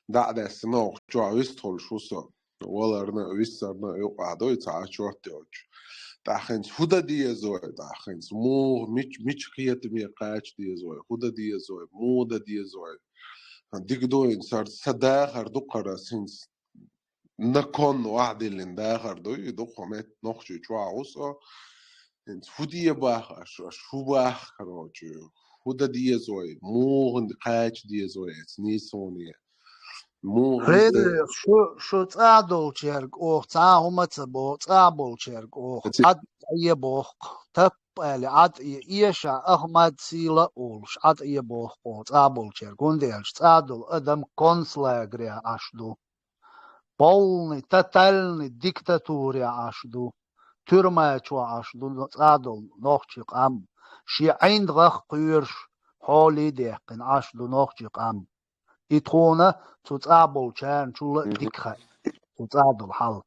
E: دعسنا وجوا ويستول شو سو ولا رنا ويسترنا يقع دوي تعاشوا تيوج داخن هدا دي زوي داخن مو مش قيت مي قاش دي زوي هدا دي زوي مو دا دي زوي ديك دوي صار صداخر دقرا سنس نكون واحد اللي نداخر دوي دقمت نخشي جوا عوصا هودي باخ شو باخ كروجو هودا دي زوي مو هند قاش دي زوي نيسوني مو
H: غير
E: هند
H: شو تعادل شرق أو تعاهم تبو تعابل شرق أو عد يبوخ تب اللي عد يشا أحمد سيلا أولش عد يبوخ أو تعابل شرق ونديرش تعادل أدم концлагеря أشدو полный тотальный диктатуре أشدو ترما شو أشدو تعادل نوخشق أم شي عند غخ قيرش حالي ديقن أشدو نوخشق أم يتخونه تتعبل كان شو ديكها تتعبل حال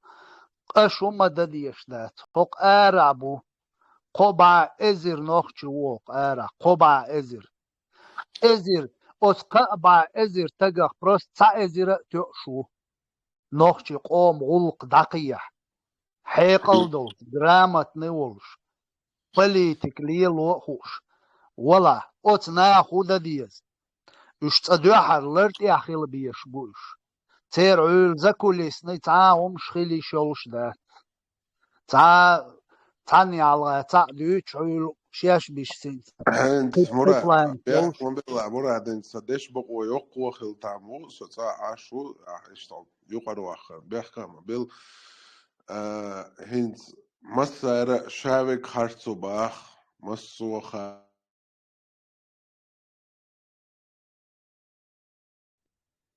H: أشو ما دديش دات فوق أرعبو قبع إزر نوخشي ووق أرع قبع إزر أسقبع إزر تجح بروس تا إزر تشو نوخشي قوم غلق دقيح حيقل دول جرامة نولش بوليتيك ليلو خوش ولا أتنا خودا ديز اشتدوحر لرت يحيل بيش بوش تير عول زكوليس نتعاهم شخيلي شولش ده تعني على دوش عول شاش بيش سنت
E: هند مراد
H: بيبلاين
E: بيحكم
H: شولش
E: بالله مراد انت صديش بقوا يقوى خل تعمو ستا عاشو اشتغل يقروا اخر بيحكم بال هند مصر شابك خرطو باخ مصوخ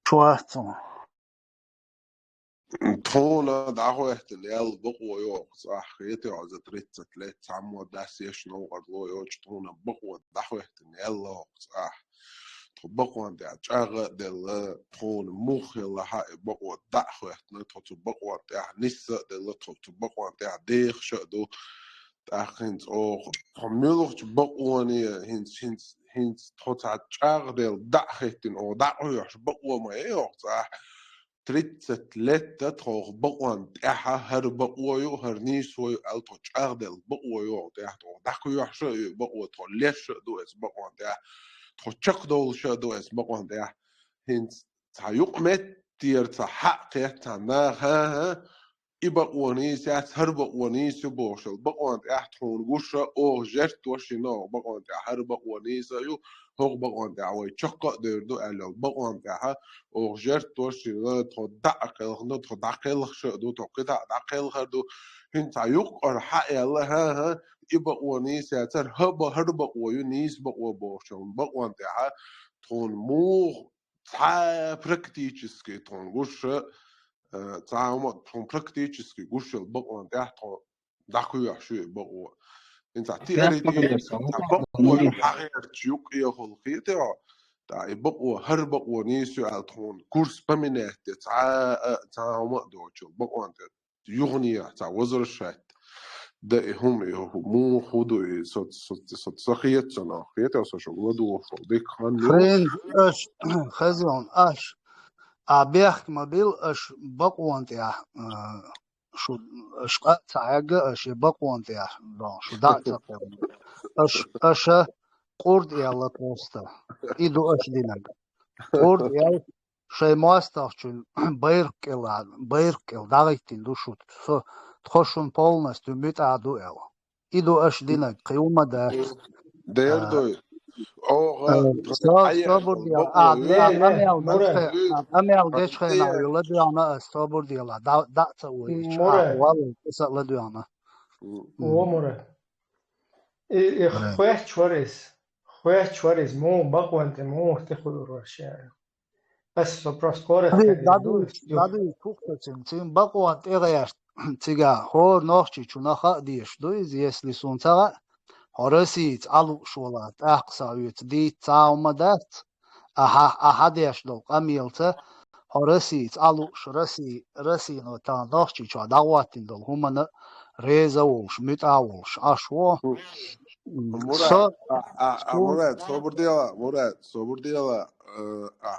H: شواتو
E: تونا دعوة احتلال بقوة يوق صح خيتي عزة ريتة تلات تعمو داس يشنو قدلو يوج تونا بقوة دعوة احتلال يوق صح بقوة دي عجاغة دل تون موخي لها بقوة دعوة احتنا توتو بقوة دي نسا دل توتو بقوة دي ديخ شدو تاخنت اوخ فميلوخ بقوة ني هنس توتو عجاغة دل دعوة او دعوة يوش بقوة ما يوق صح تريتت لتا تروح بقوان تاحا هر بقويو هر نيسويو التو تشاغدل بقويو تاح تو داكو يحشو بقوة تو ليش دو اس بقوان تاح تو تشقدول شو دو اس بقوان تاح هنت تايوق مت تير تحق تانا ها إبقوانيس هر بقوانيس بوشل بقوان تاح تون وشا او جرت وشينو بقوان تاح هر بقوانيس يو هو بقوان تاح وي تشقق دو ألو بقوان تاح او جرت وشينو تو دعقل تو دعقل شو دو تو قطع دعقل هردو هنت يوق أرحق يلا ها إبقوانيس تر هر بقويو نيس بقوا بوشل بقوان تاح تون مو практически тон гуша تعامل تون практически гуша بقوة تحت دخوي شو بقوة انت تقري دي بقوة الحقيقة تشوك ايه خلقيتي تا بقوة هر بقوة نيسو على تون كورس بمنه تعامل دوتشو بقوة يغني تا وزر الشات ده هم مو خدو صوت صخيت سنا خيت او شو ودو فوق كان نيو
H: فريند اش خزون اش أبيح مبيل اش بقوان تيا شو اش تعجع اش بقوان تيا لا شو دعت تقول اش قرد يلا توستا إيدو اش دينك قرد يلا شيء ماستر شو بيركل داريتين دو شو تخشون полностью متعدو يلا إيدو اش دينك قيومة دات
E: ديردو اوغا عيح
H: صبر ديال
E: بقوة
B: ليه
E: يو
B: ليه
H: أميال
B: مراد
H: أميال جيش خينا يولدو أنا صبر ديال دا تسويش
B: مراد
H: والله قصة لدو أنا
B: مراد خواه چوارز مو بقوانت مو تخلو روشه بس вопрос коротко
H: دادو كوكتين تيم بقوان تيغيش تيغا هور نوخشي چونخا ديش دويز يسلي سونتاغا هورسيت ألو شولات أقصى يوت دي تاومدات أحد يشدو أميلته هورسيت ألوش رسي نو تان نوخشي چوا دعواتين دول هما ريزا وولش متعولش أشوا
E: مراد
H: سكول
E: مراد صبر ديلا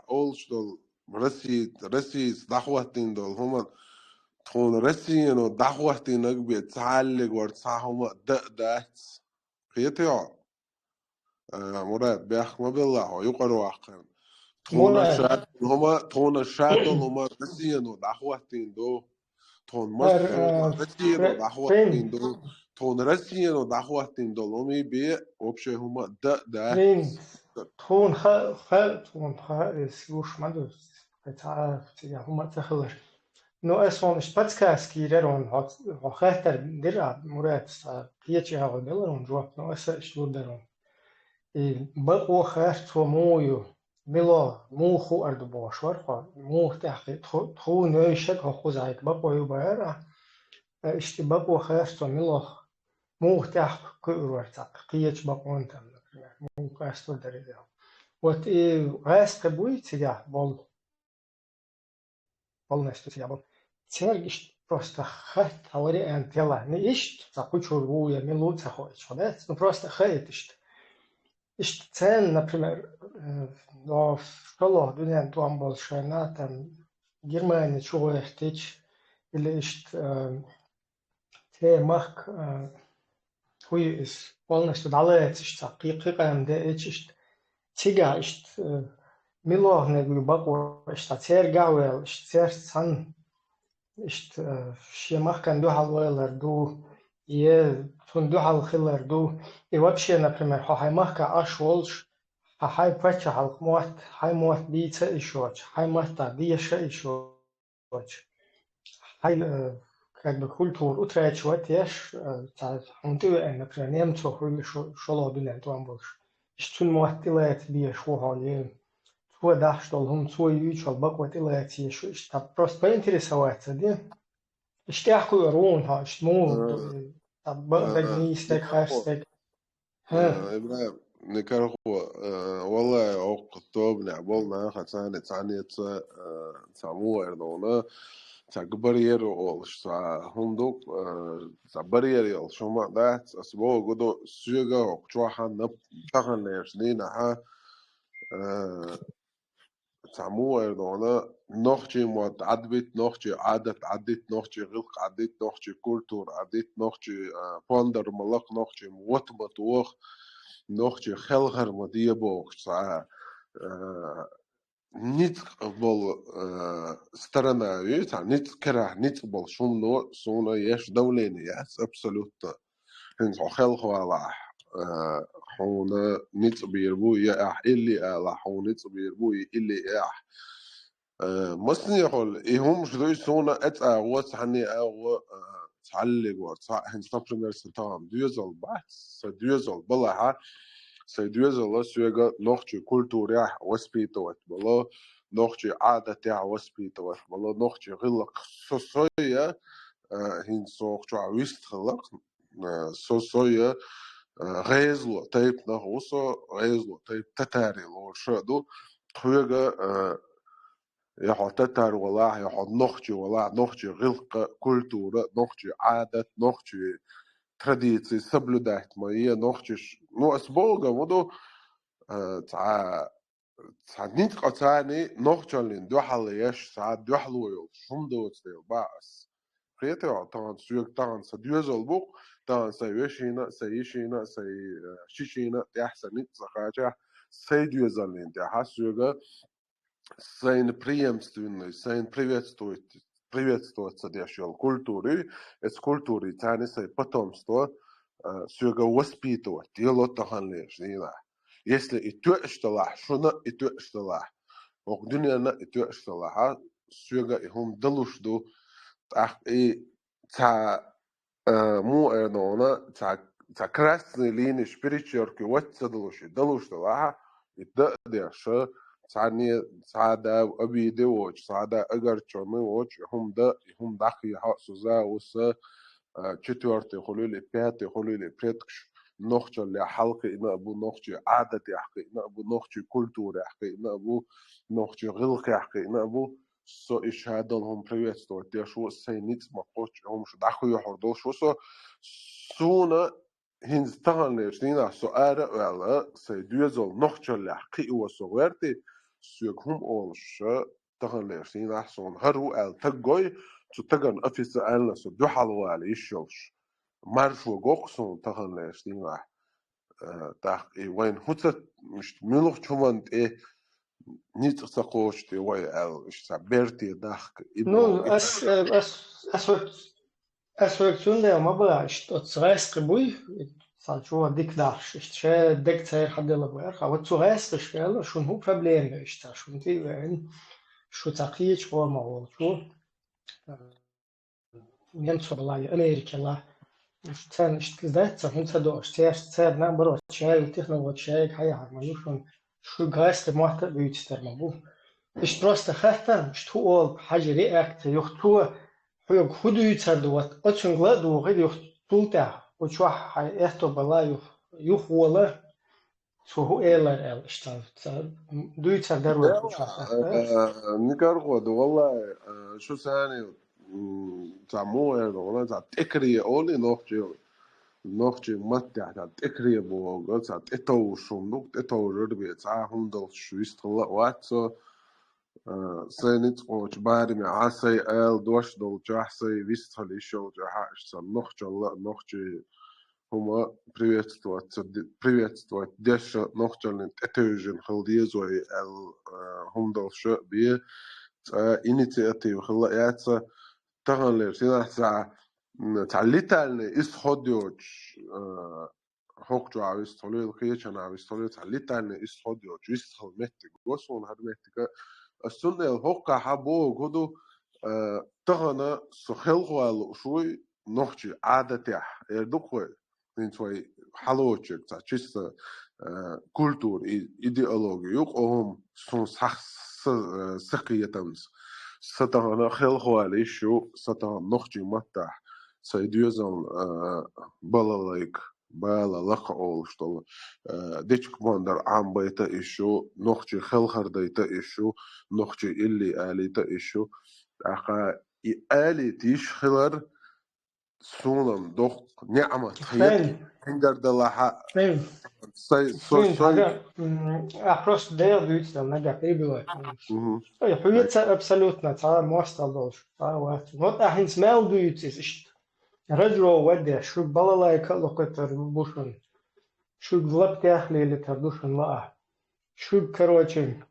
E: اولش دول رسي دعواتين دول هما تون رسي انو دعواتين اقبي تعلق ورتساهم دات خيتيو مراد بيحكم بالله ويقروا احكام
B: مراد
E: تون الشات دول هما رسي انو دعواتين دول تون مصر رسي انو دعواتين
B: فريند
E: دول تون رسي انو دعواتين دول هما بي وبشي هما دات
B: فريند تون سيوش مدوس تعرف يا هم تخلر نو اسون شباتسكا سكيرون هات خاطر درا مراد قيتي هاو دلون جواب نو اس شو درون بقو خاطر مويو ميلو مو خو ارد باشور خو مو تحقيق خو نوشك خو زايك بقو يبارا اشتباق خاطر ميلو مو تحقيق كورتاق قيتش بقون تم مو قاستو دريدا وات غاس قبوي تيا بول полностью я был. Цергиш просто хат, говори, антела не ищет, захочу руя, милут захочу, да? Ну просто хает ищет. Ищет цен, например, в школах, дунья, там большая, там Германия чего ихтич или ишт те мах хуй is полностью далеет ишт қиқам де ишт тига ишт милохне глубоко ишт тер гауэл ишт тер сан ишт шемах кан ду халвелер ду е тун ду хал хилер ду и вообще например хай махка аш волш хай пача хал мот хай мот бица ишоч хай мата биша ишоч хай как бы культуру утрачивать яш например немцу хуй шоло дунен туан больше иштун муаттилает бия шухали твой да что он свой ючал бакватилает еще что просто поинтересоваться да اشتاقوا يرونها اشتمو بقدر يستك خاستك ها
E: إبراهيم نكرهو والله أوق الطوب نعبولنا خسانة ثانية سامو إردونا تكبرير أولش هندوك تكبرير يل شو ما ده أسبوع قدو سيجا وقتوها نب تغن ليرسنين ها سامو إردونا نوخشي موت عدبت نوخشي عادت عدت نوخشي غلق عدت نوخشي كولتور عدت نوخشي باندر ملق نوخشي موت متوخ نوخشي خلغر مديبوخ نيت بول سторона نيت كره نيت بول شمنو سونا يش دولين يس ابسولوت هنز خلق ولا حونا نيت بيربو يا اللي على حونا نيت بيربو اللي مسني يقول إيهم شدوي سونا وات حني أو تعلق ورصع هنز نبرمير سنتام ديوزل بس ديوزل بلها سيديوزل سويجا نوختي كولتوريا وسبيتوات بلا نوختي عادة تاع وسبيتوات بلا نوختي غلق سوسويا هنز سوختي عويست خلق سوسويا غيزلو تايب نغوصو غيزلو تايب تتاري لو شادو خويجا يحو تتار ولا يحو نوختي ولا نوختي غلق كولتورا نوختي عادة نوختي تراديции соблюдать мои نوختي ну أسبوعا مدو تاع نيت قطعني نوختي دو حليش ساعات دو حلويل شم دو تستيل باس خيتي طبعا سويك طبعا سديوزل بوق طبعا سيوشينا سيشينا شيشينا تحسن نيت سخاجة سيديوزل تاع سويك سين приемственный سين приветствовать содержал культуры из культуры тянется потомство сюда воспитывать дело таханлеш нила если и то что ла шуна и то что ла огдуня на и то что ла сюда им далушду так и та му эрнона та красный линия спиричерки вот далушду ла и да дерша ثانية سعادة أبي دوج سعادة أجر شرمي وج هم داخل حاسوزا وس четвертый خلول пятый خلول предкш نخش اللي حلقة إن أبو نخش عادة يحكي إن أبو نخش كولتور يحكي إن أبو نخش غلق يحكي إن أبو سو إشهادهم هم приветствовать те شو سينيت ما قوش هم شو داخل يحردو شو سونا هنز تغنيش نينا سؤال ولا سيدوزل نخش اللي حكي وسوورتي سيكهم أولش تغنيش نينا سون هرو تجوي تتجن أفيس ألنا سدو حلوة على يشلش مارشو جوكسون تغنيش نينا تاخ وين هوت مش ملوك شومان نيت تقوش تي وين إيش سبرتي داخ
B: ну أسوأ ما بقى تغيس قبوي صالحوا ديك داش إشتى ديك تاير حد الله بقى أو تغيس تشتغل شو هو problem إشتى شو أنتي وين شو تقية شو ما هو شو نيمس والله أمريكا الله إشتى إشتى هم تدو إشتى نعم برو شيء وتكنولوجيا شيء هاي عملوا شو غيس المحتوى بيتستر مبوه إيش просто خاطر إشتى أول حاجة رياكت يختو هو خدو يتصدوات أتشنغلا دو غير يختولته وشو هاي إختو بلا يخوله شو هو إيلر إشتى دو يتصدروا وشو
E: نكرهو دو والله شو ثاني تعموه والله تاع تكري أولي نوختي متى تاع تكري بوغ تاع تتو شوندوك تتو ربي تاع هندل شو يستغلا وات سينت قوش بارمي عسي آل دوش دول جحسي ويستخل إشو جحاش سن نخجل هما приветствовать ديش نخجل نتأتيجن خلديزوي هم دول شو بيه إنيتياتيف خلا ياتسا تغنلر سينا تعليتالني إسخوديوج حقوق عاوز طلوع الخير عاوز طلوع تعليتالني إسخوديوج ويستخل متك وصون هاد متك السنة الحقوق حبو قدو تغنى سخلقوال شوي نخجي عادته يردوكوي نتوي حلوچك تشيس كولتور إيديولوجي يقوم سون سقيتمس ستغنى خلقوال إشو ستغنى نخجي متح سيديوزن بالالايك بالا لقا أول شطول ديش كماندر عام بيتا إشو نخجي خلخر ديتا إشو نخجي إلي آليتا إشو أخا آلي تيش خلر سونم دوخ نعمة خيط هندر دلها
B: Friend, просто dēļ tam negatīvi. Хуица абсолютно, tā мосталдош, tā вот. Вот ахин смелдуются, раджо ваде, шук балалайка локотар бушун, шук влаптях лилитар душун ла, шук, короче,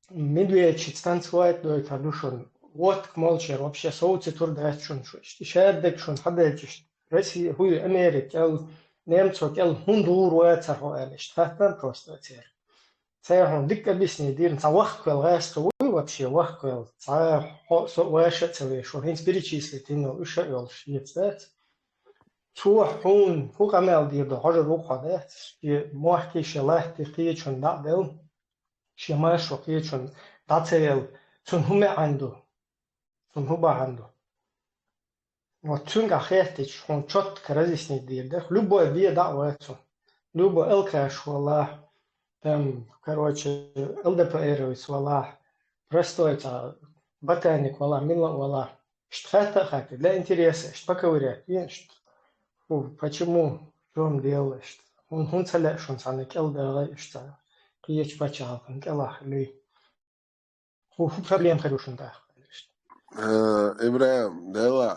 B: медведчик станцевать до это душун. Вот молча, вообще соуцы турдать шун, шердек шун, хадельчиш. Россия, хуй, Америка, немцов, хундур, уэцар, штатан просто цер. Цер, дик объясни, дирн, ца вахквел, гайсту, вообще вахквел, ца уэшецевый, шо хинс перечислить, ино, ушевел, шьецец. Цух, хун, хукамел дирду, хожа рухадет, мохки, шелехти, киечун, дадел, шемашу, киечун, дацел, цун хуме анду, цун хуба анду. Вот цунга хертич, он четко разъяснить дирдах, любой бия дa'вэцу, любой элкэш, валах, там, короче, ЛДПРовец, валах, простой, ботаник, валах, милла, валах, что хотят, для интереса, что поковырять, почему, что он делает, он целяешь, он санек, ЛДПР, что, киеч пачал, он келах, ли, проблем хороший, да.
E: إبراهيم دلا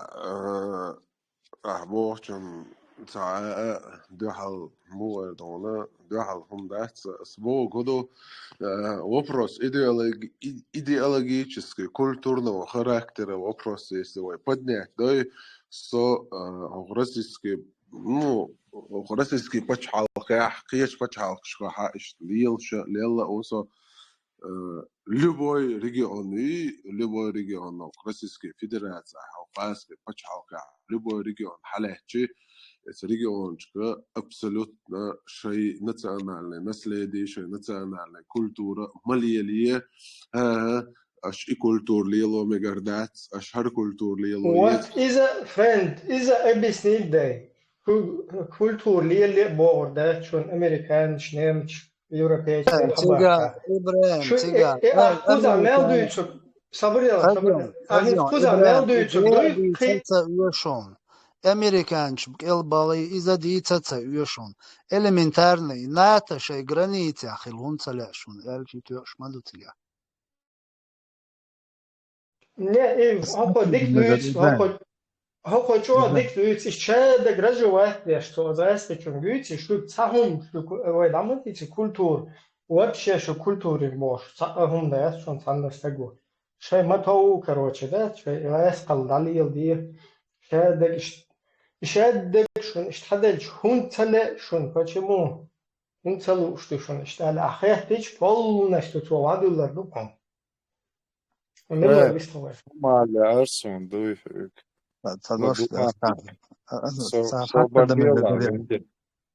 E: أحبوشن تعاء دوحل مو دونا دوحل هم دات سبو كدو вопрос идеологический, культурного характера вопрос, если вы поднять, да, со российский почалка, киеш почалка, что хаиш лилша, лела усо любой регион Российской Федерации, Хауфасской, Пачалка, любой регион, Халячи, это регион, абсолютно шей национальной, наследие, национальная культура, малелия, аш и культура лило мегардат, аш хар культура лило.
B: What is a friend? Is a объяснить дай. Культура лило борда, что американец, немец. Европейская хабарка. Куда мелдуются? Куда мелдуются?
H: Американчик, элбалы, изадица, юшон. Элементарный, ната, шей границы, ахилун целяшун. Эльчи тёш мадутига.
B: Не, хопо диктуются, хопо чё диктуются, ще да гражувать, что заэстечун гуйцы, что цахум, что вайдамутицы культур, вообще, что культуры мош, цахум да яс, что цанна стегу. Ше матоу, короче, да, ше яскал далил ди, ше дек, что штадельч, хун целе, что, почему? Хун целу, что, штали, ахехтич, полностью цовадулар, дуком. Не выступает.
C: Мали Арсон, дуй.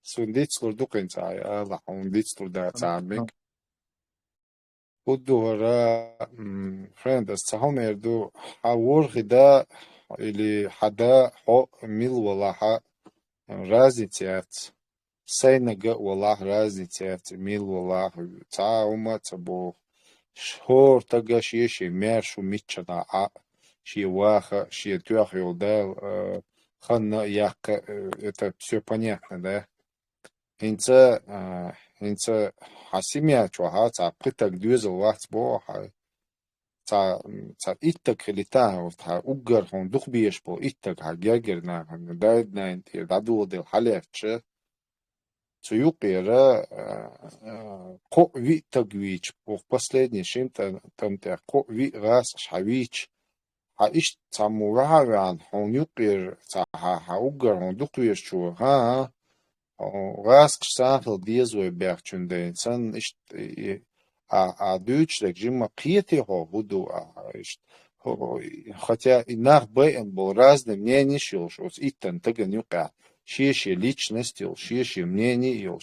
C: Сундиц лурдукин цай, ала хундиц лурда цамик. Удура френдас цахомерду хавор хида или хада хо мил валаха разницят. Сайнага валах разницят, мил валах цаума цабо. Шхор тага шиеши мершу митчана а шиеваха, шиетюах юлдал, ханна яка, это все понятно, да? Инца хасимия чуаха, цапытак дюзел вахт боха, تا إتك اللي تاه تا أجر هون دخ بيش بو إتك هجاجر نا هن دايد ناينتير دادو دل حليتش تيوقيرا قو وي تجويج بو последний شيء там تا قو وي غاس حويج هايش تامورها عن هون يقير تا أجر هون دخ بيش شو ها غاس سافل ديزوي بيرچunde insan işte а Deutschland жима қиети хо буду хотя и нах бэм был разный мнение шил что иттен таган юка шеши личности шеши мнение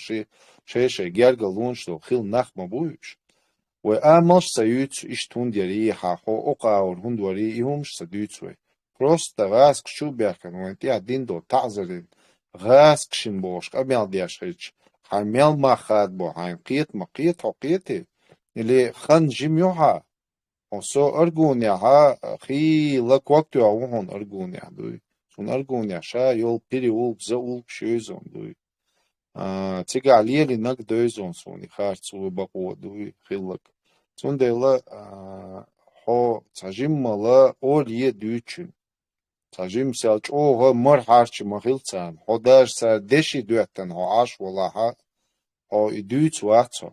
C: шеши герга лун что хил нах мабуш و амаш сают иш тундери ха хо оqaur hundwari ihumш sadutswe просто раз кшу бяхан ванти один до тазалин раз кшин бош камел диашхич хамел махат бо хайн қиет мақиет хақиети или хан жимюха осо аргуня ха хи лаквакту авон аргуня дуй сун аргуня ша йол переул заул шөзон дуй тига алиели наг дөзон суни харцу баку дуй хиллак сундела хо цажиммала олие дүйчүн цажим селч ого мар харчы махилцан ходаш са деши дуяттан хо аш валаха хо идүйц вацо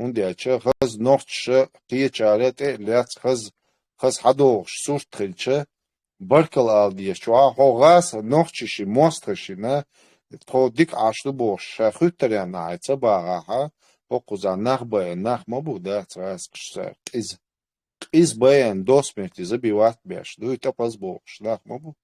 C: унде ача хаз нохчы киечарете ляц хаз хадош суртхилчы баркал алдия чуа хо гас нохчыши мострыши на то дик ашлы бош шахүттерян айца багаха Окуза нах бая нах мабу да царас кшса из баян до смерти забивать бяш ду это позбош нах мабу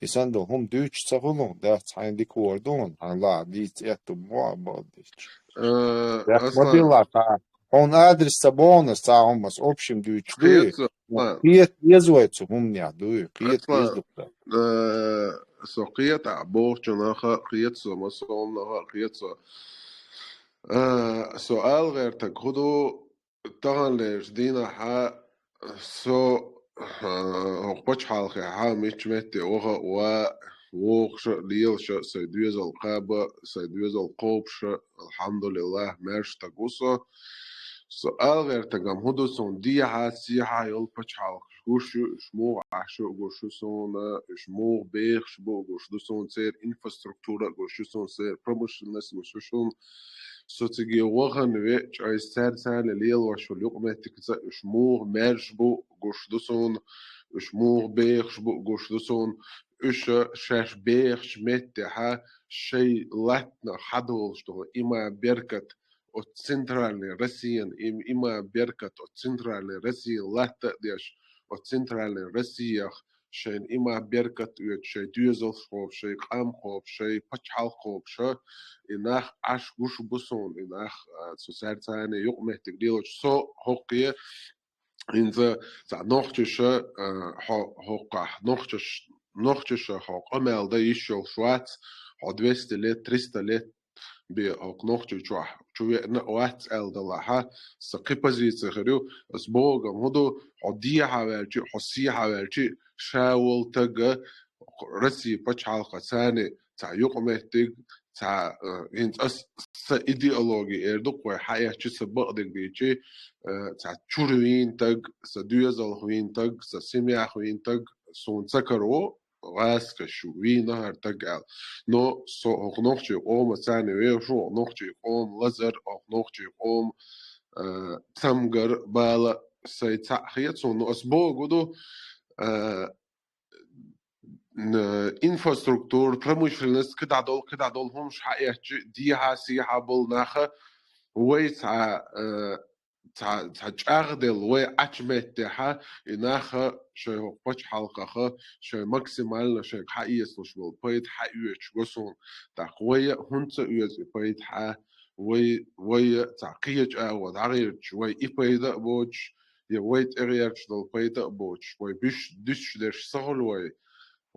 C: исан до хум дүйч цагулу да цайнди куордон ала дит это муабадич да мобила та он адрес сабонус цаумас общим дүйч ду киет езуется хумня ду киет ездукта
E: سوقيت عبورش ناخا قيتسو مسوم ناخا قيتسو سؤال غير تقودو طغن ليش دينا حا سو هقبش حالخي حا ميش متي اوغا ووغش ليلش سيدويز القابة سيدويز القوبش الحمد لله ماشي تقوسو سؤال غير تقام هدو سون ديها سيها يلبش حالخ گوش شموع عشو گوش سون شموع بیخش بو گوش دو سون سیر infrastruktura گوش سون سیر promotionless گوش سون سوتيجي وغن ويش أي سان الليل وشو اليوم تكذا شموع مرج بو گوش دو سون شموع بیخش بو گوش دو سون إيش شاش بیخش متها شيء لاتنا حدول شتو إما بركة السنترالي روسيان إما بركة السنترالي روسيان لات ديش السنترالي روسيا شين إما بركة شيء دوزل خوب شيء قام خوب شيء بتشال خوب شيء إنها عش وش بسون إنها سوسير ثاني يوم تقديلش سو هقية إنذا نوختش هقه نوختش هق أمال ده يشيل شوات 200 لتر 300 لتر بأقنوخ شو نقوات الدلاها سقيبزي تغيرو أسبوع هدو عدية حوالي حسية حوالي شاول تجا رسي بتشعل قساني تاع يقمتك تاع هنت إيديولوجي إردوق وحياة شو سبق ديجي تاع شوروين تج سدويزل خوين تج سسميع خوين تج سون سكرو غاسك شوين هر تجال نو سو نوختي قوم ثاني ويشو نوختي قوم لزر أو نوختي قوم تمجر بالا سيتحيت سون أسبوع قدو infrastruktur pромышленность كده دول همش حقيقة ديها سيحة بالناخة ويتع تجاردل وعجمتها إنها شيء بتش حلقة شيء ماكسيمال شيء حقيقي شو بيت حقيقي جسون تقوية هنت يز بيت ح وي تعقيج أو تعقيج وي إبيدا بوج يويت إغيرش دل بيدا بوج وي بيش دش دش سهل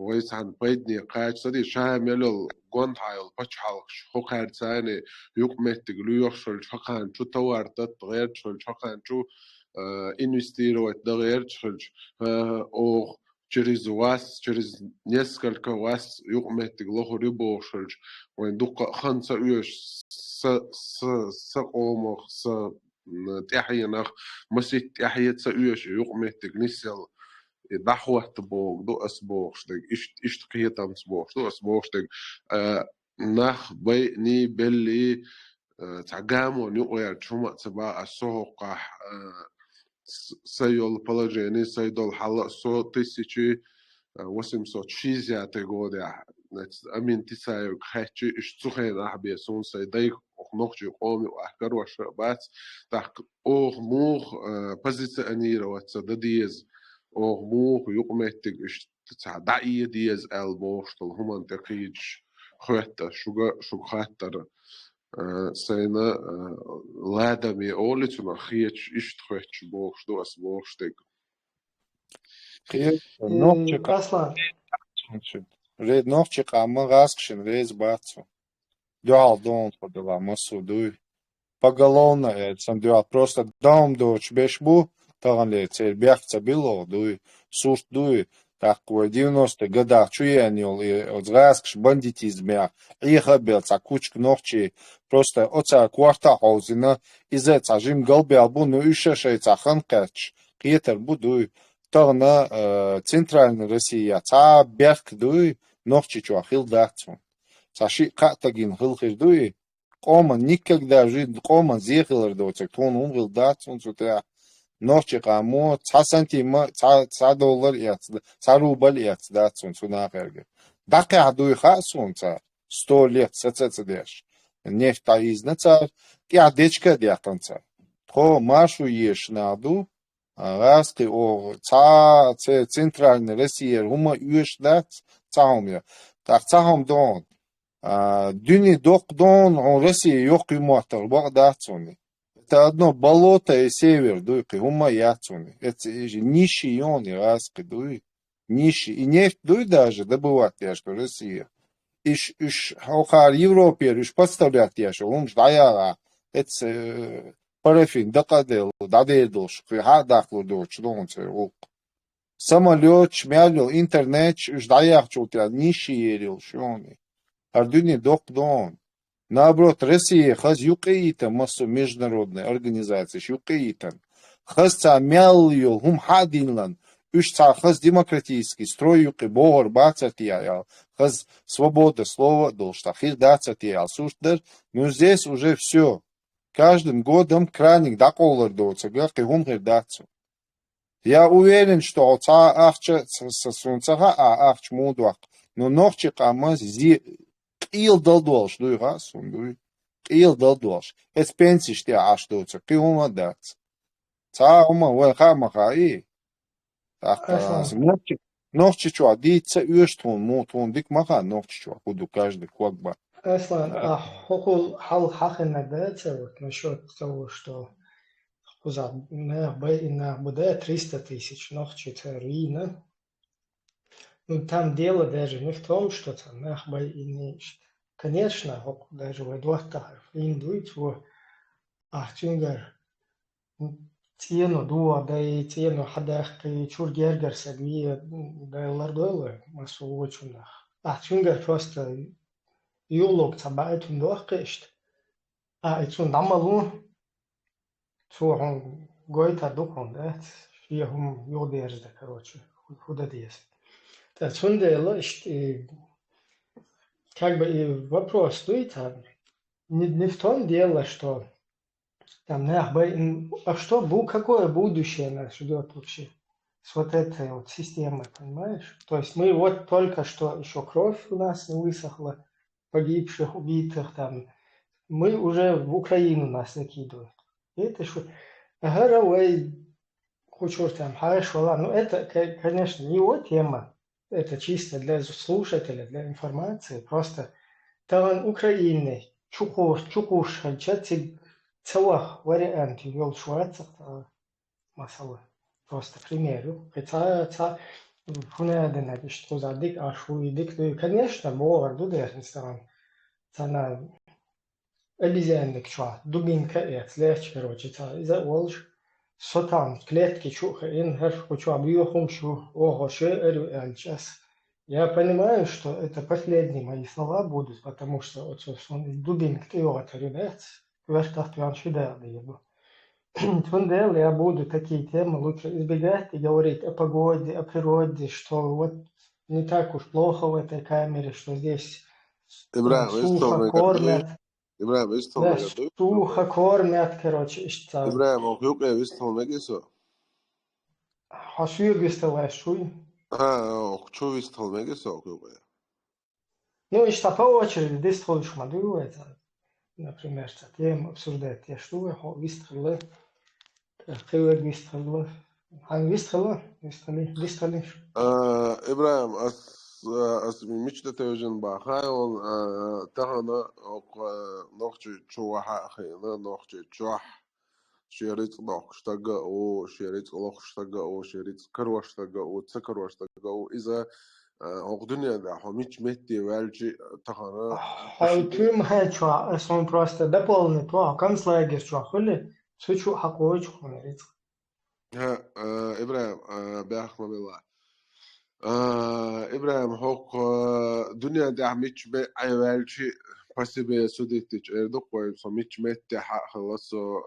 E: ويس عن بيدني قاعد صدي شامل الجون هايل بتش حلق شو خير ثاني يقمت تقولوا يخشل شقان شو توارت تغير شل شقان شو инвестировать تغير شل أو через вас через несколько вас يقمت تقولوا ربو شل وين دق خمسة يوش س قوم س تحينخ مسيت تحيت سأيش يقمتك نسل دحوة بوغ دو أسبوغشتك إشت قيتان سبوغش دو أسبوغشتك نخ بي ني بلي تعقامو نيوغير تشوما تبا السوقح سيول положение سيدول حلق سو 1860 года أمين تسايق خاتشي إشتوخين أحبي سون سيدايق نوخجي قومي وأحكر وشربات تحق أوغ موغ بزيسة أنيرا واتسادديز أوغ موغ يقمتك إشتتع دعية ديز ألبوشتل همان تقيج خواتر شو خاتر سينا لادمي أوليتنا خيتش إشتخواتش بوغش دو أسبوغشتك
C: نوخчика
B: Aslan,
C: ريد نوخчика мы раскшин рейз бацу дюал дом подала масу дуй поголовно это дюал просто дом доч бешбу таган ле цер бяхца било дуй сурт дуй такой 90-х годах чуянил и от раскш бандитизм иха бел цакучк нохчи просто оца кварта хаузина изет ажим галбе албу ну ишеше цахан кач киетер будуй тагна центральная Россия ца бяхк дуй нохчи чуахил дацу цаши катагин хилхир дуй قوما никогда жизнь قوما зехилер доцек тон умгил дацун сутя нохчи камо ца сантима ца доллар яц ца рубль яц дацун сунахерге дака дуй хасун ца 100 лет сацацдеш нефть изнаца я дечка дятанца то машу еш наду раски о ца центральная Россия хума юш дац цаумя так цаум дон дюни док дон он Россия yok юматор багдацуни это одно болото и север дуйки хума яцуни это нищий он и раски дуй нищий и нефть дуй даже добывать я что Россия иш хохар Европе иш подставлять я что он ждая это парафин дакадел дадедош хадахлу доч донце ок самолет шмялил интернет ждая что-то нищий ерил шони ардуни док дон наоборот Россия хаз юкеита массу международной организации юкеитан хаз ца мялил хум хадинлан уж ца хаз демократический строй юки богор бацатия хаз свобода слова должна хир дацатия суштер но здесь уже все каждым годом краник даколар доца гаки хумхир дацу я уверен что ца ахча сунцага ахч мудуак но нохчи камаз зи قيل دلدوش دوی غاسون دوی قيل دلدوش اس پنسیش تی عاش دوچه قيوما دات تا هما وخا مخایی تاقاز
B: Aslan,
C: نوخچي چوا ديتسا يشتون موتون ديك مخا نوخچي چوا خودو каждый квакба
B: Aslan, а хокул хал хахина дается вот насчет того, что на БД 300 тысяч, но Рина. Ну, там дело даже не в том, что там нахбай и не... Конечно, даже в двухтах индуит в ахтюнгар цену дуа, да и цену хадах и чургергар садми, да и лардойлы масу очунах. Ахтюнгар просто юлок цабайт в дуахкешт. А и цун дамалу, цун гойта дукон, да, я хум юдержда, короче, худа дес. Цундела, как бы и вопрос стоит, не в том дело, что там, а что, какое будущее нас ждет вообще с вот этой вот системой, понимаешь? То есть мы вот только что еще кровь у нас не высохла, погибших, убитых там, мы уже в Украину нас закидывают. Это что, горовой, хочу там, хорошо, ну это, конечно, не его тема. Это чисто для слушателя, для информации. Просто там Украины, чукуш, чати целых вариантов вел шварцах, масала. Просто к примеру. Хотя фунадена, что за дик, а шуидик, конечно, богар, дудернстан. Цана элизианник чва, дубинка эц, легче, короче, из-за волж. Сотан, клетки чуха, хочу объехом шу, ого, сейчас. Я понимаю, что это последние мои слова будут, потому что вот он дубинг ты его ребят, кверхтах пьян шидер его. Тундел, я буду такие темы лучше избегать и говорить о погоде, о природе, что вот не так уж плохо в этой камере, что здесь
E: إبراهيم
B: сухо
E: إستوى
B: кормят,
E: إبراهيم إستوى
B: да,
E: مجدوي
B: сухо кормят, короче, что
E: إبراهيم أخيوك إستوى مجلسه
B: хашуй гысталай шуй.
E: أخشو إستوى مجلسه أخيوك
B: Ну и что по очереди, здесь ходишь мадуру, это, например, тема обсуждать, я что, выстрелы, хилек выстрелы, выстрелы.
E: إبراهيم أس مش تتوجن بخايل تهنا نخش شوحة خينا نخش شوح شريط نخشتجا أو شريط لخشتجا أو شريط كروشتجا أو تكروشتجا أو إذا الدنيا ده هميش مهدي والجي تهنا
B: Тüm heçua, son просто дополнить, концлагер чуа, хули, сучу хакой чухунерит.
E: ها إبراهيم بأخنا بالله إبراهيم حق دنيا ده مش بعيالشي بس بسوديتش إردوك ويبص مش متحق خلاصو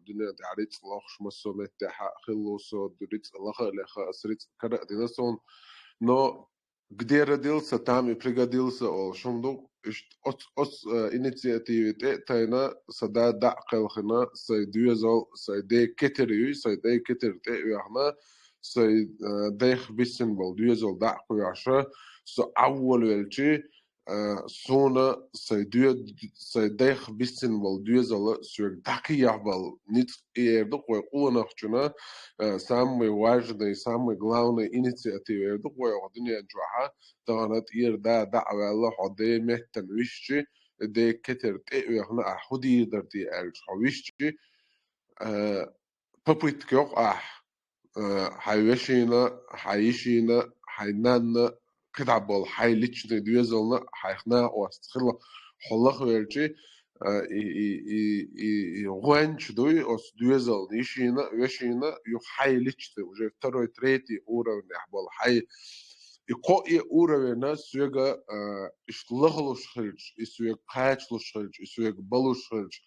E: دنيا ده عريت لخش مسو متحق خلصو دريت لخ لخ أسريت كرا ديناسون но где родился, там и пригодился ол. Шумдук от инициативы тайна сада дакалхна сайдюзал сайде кетерю сайде кетерте яхна сай дех бисен бол дюзал дакуяша со أول велчи سونا سيديخ بيسن والدوزل سوق دقيق بال نيت يردق ويقولنا خشنا سامي واجد سامي غلاونا إنيشيتيف يردق ويقدني جوها تغنت يردا دعوة الله عدي مهتن ويشي دي كتر تقوي هنا أحودي درتي ألش ويشي بابيت كيوق حيوشينا حيشينا حينانا كتعبال حي ليتشنا دوزلنا حيخنا واستخلا حلق ويرجي غوانش دوي أس دوزل نيشينا ويشينا يو حي ليتشنا وجه تروي تريتي أورا ونحبال حي يقوي أورا وناس سويغا اشتلغلوش خلج يسويغ قاتلوش خلج يسويغ بلوش خلج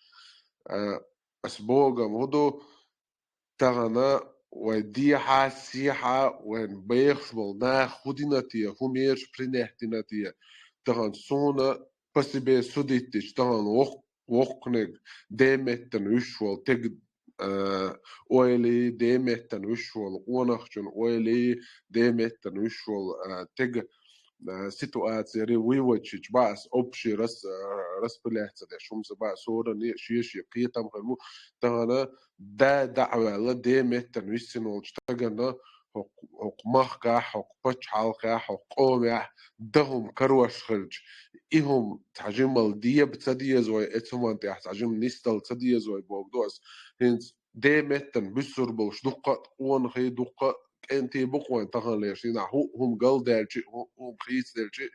E: أسبوغا مهدو تغنا وديحة سيحة وين بيخبل نا خوديناتيا هميرش برينحتيناتيا تغن سونا بس بي سوديتش تغن وقنق ديمتن وشوال تق اويلي ديمتن وشوال ونخشن اويلي ديمتن وشوال تق سيتواتسي ري ويوتشيش باس اوبشي رس بلاحتة ده شمس باس سورا ني شيش يقيتم خلمو تغنا دا دعوة لا ديمت تنويسين والجتغنا حق مخقا حق بچحالقا حق قومع دهم كروش خلج إهم تعجم الدية بتديزوي اتمان تيح تعجم نستل تديزوي بوغدوس هنس ديمت تنبسر بلش دقة قوان خي دقة انتي بقوان تغن ليشين هم قل دالجي هم خيس دالجي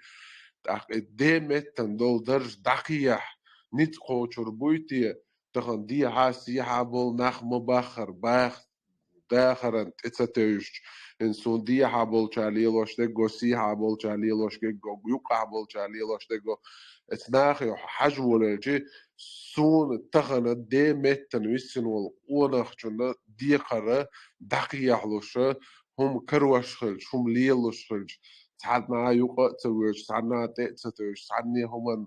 E: ديمت تندول درج دقيح نت قوچر بويتي تغن دي عاسي حابل نخ مباخر باخ داخرن اتساتيوش انسون دي حابل چاليلوش دگو سي حابل چاليلوش دگو يوق حابل چاليلوش دگو اتناخ يو حجولجي سون تغن ديمت تنويسن والقونخ جنا دي قرة دقيحلوش هم كروش خلج هم ليلوش خلج ساعدنا يوق تسويش ساعدنا تساتيوش ساعدني هم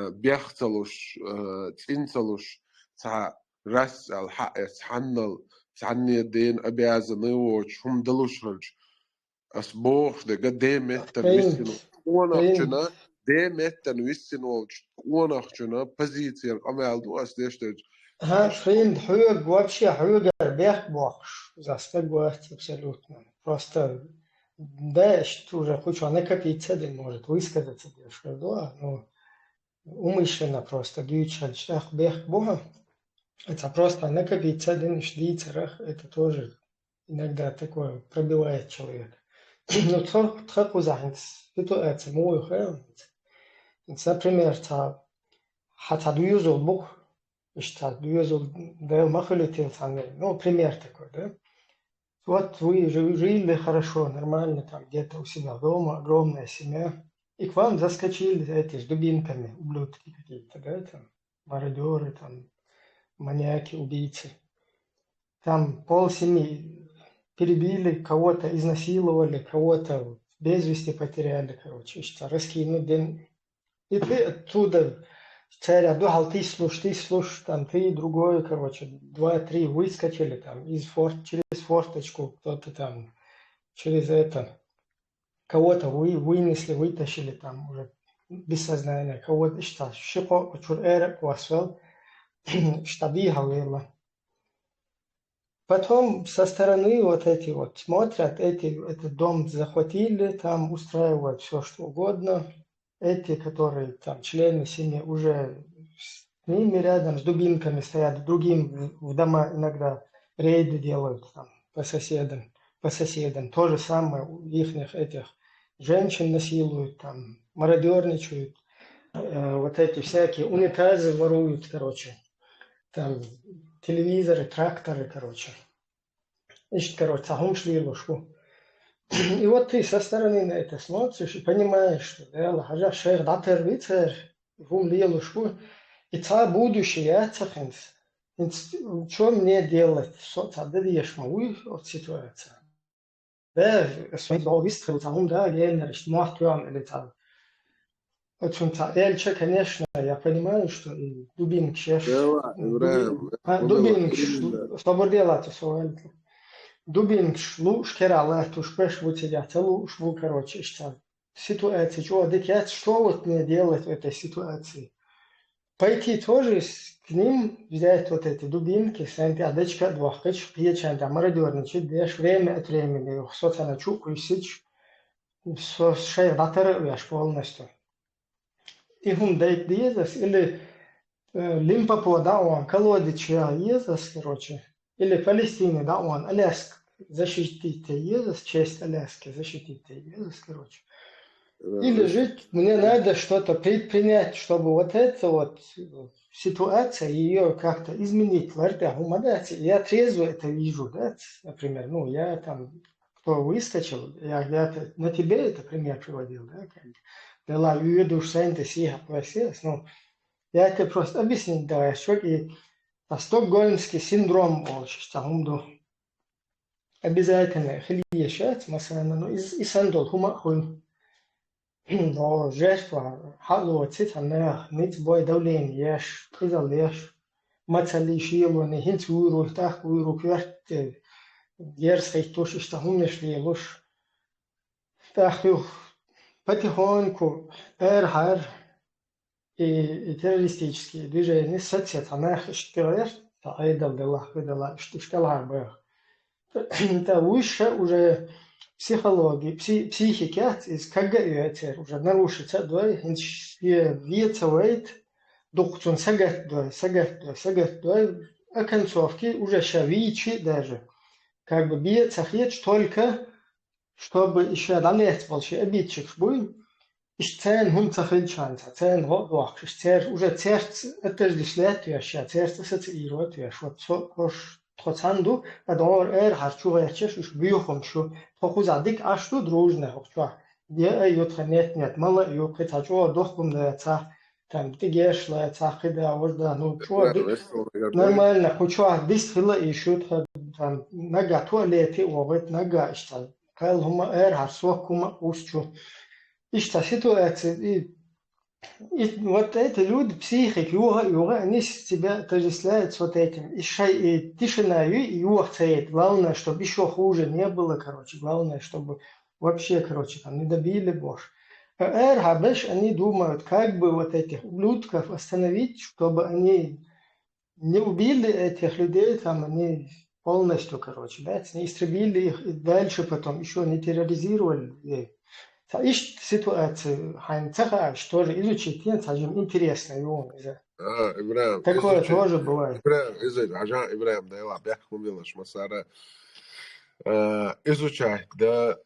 E: بيختلوش تنسلوش تا رس الحق تحنل تعني دين أبي عزنيوش هم دلوش خلج أسبوخ ده قد ديمت تنويسن ونخ جنا ديمت تنويسن ونخ جنا بزيتين أمال دو أسديشتج
B: Ага, фринд, хюг, вообще хюгер, бех бохш, застегуать абсолютно. Просто, да, что уже хочу накопиться, да, может высказаться, да, но умышленно просто дьючаль штах бех бога. Это просто накопиться, да, шдицерах, это тоже иногда такое пробивает человека. Но тхаку захинц, ситуация мой хэ. Например, хата дьюзол бог, что дьюзол, да, махалитил самый, ну, пример такой, да. Вот вы жили хорошо, нормально, там где-то у себя дома, огромная семья, и к вам заскочили эти с дубинками, ублюдки какие-то, да, там, мародеры, там, маньяки, убийцы. там полсемьи перебили, кого-то изнасиловали, кого-то без вести потеряли, короче, что раскинут. И ты оттуда, царя, думал, ты слушай, там, ты другой, короче, 2-3 выскочили там через форточку, кто-то там через это, кого-то вынесли, вытащили там уже без сознания, кого-то, что, шико, чур эрек, васвел, штаби гавела. Потом со стороны вот эти вот смотрят, этот дом захватили, там устраивают все, что угодно. Эти, которые там члены семьи, уже с ними рядом, с дубинками стоят, другим в дома иногда рейды делают там по соседям. То же самое у их этих женщин насилуют, там мародерничают, вот эти всякие унитазы воруют, короче, там телевизоры, тракторы, короче. Ищет, короче, сахум шли ложку. И вот ты со стороны на это смотришь и понимаешь, что хажа шейх датер вицер, вум ложку, и ца будущее я цахинс. Что мне делать? Что тогда ешь мою от ситуации? Да, свои долгисты, сахум да, генер, что махт или там. Вот что эльче, конечно, я понимаю, что и дубинг шеш, дубинг слободела, то Дубинг шлу шкерала, туш пеш вутиля, целу шву, короче, что ситуация, что декят, что вот мне делать в этой ситуации? Пойти тоже к ним, взять вот эти дубинки, сэнти, адечка, двухкач, пьечан, там, мародерничать, даешь время от времени, что-то на чуку и сич, со шея датера, я полностью. И хум дает диезас, или Лимпопо, да, он, колодича Иезас, короче, или Палестины, да, он, Аляска, защитить Иезас, честь Аляски, защитить Иезас, короче. Или жить, мне надо что-то предпринять, чтобы вот эта вот ситуация, ее как-то изменить. Я трезво это вижу, да, например, ну, я там, кто выскочил, я на тебе это пример приводил, да, как дала уеду шайнте сиха пласилась, ну, я это просто объяснить давай, что и стокгольмский синдром, что обязательно хлещать, масана, ну, и сандол, хумахуй, но жертва, халуа, цитана, нить бой давление, еш, изолеш, мацали шилу, не хинц уйру, так уйру, кверт, дерзкой туши, что хумешли, луш, так, потихоньку, эрхар, и террористические движения, соцсетях, что айдал делах, выдала, что шкала бэх. Это выше уже психологии, психики, из КГ уже нарушится, да, вейт, доктор сагат, да, оконцовки уже шавичи даже, как бы бьется хеч только, чтобы еще далее большой обидчик был. Ишцен хум цахильчанца, цен вох, ишцер уже церц это лишлет яша, церц ассоциирует яш, вот кош тхоцанду, адор харчу ячеш уж бьюхом шу, тхозадик аж ту дружно хохчва. Я ют нет, мало ют хачо дохкум да ца, там тигешла ца хида ожда, ну чё, нормально, хоча дисхила и шут там нага туалети овет нага иштал. Кал хума харсуакума усчу. И что ситуация, и вот эти люди, психики, они себя отождествляют с вот этим. И тишина, и царит. Главное, чтобы еще хуже не было, короче. Главное, чтобы вообще, короче, там не добили Бож. Они думают, как бы вот этих ублюдков остановить, чтобы они не убили этих людей, там они полностью, короче, да, не истребили их, и дальше потом еще не терроризировали. Ищ ситуацию, что же изучить, нет, интересно его.
E: Ибраим,
B: Такое тоже бывает.
E: Ибраим, да, я бяхну милаш масара. Изучать, да,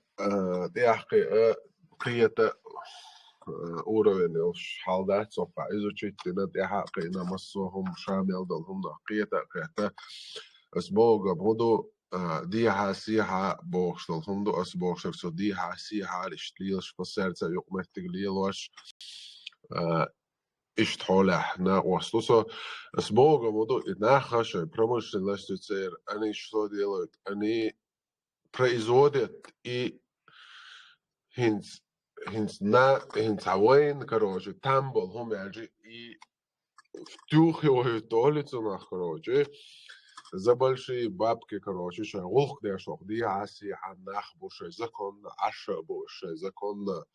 E: какие-то уровень халдат софа, изучить, да, на массовом шамил долгом, да, какие-то с Бога буду ديها سيها بوشتل هم دو أس بوشتل سو ديها سيها لشتليلش بسرعة يقمت تقليلوش اشتحولح نا وصلوصا اسموغا موضوع إناخاش промышленность цер они что делают они производят и хинс авоин короче там был хумяжи и втюхивают улицу нах короче за большие бабки короче что ох да шох ди аси анах буше законно аша буше законно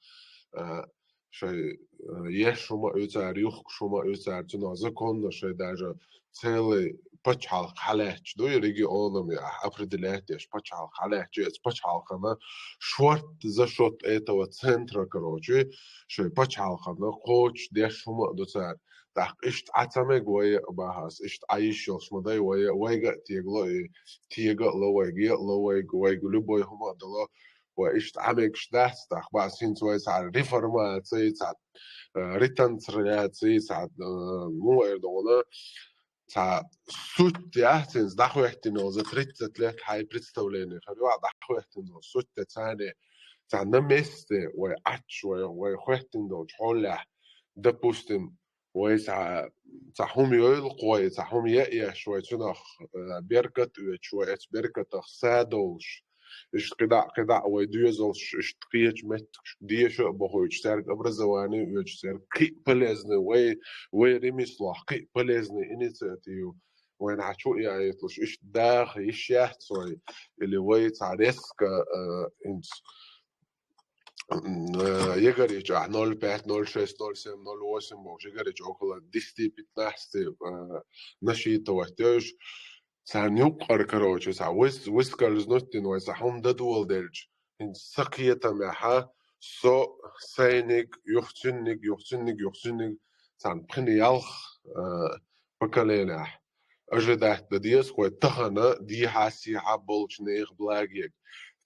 E: شيء يشوما يتعر يخشوما يتعر تنا زكون شيء даже целый пачал халач до регионами определяешь пачал халач пачал хана шорт за счет этого центра короче что пачал хана коч дешума до цар так ишт атаме гое бахас ишт аишо смодай вая вайга тига ловай гой любой хума дало وإيش عمك شدات تاخ بس هين سوي ساعة ريفورمات ساعة ريتنسريات ساعة مو إردونا ساعة سوت يحسن دخو يحتنو زت ريت لك هاي представление خلوا دخو يحتنو سوت تاني ساعة نمست ويعش ويحتنو تحوله допустим ويساعة هم يلقوا هم يأيش شوي تنخ بركة شوي بركة سادوش إيش قدع ويدوزلش إيش تقيج مت دي شو بخوي تشترك образование ويشترك كي полезный وي ريميسلاح كي полезный инициатив وين عشو يعني تلش إيش داخل إيش يحصل اللي وي تعرفك إنت يقدر 0,5, 0,6, 0,7, 0,8 بوش يقدر около 10-15 насчитывать سان يقر كروچ سا ويسكرز نوتين ويسا هم ددول دلج إن سقية معها سو سينك يختنك سان بخني يالخ بكالينا أجدات دديس خوي تخنا دي حاسي عبولش نيغ بلاغيك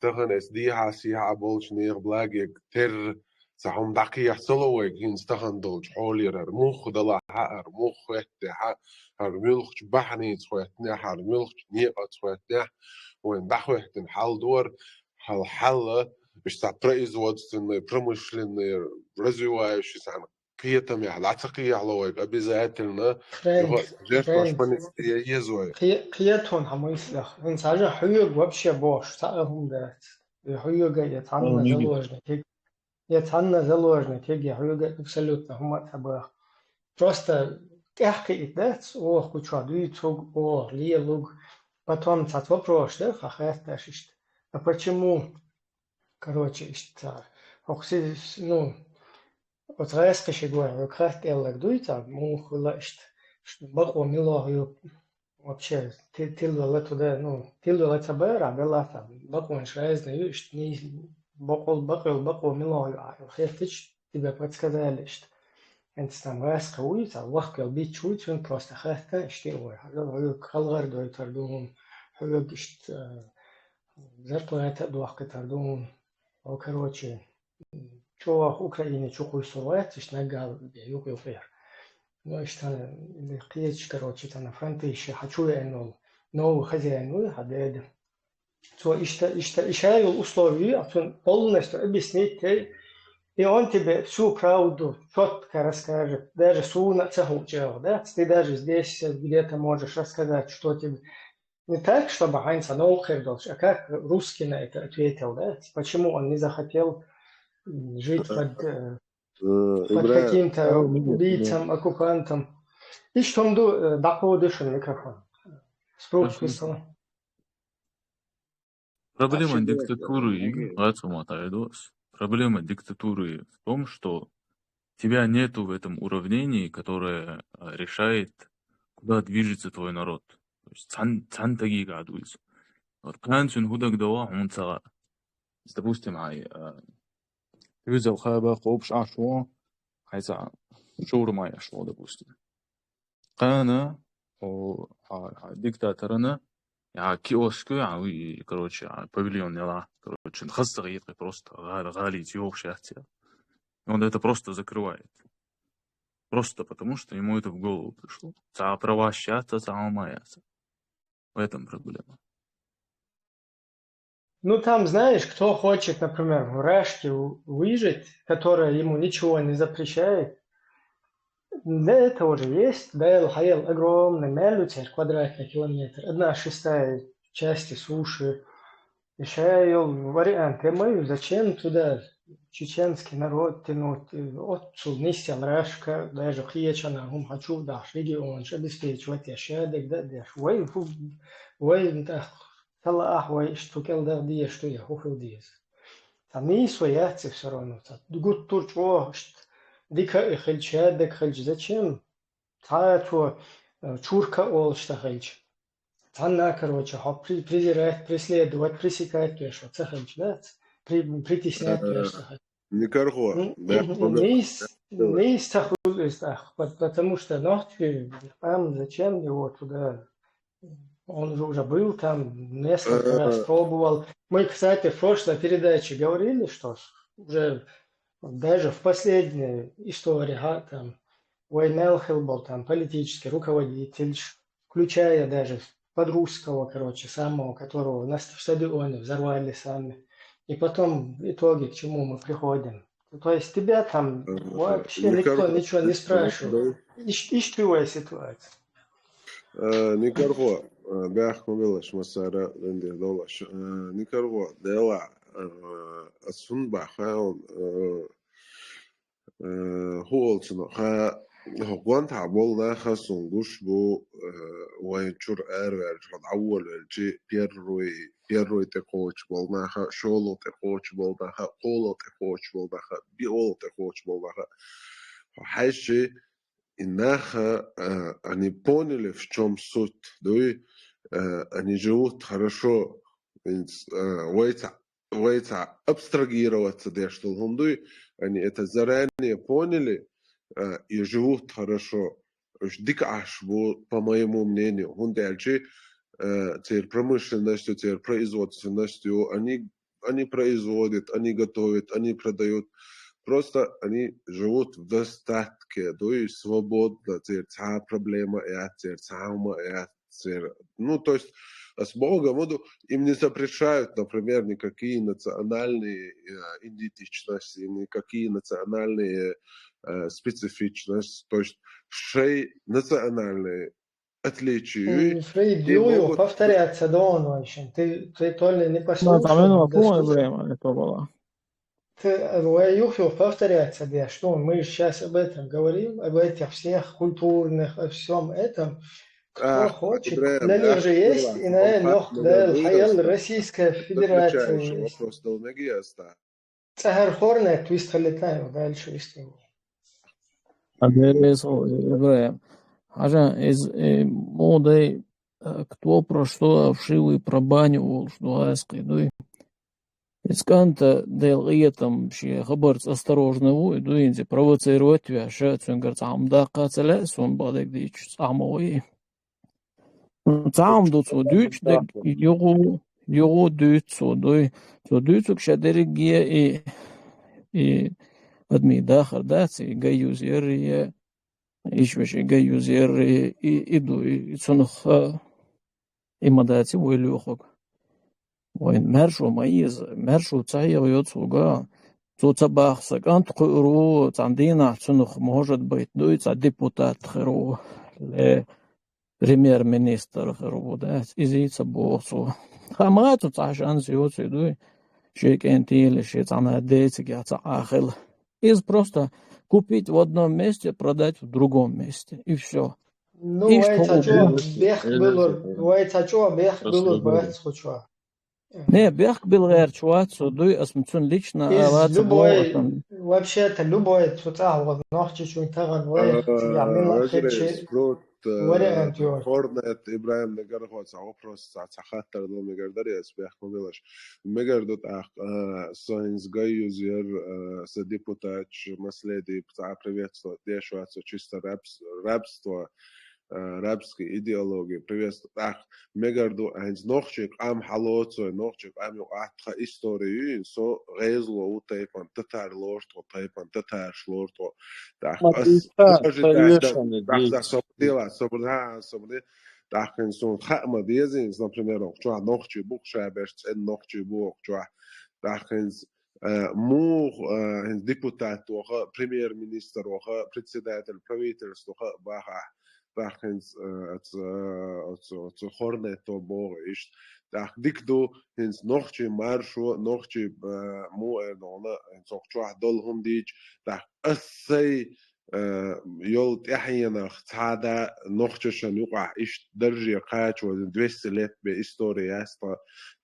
E: تخنس دي حاسي عبولش نيغ بلاغيك تر سهم دقيق سلوك هنس تخن دولج حولير موخ دلا حقر موخ وحتي هرميلخ بحني تسويتنا هرميلخ نيقة تسويتنا وين دخوهتن حل دور حل مش производственный промышленный развивающий сам قيتم يعني عتقية على обязательно его жертва шпанистия езой
B: قيتهم هميسلخ إن ساجا حيوق وبشي بوش ساهم دات حيوق يتعنى زلوجنا يتعنى زلوجنا تيجي حيوق абсолютно هم تبغى просто تحكي إدات أو كучадуй цуг о лиелуг потом цат вопрос да хахаст дашишт а почему короче что окси ну вот резко шигуя краст эллак дуйта му хулашт что бако мило вообще тилла туда ну тилла цабера белата бако шайзна юшт не бако мило хестич тебе подсказали что أنت تنغاس قوي الوقت البيت شوي تون بلاست خاطة اشتي هو هذا خلغر دوي تردون هذا قشت زرتوا وقت تردون أو كروتشي شو أوكرانيا شو قوي سوات إشتنقل بيوك يوفير نو إشتنا اللي قيتش كروتشي تنا فرنتيش حشوي إنه نو خزينو هذا سو إشتاي الأسلوبي أصلا полностью объяснить И он тебе всю правду четко расскажет. Даже суна цехучего, да? Ты даже здесь где-то можешь рассказать, что тебе... Не так, чтобы Хайнц Анолхердович, а как русский на это ответил, да? Почему он не захотел жить под каким-то убийцем, оккупантом. И что он доходишь микрофон. Спрут смысл.
J: Проблема диктатуры, проблема диктатуры в том, что тебя нету в этом уравнении, которое решает, куда движется твой народ. То есть цантаги гадуис. Вот канцун худак дава унцага. Допустим, ты взял хаба хобш ашво, хайца шоурма яшло, допустим. Кана диктаторна كيوسكو يعني короче павильон нела короче خاصة غير просто غالي тёх счастья. Он это просто закрывает. Просто потому, что ему это в голову пришло. За права счастья, за умаяться. В этом проблема.
B: Ну, там, знаешь, кто хочет, например, в Рашке выжить, которая ему ничего не запрещает, Да, это уже есть. Да, Хайел огромный мелютер, квадратный километр. 1/6 части суши. Еще вариант. Мы зачем туда чеченский народ тянуть? Отцу нисям рашка, даже хиечана, хочу даш регион, обеспечивать ящадок, да, даш. Ой, да, талах, ой, что келдах дия, что я хухил диес. Там не свояцы все равно. Гуд турчо, дика и хельчадок, хельч зачем? Та чурка ол что хельч. Она, короче, презирать, преследовать, пресекать, что цеханч, да? Притеснять, что
C: Никарго, да,
B: не из потому что ночью там зачем его туда? Он же уже был там, несколько раз пробовал. Мы, кстати, в прошлой передаче говорили, что уже даже в последней истории, там, Уэймелхел был там политический руководитель, включая даже подрусского, короче, самого, которого на стадионе взорвали сами. И потом в итоге к чему мы приходим. То есть тебя там вообще никто ничего не спрашивал. Ищевая ситуация.
C: Никарго, бяхну вилаш масара денде долаш. Никарго, дела асун баха هو هو تعبول ده خاصون جوش بو وينشر خد أول الجي بيروي تقوش بول ده شولو تقوش بول ده قولو تقوش بول ده بيولو تقوش بول ده حاجة إنها они поняли в чем суть, да и они живут хорошо, войца абстрагироваться, да что они это заранее поняли и живут хорошо. Дик аж, по моему мнению, он дальше теперь промышленностью, теперь производственностью, они производят, они готовят, они продают. Просто они живут в достатке, то есть свободно, теперь проблема, теперь ну, то есть с Богом им не запрещают, например, никакие национальные идентичности, никакие национальные специфичности, то есть шей национальные отличия.
B: Фрейд, повторяться, да, он очень. Ты то ли не послушал.
K: это было.
B: Юхил повторяется, да, что мы сейчас об этом говорим, об этих всех культурных, о всем этом. Кто хочет, для них же есть, и на Хайел Российская Федерация есть. Цахар Хорнет, вистолетаем дальше истине.
K: Ибраим. Ажа из моды кто про что вшивый про баню, что аскидуй. Исканта делгиетам ши хабарц осторожно вой, дуинзи провоцировать вяша, цунгар амда кацеле, сон бадек дич самой. Цам тут дюч так его дюцо, дой, то дюцо кшадерге и адми дахар даци гаюзер ишвеш гаюзер и дуй цунх имадаци войлюхок. وين مرشو ميز مرشو تايغ يوتسوغا تو تباخ سكانت قرو تاندينا تنخ موجد بيت دوي تا ديبوتات خرو ل بريمير مينستر خرو دات ازي تبوصو خاماتو تعشان زيوتسي دوي شيك انتيل شي тана децига цахил из просто купить в одном месте, продать в другом месте и все.
B: Ну, это что, бег было, бэт случва.
K: Не, бег был герчуацу, дуй осмцун лично
B: вообще-то любой цуцал нах чуть-чуть таган ямила хечи вариант
C: Хорнет Ибраим Негархоц, вопрос цахаттар до мегардари аспех мовилаш. Мегардот Сайнс Гаюзер с депутач маследи приветствовать дешеваться чисто рабство. Рабской идеологии приветствует мегарду айнс нохчик ам халоцо нохчик ам юатха историю со резло утайпан татар лорто тайпан татар шлорто так так инсон хама дезин например что нохчи бук шабеш эн нохчи бук что так инс му депутат, премьер-министр, председатель правительства, Тахенс хорнето бориш. Тах дикду хинс нохчи маршо нохчи му нона нохчуа долхум дич тах ассай يول تحينا هذا نخششن يقع إيش درجة قاش و 200 لت بإستوريا استا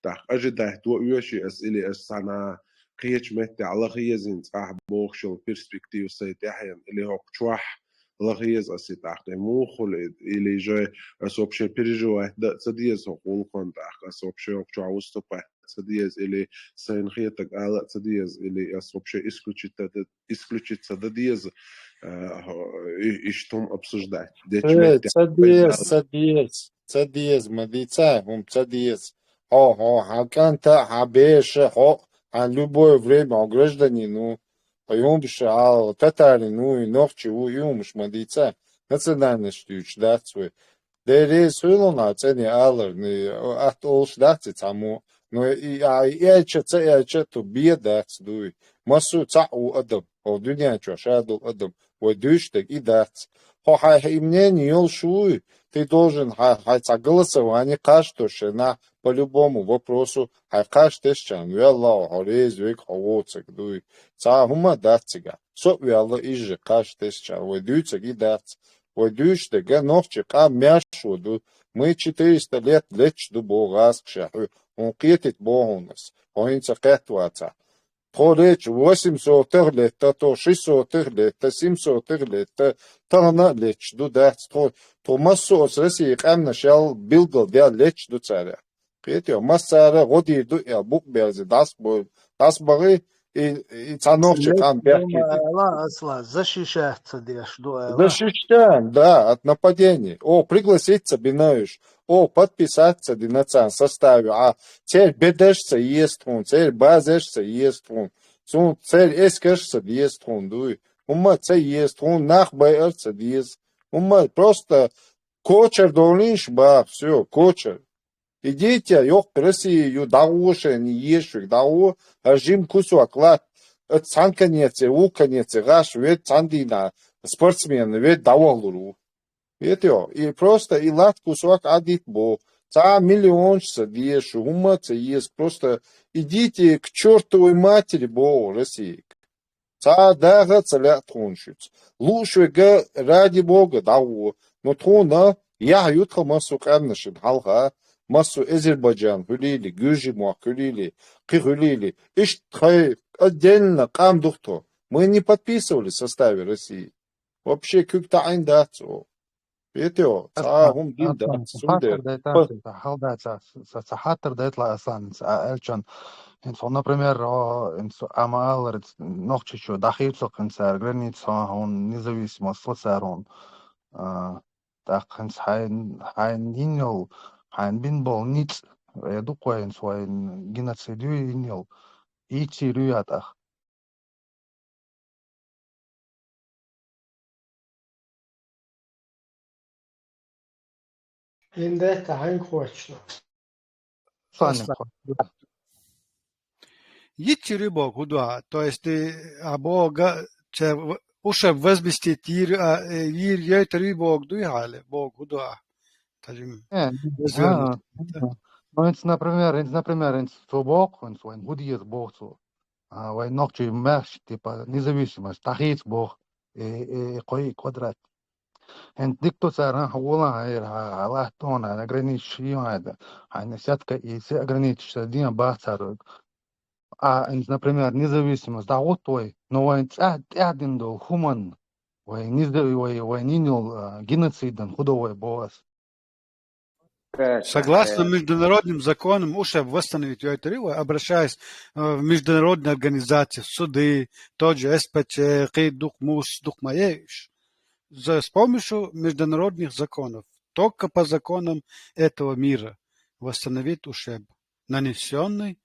C: تاخ أجده دو يوشي أسئلة السنة قيش مت على خيزين صاح بوخشل برسبكتيف سيت أحيان اللي هو قشوح لغيز أسيت أخي موخل اللي جاي أصوبش بيرجوا ده تديز هقول كنت أخ أصوبش يقشوا وستوبه تديز اللي سينخيتك على تديز اللي أصوبش إسكلوشيت تديز и что обсуждать.
L: Цадиез, мадица, цадиез. Хаканта, хабеше, любое время гражданину, юмш, татарину, и ночи, юмш, мадица, национальность учдать свой. Дерез хуйлона цене алар, от олшдать тому, но я то бедать дуй. Масу цау адам, дуня чашаду адам. ودوشتك и дать. И мне не елшуй. Ты должен голосование каждый на по любому вопросу. Каждый чан вела хорез век ховоцек дуй. Цахума датига. Соп вела иже каждый чан. ودوشтек и дать. ودوشтек ночек мяшу ду. Мы 400 лет лечду богас кшаху. Он китит богунас. Он цакетваца. Полеч 800 лет, то 600 лет, 700 лет, тана леч дудать, то массу с России камна шал билгал дя леч ду царя. Петя, массара годи ду я бук берзи дас бары и цановчик кам берки.
H: Защищаться дешь,
L: защищаем, да, от нападений. Пригласиться бинаешь. Подписаться динациан составе. Цель бедешься есть он, цель базешься есть он. Цель эскешься есть он, дуй. Цель есть он, нахбайерться есть. Просто кочер долинш, все, кочер. Идите, ёк Россию, дауше, не ешвик, дау, режим кусок, лад. Цанканеце, уканеце, гаш, ведь цандина, спортсмен, ведь давалуру. И просто и лад кусок адит бо. Ца миллиончица дешу, умаца есть. Просто идите к чертовой матери бо, России. Ца дага целя тоншиц. Лучше га ради бога дау. Но тона я ютха масу камнашин халха. Масу Азербайджан хулили, Гюжимуа хулили, хулили. Ишь отдельно кам духто. Мы не подписывали в составе России. Вообще как-то айн дацо. Видите, هم دين ده
H: خاطر ده تاع حوضة خاطر ده يطلع أصلا ألشان إنسان например أمال نقطة شو دخيل سوق إنسان граница он независимость слесарон так хайн динел хайн бин бол ниц еду коин свой геноцидию инел и тирюятах.
B: Инде тахин хочно.
M: Идти рыбок куда? То есть Бога уже возместить вир яйт рыбок дуяли Бог куда?
H: Ну, например, Бог, он гудиет Бог, вой ночи мерч, типа независимость, тахиц Бог, кой квадрат. Дикто саран хула Allah тона ограничивает, сетка и все ограничивается один бахтар. Например, независимость, да вот твой, но он один до хуман, вой нинил геноциден худовой босс.
M: Согласно международным законам, уже восстановить эту рыбу, обращаясь в международные организации, в суды, тот же СПЧ, Духмус, Духмаеш, с помощью международных законов, только по законам этого мира восстановить ущерб, нанесенный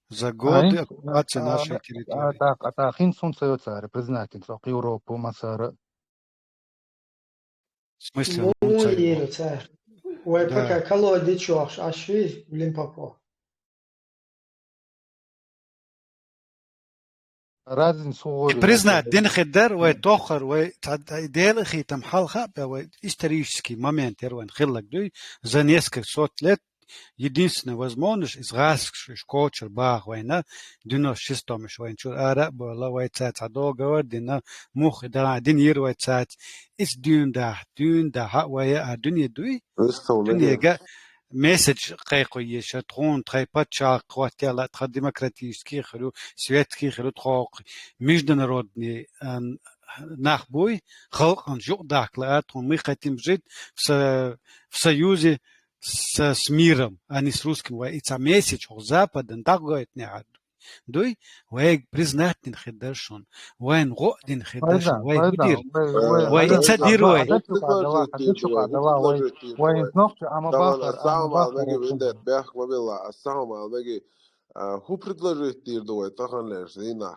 M: за годы оккупации нашей территории.
H: Так, хинсун союза, признать, Европу, Масара.
M: В смысле?
B: Ой, пока колоди чош, а шви в Лимпопо.
H: разницу غوري
M: признать дин хидер وي тохар وي идеал хи там халха وي исторический момент ерван хиллак дуй за несколько сот лет единственная возможность из расскшиш кочер бах война 96-м войнчур ара была войцат договор дина мух да дин ир войцат is дюн да вая дюн дуй дюнега месседж قيقوي شتخون تخيبات شاق قواتيلا تخ ديمقراطيسكي خلو سويتكي خلو تخوق международный нахбой خلق он жук дакла мы хотим жить в союзе с миром, а не с русским. It's a message of Запада, так говорит не дуй, вай признать не хидашон, вай нго не хидашон, вай гудир, вай ицадир вай.
E: هو предложить тир дуй, тахан леш, дина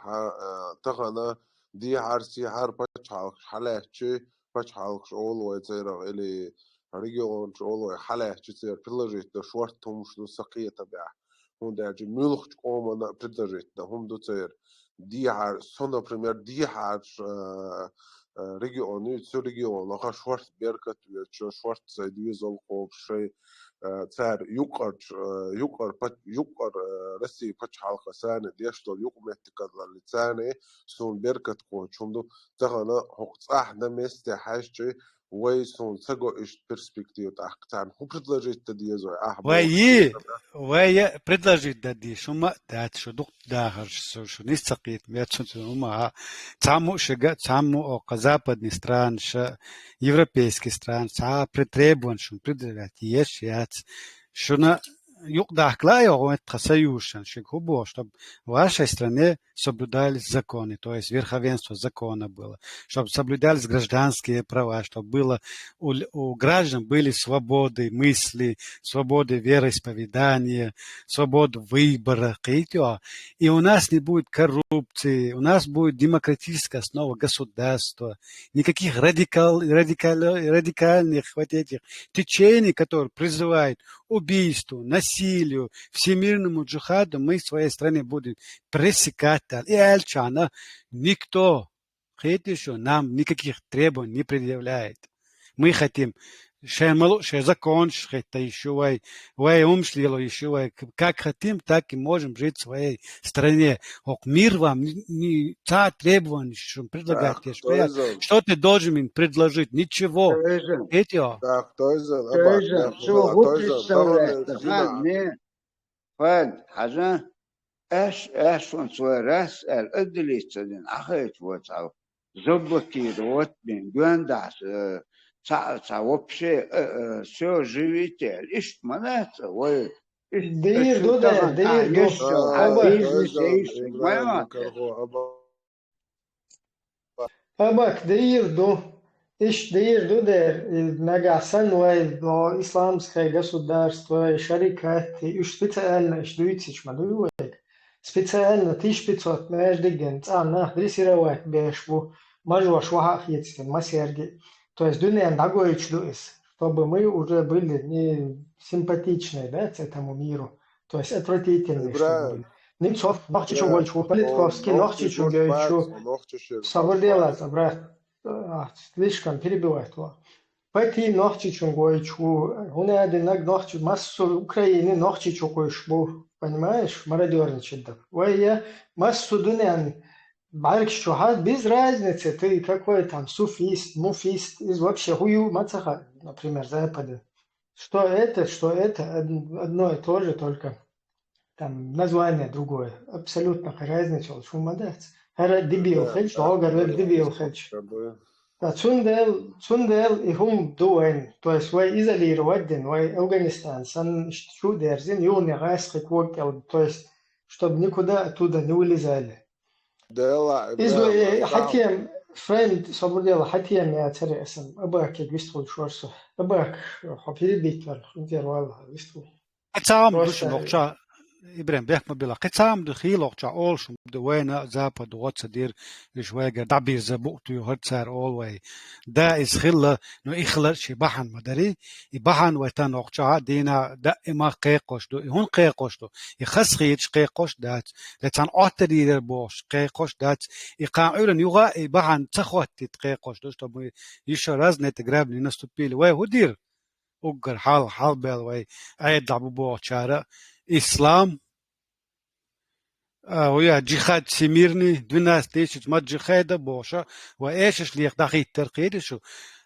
E: тахана ди харси хар пачхал халачи пачхал шол вай цайра или регион шол халачи цайра предложить да шварт тумш сакия табя. Он даже мюлх комана предложить да хум до цайра ди хар сон, например, ди хар регионы, все регион, аха шварт беркат, шварт зайди зол хоп шей цар юкар Россия пачхал хасаны дештол юкметтикад лицаны сон беркат ко чумду тагана хоцах на месте хашчи вай сон цаго иш перспектив ахтан ху предложить дезой
M: вай предложить дади шума дат шудук дахар шо не сакит мячума цаму шега цаму о западный стран европейский стран ца претребован шум предлагать есть шуна юг дахла его это союзан шикубо чтобы в вашей стране соблюдались законы, то есть верховенство закона было, чтобы соблюдались гражданские права, чтобы было у граждан были свободы мысли, свободы вероисповедания, свобода выбора, и у нас не будет коррупции, у нас будет демократическая основа государства, никаких радикальных вот этих течений, которые призывают убийству, насилию, всемирному джихаду, мы в своей стране будем пресекать. И Альчана никто нам никаких требований не предъявляет. Мы хотим, что закон, что еще как хотим, так и можем жить в своей стране. Мир вам не та требования, что предлагаете. Что ты должен им предложить? Ничего.
D: Так, кто из اش فون سوارس الادليت سدين اخيت واتساب زبطي روت بين جوانداس تا вообще все живите лишь манат ой
B: دير دو أباك دير دو إيش دير دو نجاسن ويا إسلامское государство شركات إيش специально إيش دويتش ما دوي специально 1500 междеген цана дрессировать бешву мажу швахах есть масерги, то есть дуня нагоич дуис, чтобы мы уже были не симпатичны, да, этому миру, то есть отвратительные, чтобы были. Немцов нахчичу гольчу, Политковский нахчичу гольчу, Саводелата, брат, слишком перебивает его. Пойти нахчичу гольчу, он один нахчичу, массу Украины нахчичу гольчу, понимаешь, мародерничать. Ой, массу дунян, барк шухат, без разницы, ты какой там суфист, муфист, из вообще хую мацаха, например, Запада. Что это, одно и то же, только там название другое. Абсолютно разница, что мадец. Хара дебил, хедж, говорит дебил, хедж. Цундел и хум дуэн, то есть вы изолировать, вы Афганистан, сан что дерзин, юный расхи квокел, то есть чтобы никуда оттуда не вылезали. Хотим, френд, свободела, хотим я царесам, абак я гвистул шорсу, абак, перебить вал, интервал, гвистул.
M: Цам душу нохча, إبراهيم بيحكم بلا قسم دخيل أقطع أول شو دوينا زابد واتس دير شوية دبي زبوت يهرتسر أول واي دا إز خلا نو إخلا شي بحن مدري يبحن ويتان أقطع دينا دا إما قيقوش دو هون قيقوش دو يخس خيج قيقوش دات لتان أعتدي در بوش قيقوش دات يقاعدون يغا يبحن تخوت قيقوش دو شتو يشرز نتقرب لنستبيل واي هدير أقر حال بيل واي أي دعبو بو شارع إسلام ويا جهاد سميرني 12 ما джихада боша وإيش ليق دقيق ترقيد شو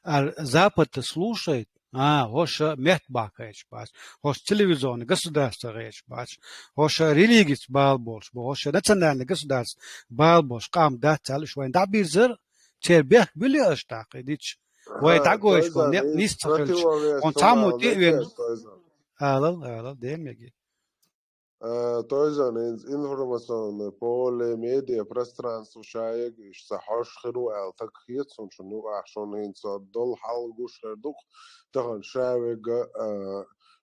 M: الزапад слушает хоша мехтбакач баш хош телевизионный государственный баш хоша религиец бал больше хоша национальный государство бал больше кам да цал швайн да бизер чербех были аштакидич وای تاگوش کو نیست خیلی اون تامو دیوین алал де میگی
E: Той же информационное поле, медиа, пространство, шаек, сахаш херу, так хитсон, что ну ахшон инца дол халгуш дух, тахан шаек,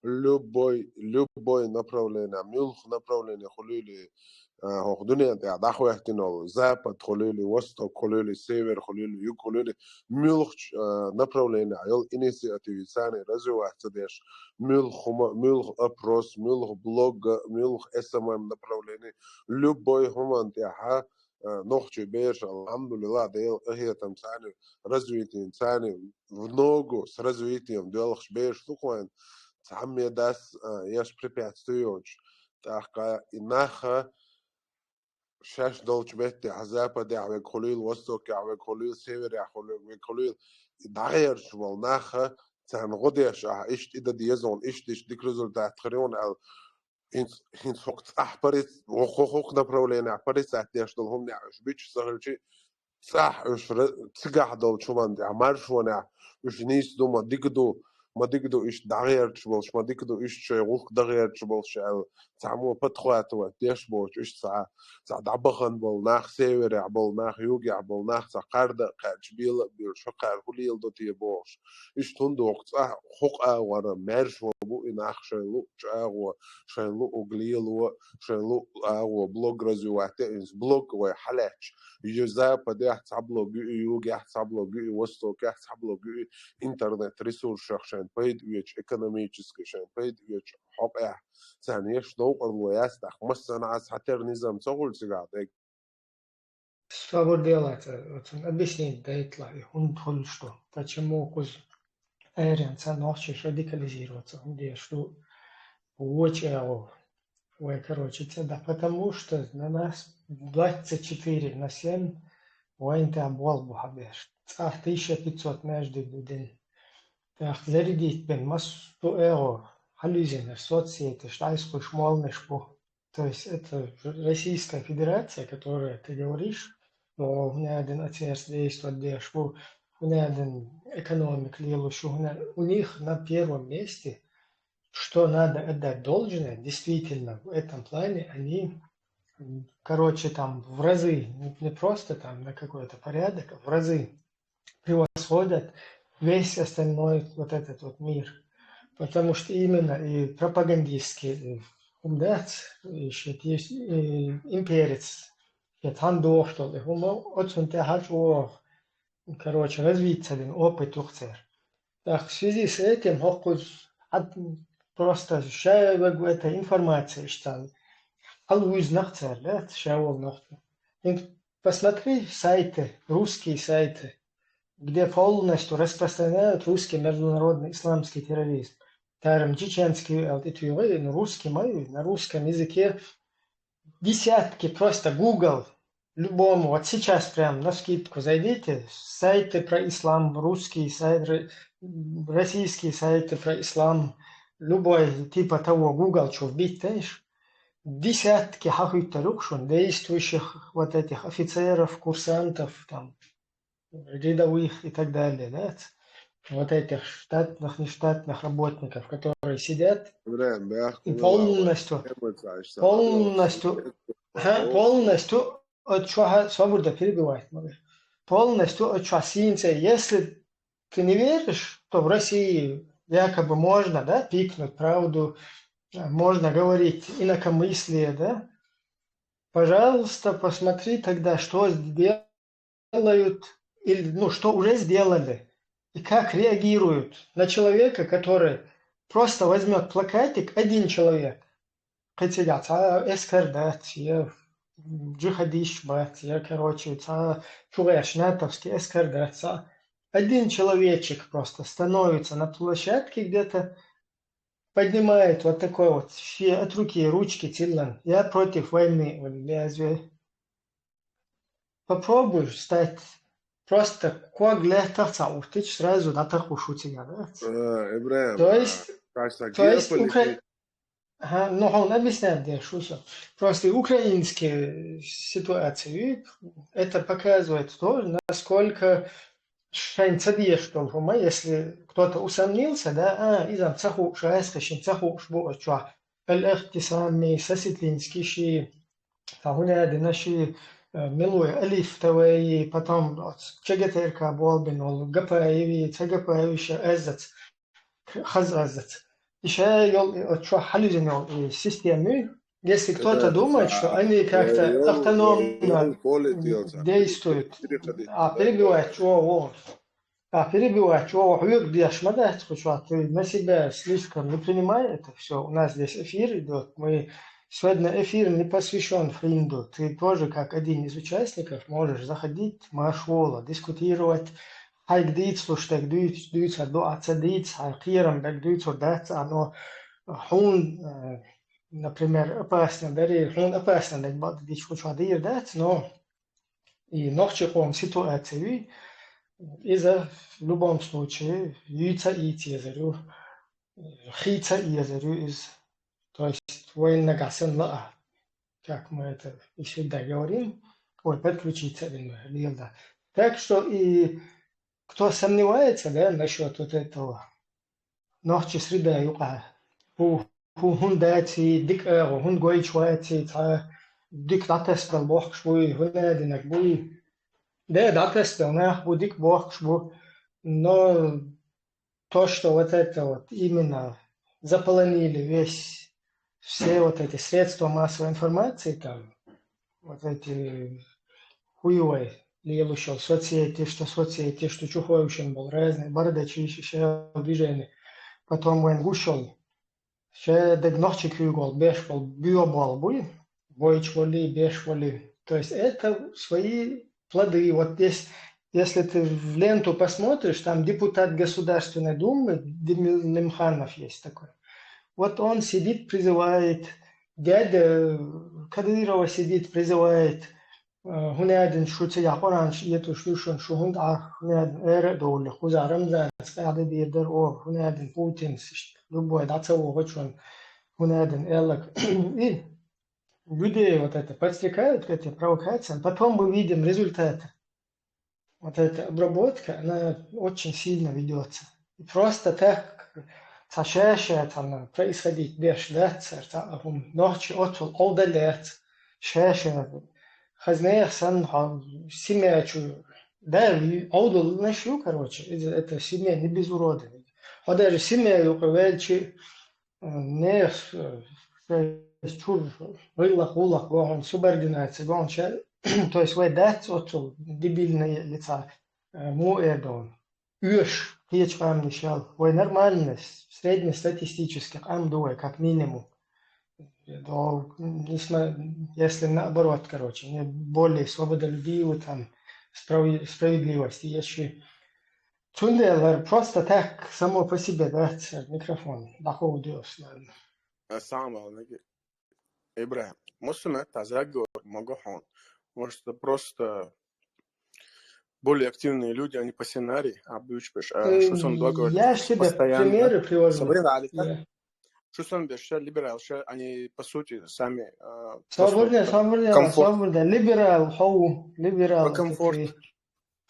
E: любой направление, мюлх направление, хулили, دنيا داخل احتمال زابد خلولي وسط خلولي سيفر خلولي يو خلولي ملخ направление عيال إنيسياتيف ثاني رجوا احتداش ملخ أبروس ملخ بلوج ملخ اسمم направление любой هم انتها نخشى بيش الحمد لله ديل هي تمثاني развитие ثاني много с развитием делаешь бейш туквайн تعمي داس يش препятствуешь так инаха شاش دولش بيتي حزابة دي عوي خليل وستوك عوي خليل سيفر عوي خليل دغير شوال ناخا تان غديش اشت إدا ديزون اشتش ديك رزولتات خريون ال هين سوقت أحبرت وخوخ نبرولين أحبرت أحتياش دولهم نعش بيش سهلشي صح اش تسقح دول شوان دي عمارش وانا اش نيس دو ما ديكدو اش دغير شبولش ما ديكدو اش شيغوك دغير شبولش تعمو بتخواتو ديش بوش اش ساعة دعبخن بول ناخ سيور عبول ناخ يوغي عبول ناخ قرد قاج بيل شقار هوليل دو تي بوش اش تندو وقت حق ورا مرش وبو ناخ شيلو جاغو شيلو اوغليلو شيلو او بلوغ رزوات انس بلوغ وحلاش يجزا بدي احسبلو يوغي احسبلو وستو كاحسبلو интернет ресурс шахшан пойд веч экономический шан пойд веч хоп ثانية شنو قالوا يا استخ مثلا عايز حتر نظام تقول سجاد
B: Что делать? Объяснить, да, и он что? Почему аэрианца ночью радикализироваться? Где что? Очень короче, да, потому что на нас 24/7 военный обвал бухабеш. 1500 между день. Так, зарядить бен массу халюзинер, соцсети, штайскую шмолнышку. То есть это Российская Федерация, которая ты говоришь, но у меня один отец действует, у меня один экономик, у них на первом месте, что надо отдать должное, действительно, в этом плане они, короче, там в разы, не просто там на какой-то порядок, а в разы превосходят весь остальной вот этот вот мир. Потому что именно и пропагандистский умдат, еще есть имперец, там доктор, очень тяжело, короче, развиться один опыт ухцер. Так, в связи с этим, просто эта информация, что алуиз нахцер, да, шаул нахцер. Посмотри сайты, русские сайты, где полностью распространяют русский международный исламский терроризм. Там чеченский, русский, на русском языке десятки, просто Google, любому, вот сейчас прям на скидку зайдите, сайты про ислам, русские сайты, российские сайты про ислам, любой типа того, Google, что вбить, знаешь, десятки хахуйтарукшун, действующих вот этих офицеров, курсантов, там, рядовых и так далее, да, вот этих штатных, нештатных работников, которые сидят и полностью, свобода перебивает, полностью отчасинцы. Если ты не веришь, то в России якобы можно, да, пикнуть правду, можно говорить инакомыслие, да? Пожалуйста, посмотри тогда, что делают, или, ну, что уже сделали, и как реагируют на человека, который просто возьмет плакатик, один человек, хотят, эскардат, я джихадист, я, короче, чуваешь, натовский, эскардат, один человечек просто становится на площадке где-то, поднимает вот такой вот, все от руки, ручки, тиллан. Я против войны, вот, лезвие. Попробуй стать просто коглетовца, ты сразу на такую шутига, да?
E: Ибраим,
B: То есть
E: геополитика.
B: Ага, ну, он объясняет, где шутка. Просто украинские ситуации, это показывает то, насколько если кто-то усомнился, да, إذا цаху шаэскашин цаху шбуача, الاختصامي сосетлинский ши, فهنا наши милуя алиф тавай, потом чегатерка болбин, ол гапаеви, цагапаевиша эзац, хазазац. Еще что халюзин системы, если кто-то думает, что они как-то автономно действуют, перебивать, перебивать, бьешь, что ты на себя слишком не принимай это все. У нас здесь эфир идет. Сегодня эфир не посвящен Фринду. Ты тоже, как один из участников, можешь заходить, машвола, дискутировать. Хайк дит, слушай, дит, дуаца дит, хайкирам, так дит, дать, оно хун, например, опасно, бери, хун опасно, так бад дит, что дать, но и ночью ситуации, из-за в любом случае, яйца и тезерю, хица и езерю из, то есть военно гасен ла, как мы это и всегда говорим, подключиться, да. Так что и кто сомневается, да, насчет вот этого, ночи среда юка, хун дати, дик хун гой чуати, дик датес дал бог швуй, хуна динак буй. Да, датестил, будик бог, но то, что вот это вот именно заполонили все вот эти средства массовой информации, там, вот эти хуевые, лелущил, соцсети, что чухоющим был, разные, бардачи, еще движения. Потом он гушел, ще дегнохчик югол, бешвол, биобол, буй, бойчволи, бешволи. То есть это свои плоды. Вот здесь, если ты в ленту посмотришь, там депутат Государственной Думы, Демир Лимханов есть такой. Вот он сидит, призывает, дядя Кадырова сидит, призывает, هنادن شوتي عقران شيتو شوشون شهود هنادن إردول خوزا رمزان قاعد بيدر أو هنادن بوتين любой дацелу очень هنادن элак. И людей вот это подстрекают к этим провокациям. Потом мы видим результаты. Вот эта обработка, она очень сильно ведется. И просто так сашешая там происходить без ждаться, ночью отвел удалять, шешая, хазнех сан семья чую. Да, аудал нашу, короче, это семья не без урода. А даже семья юковельчи не чур вылах улах, он субординация, он то есть вы дать отцу дебильные лица, му эдон. Юж, речь вам не шел. Вы нормально, среднестатистически, амдуэ, как минимум. Если наоборот, короче, не более свободолюбивый, там, справедливости. Если Чундел просто так, само по себе, да, микрофон, доход идешь, ладно.
E: Самое, Ибраим, может, это заговор, могу. Может, это просто более активные люди, они по сценарию, а бьючпеш. Что сон договор
B: Я же тебе примеры привожу.
E: Что сон беш, либерал, они по сути сами
B: свободно. Либерал, либерал.
E: Комфорт.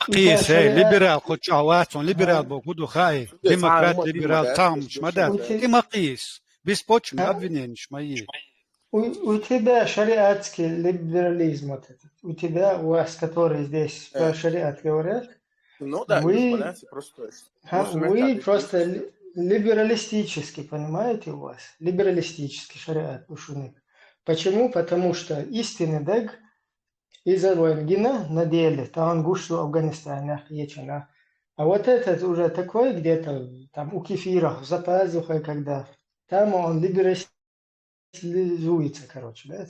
M: قيس ليبرال خد شهواتهم ليبرال بوجوده خايف ديمقراط ليبرال تام شمدات كما قيس بيسبوتش ما обвиненش мои.
B: У тебя шариатский либерализм вот этот. У тебя, у вас, которые здесь про шариат говорят,
E: Ну да,
B: вы просто либералистический, понимаете у вас? Либералистический шариат ушуник. Почему? Потому что истинный дег из-за войны на деле, там гушу Афганистана, ечена. А вот этот уже такой где-то там у кефира, за пазухой, когда там он либерализуется, короче, да?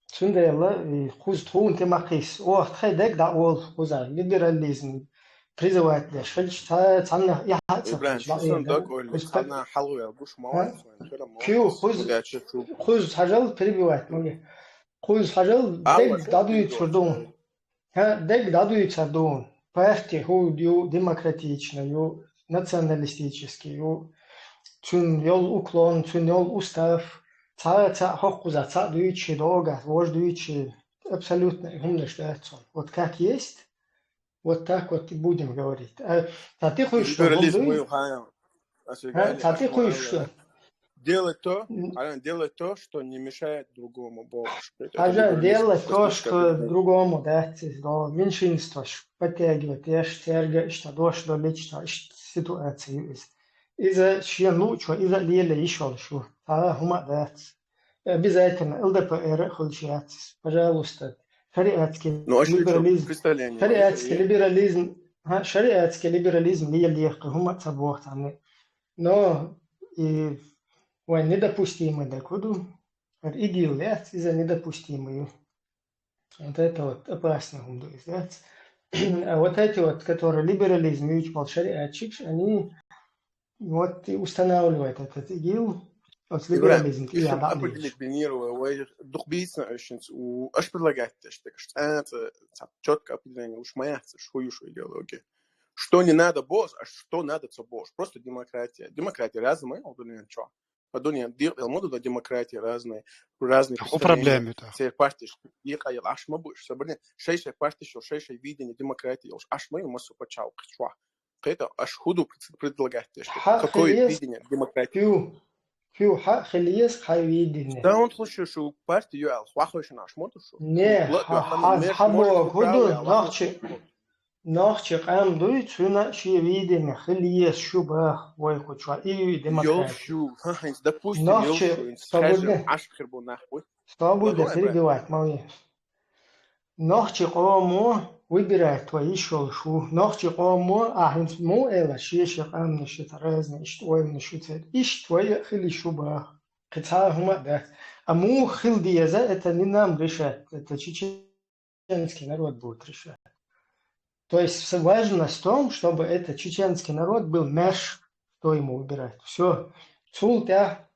B: Цундела, хуз тхун темахис, о, хайдек да ол хуза, либерализм призывает для шельчта, цанна яхатса,
N: إبراهيم شو سن دق قول لي خلنا حلو يا بوش مواد كده
B: كيو
N: مواد
B: хуз
N: ولا شو
B: хуз хажал перебивает, моги. Хуз хажал
N: أول
B: дег
N: شو
B: дадует
N: بيدو
B: сурдун. Дег дадует сурдун. Партия ю демократична, ю националистический, ю цун йол уклон, цун йол устав. Ца хохкуза, ца дуючи дога, вождь дуючи. Абсолютно умнождается. Вот как есть, вот так вот и будем говорить. А ты хочешь что,
N: либерализм
B: голдуй?
N: وهاي أسرقالي
B: А ты
N: أش
B: хочешь что?
N: معاوية делать то, что не мешает другому больше. Это
B: Хажа
N: либерализм.
B: делать то,
N: Послушай,
B: что другому, да, до меньшинства подтягивать, я терга, что дождь до лично ситуации. Из-за чья что из-за леля еще что. А хума да. Обязательно ЛДПР худшат. Пожалуйста. Шариатский
N: Ну, а что
B: либерализм.
N: представление?
B: Шариатский либерализм. Шариатский либерализм леля хума цабох там. Но и ой, недопустимый докуду. ИГИЛ, да, из-за недопустимую. Вот это вот опасно, да. А вот эти вот, которые либерализм и шариатчик, они вот и устанавливают этот ИГИЛ, вот
N: Играем.
B: либерализм. И
N: Еще
B: я
N: определить планирую, дух бийца, аж предлагать, что это четко определение, уж моя, что идеология. Что не надо босс, а что надо то босс. Просто демократия. Демократия разная, а думаю, что. Подумай, моду до демократии разные
M: Какие проблемы-то?
N: Все партии, ехали, аж мы будешь, собрали, 6 партий, 6 видений демократии, аж мы массу почал, что. Это аж худу предлагать, какое видение демократии.
B: Фью, خليس خايدين.
N: Да, он слушает, что партию, хвахаешь наш мотушу.
B: Не, хабо худу нахчи قام دوي شو شيء видение خليس شو بخ ويخو شو إيه демократия.
N: Ёлшу, допустим, ёлшу, скажем, аж хербу нахуй.
B: Свобода перебивать, мои. Нахчи قامو выбирает твои шолшу. Нахчи قامو ахинс му эла шиеши قام нишит разные, что им нишит. Иш твои хили шо бах. Кица хума да. А му хил дияза это не нам решать, это чеченский народ будет решать. То есть важность в том, чтобы этот чеченский народ был меж, кто ему выбирать. Все. Цултя,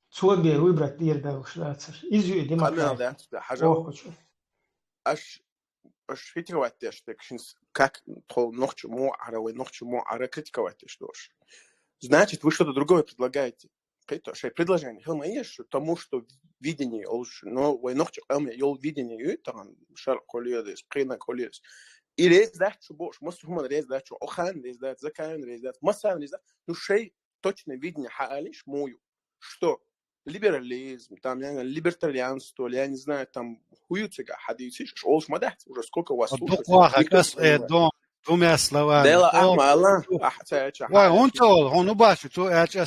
B: цобе выбрать дирда ушляться. Изю демократия.
N: Аж критиковать те, что как ночью ара критиковать те, что ж. Значит, вы что-то другое предлагаете. Предложение. Тому, что видение, но вы ночью видение, там шар коллеги, сприна коллеги. И рез дать, что больше, мусульман рез дать, что охан рез дать, закан рез дать, масан рез дать, ну шей точно видение хаалиш мою, что либерализм, там либертарианство, я не знаю, там хуются хадисы, что олш мадать, уже сколько у вас слушать.
M: Двумя словами.
N: Дела ахма Аллах,
M: Ой, он тол, он убачу, то Edo,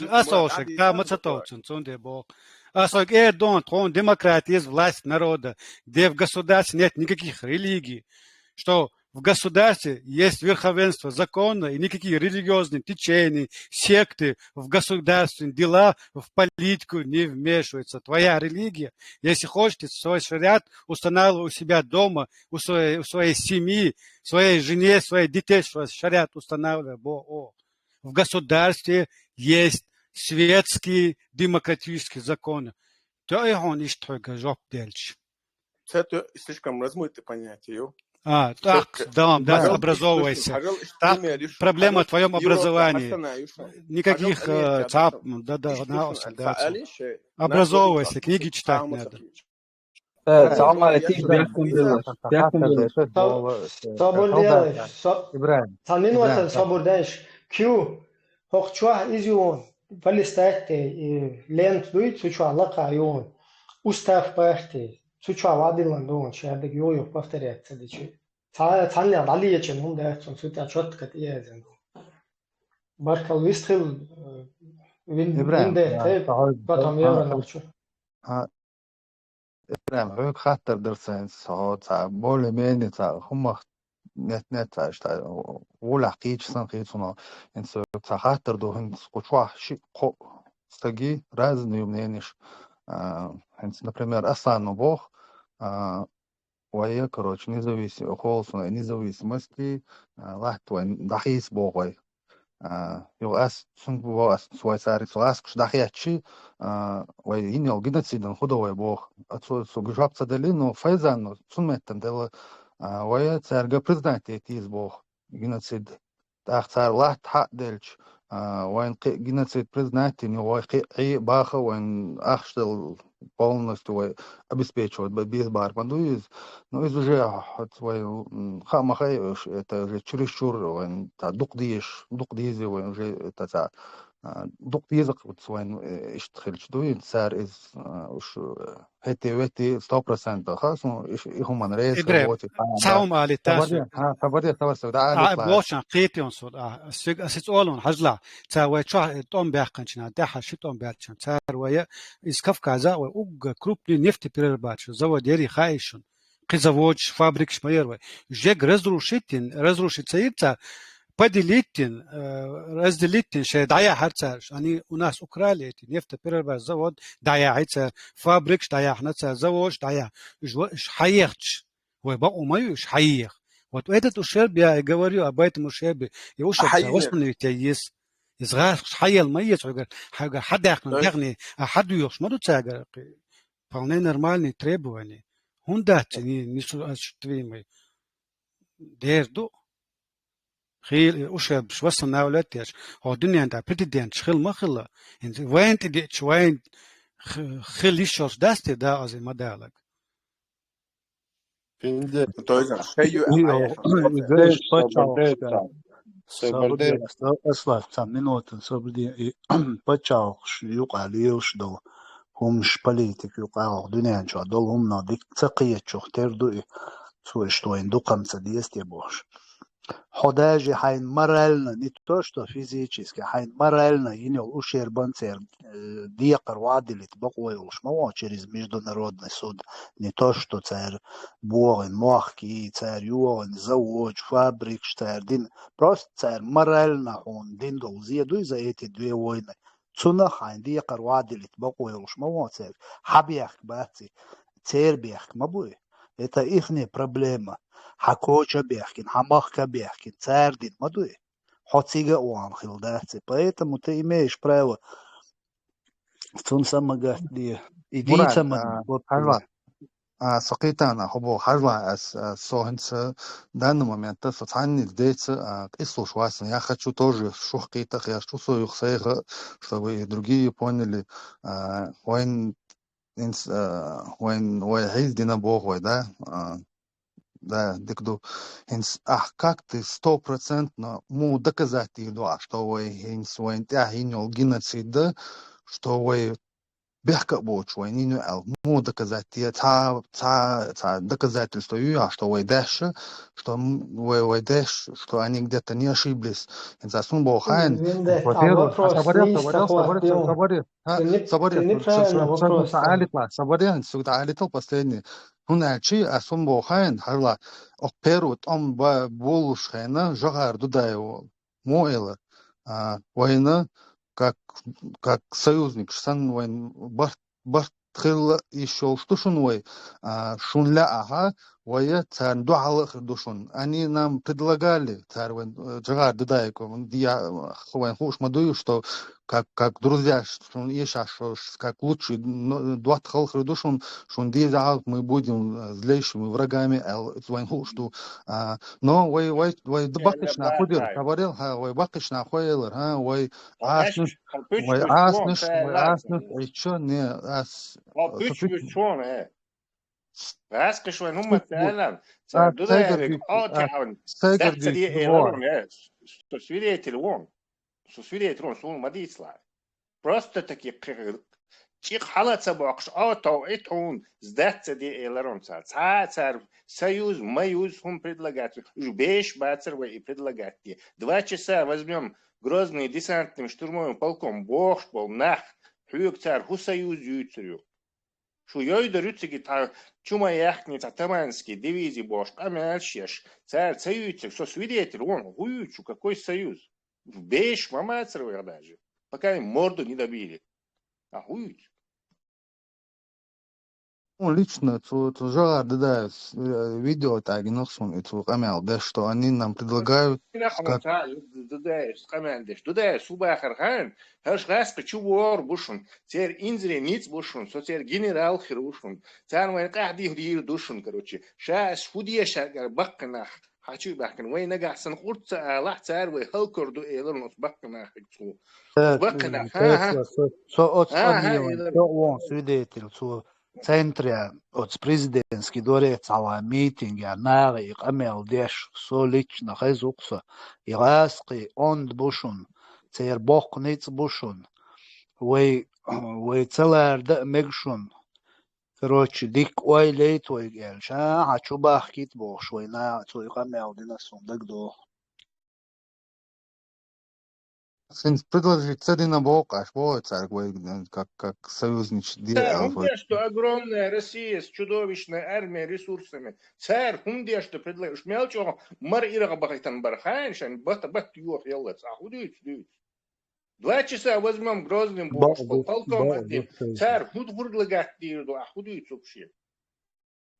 M: Асошек, да, Мацатовцин, Цундебол. Он демократия есть власть народа, где в государстве нет никаких религий, что в государстве есть верховенство закона и никакие религиозные течения, секты в государственные дела, в политику не вмешиваются. Твоя религия, если хочешь, свой шариат устанавливай у себя дома, у своей семьи, своей жене, своих детей, свой шариат устанавливай. В государстве есть светские демократические законы. То и он ищет только жоп дельч.
N: Это слишком размытое понятие.
M: Так, да, образовывайся. Так, проблема в твоем образовании. Никаких цап, образовывайся, книги читать надо.
O: Салам алейкум,
B: Кю, хохчуа изюн, палестайте, лент дует, сучуа лакаюн, устав пахте, 수초와 와딜란 동안 취하되기 요요 버터리아 tsadichi. 잔량 달리 예체 문데 좀 수다 줬가 이해전. Barkal Visthil
H: إبراهيم
B: Vinde te
H: تعود
B: batam yevra nacho.
H: إبراهيم هيك خاطر درسين صعود بول ميني هم net ولا حقيقة سن قيتنا إن خاطر دو هن قطوع شيء قو стаги разные мнения. Например, Асану Бог, وهي короче независимый холсна независимости лахтвай дахис Богой. يغاس سن بواس سوي ساري سواس كش دحياتشي وين يل جنسيدن خدا وي بوخ سو جواب صدلينو فايزانو سمتن دل ويا تسارجا بريزدانتي تيز بوخ جنسيد تاختار لحت حق دلش وين جنسيد بريزدانتي نو وي باخه وين اخشتل полностью обеспечивать без барбандуиз, но из уже свою хамахай это уже чересчур дук дизи уже это дук дизак вот свой иштхельч дуин сар из уж эти 100% хас ну их уман рейс
M: إبراهيم
H: работает
M: ساوم على تاسو
H: خبرية تاسو ده عالي
M: بوشان قيتيون صود أسيت أولون حجلا تا ويتشوا توم بيحكنشنا ده حشي توم بيحكن تا ويا إسكاف كذا وأوج كروبني نفط بيرباتش زوا ديري خايشون قزوج فابريك شمير وي جيك رزروشيت سيرتا بديليتين رزدليتين شيء دعيا هرتش أني وناس أوكراليتين نفط بيربات زود دعيا عيتا فابريكش دعيا حنتا زوج دعيا إيش حيختش ويبقوا ما يش حيخ وتويتت الشرب يا جواريو أبايت مشابه يوشب
N: أحييك
M: واسمه يتيس يصغر حي الميت حاجة حد يعني حد يوش ما تساجر فالني نورمالني تريبو يعني هندات نيسو أشتري دير دو خيل وشب شو وصل ناولتيش هو الدنيا عندها بتدين شخل ما خلا انت وين تدي وين خل يشوش داستي دا أزي ما دالك
L: Finde
N: to je znači šeju
H: Io
L: Desh
H: facciamo
L: Sobaldeta
H: أصلا منوت صبري facciamo يقع ليوش دو هم شباليتك يقع دنيا شو دول هم ناديك تقية شو تردو سو اشتوين دو قمصة ديستي بوش حداجي حين مرالنا نتوشتو فيزيكيسكي حين مرالنا ينو ушер банцер диакар вадили тбакой уж мало через международный суд не то что царь борен махки царь юрен завод фабрик царь дин просто царь морально он дин долзеду за эти две войны цуна хайн диакар вадили тбакой уж мало царь хабиях баци царь бях мабуй это ихняя проблема حكوشة بيحكين حماخكا بيحكين تاردين ما دوي حوتيجا وان خلداتي поэтому ты имеешь право в том самом дي игица من
P: حلوة سقيتانا هو حلوة سوهنس данный момент социальный деятель прислушивается. Я хочу тоже шухкитах, я хочу свою хсейха, чтобы и другие поняли, войн дина бог, да, да, дикду, как ты 100% му доказать иду, что вы войн тяхинил геноцид, что вы бехка бочу, не му доказать доказательство, что вы дальше, что вы дальше, что они где-то не ошиблись. Засун Бохайн, во-первых, соборит последний. هناچی اسون بخواین هرلا اقپروت ام با بولش خینا جغار دودایو مویل وینا как союзник сан вайн бартхил еще что шунвай шунля ага вая цан дуал хрдушун они нам предлагали цар вайн жагар дудайко я хвайн хуш мадую что как друзья, что еще как лучше дуат халхр душун, что дизал мы будем злейшими врагами, что но вай бакиш на ходил, говорил, вай бакиш на ходил, вай аснус, еще не ас.
Q: Raske što je numat Alan, dodaje avtalen, därför det är Alan, что свидетель он, su svidjeti on su madislavi. Просто таки Чик халаца бокш, ото, этон, сдаться де элеронца. Цар, союз, маюз, он предлагает. Уж беш, бацер, вы и предлагаете. 2 часа возьмем Грозный десантным штурмовым полком. Бог был, нах, хюк цар, ху союз юцерю. Шу йойда рюцеги, чума яхни, таманский, дивизии бошк, амельщеш. Цар, союзик, со свидетель, он, хуючу, какой союз? Беш, мамацер, вы даже. Пока им морду не добили. А хуючу.
P: Ну, лично, жар, да, видео так, ну, камел, да, что они нам предлагают, как...
Q: Дудая, субахар хан, хаш раска чувор бушун, цер инзре ниц бушун, со цер генерал хирушун, цар мой кахди хрир душун, короче, шаш фудия шагар бакнах, хочу бакн, вей нагасан курца алах цар вей халкорду элон ос бакнах, бакнах, ха,
H: свидетель, центре от президентский дворец ала митинги наги камел деш со лично хезукса ираски онд бушун цер бок ниц бушун вей целар да мегшун короче дик ой лейт ой гел ша хочу бахкит бош вей на цой камел динасун дагдо
P: Предложить цели на бок, аж вот царь, как союзнич делал.
Q: Что огромная Россия с чудовищной армией, ресурсами. Царь, хунде, что предлагаешь. Мелчо, мар ира бахайтан барханшан, бат юх елец. А худеет. 2 часа возьмем Грозным полком одним. Царь, худ предлагать дирду, а худеет вообще.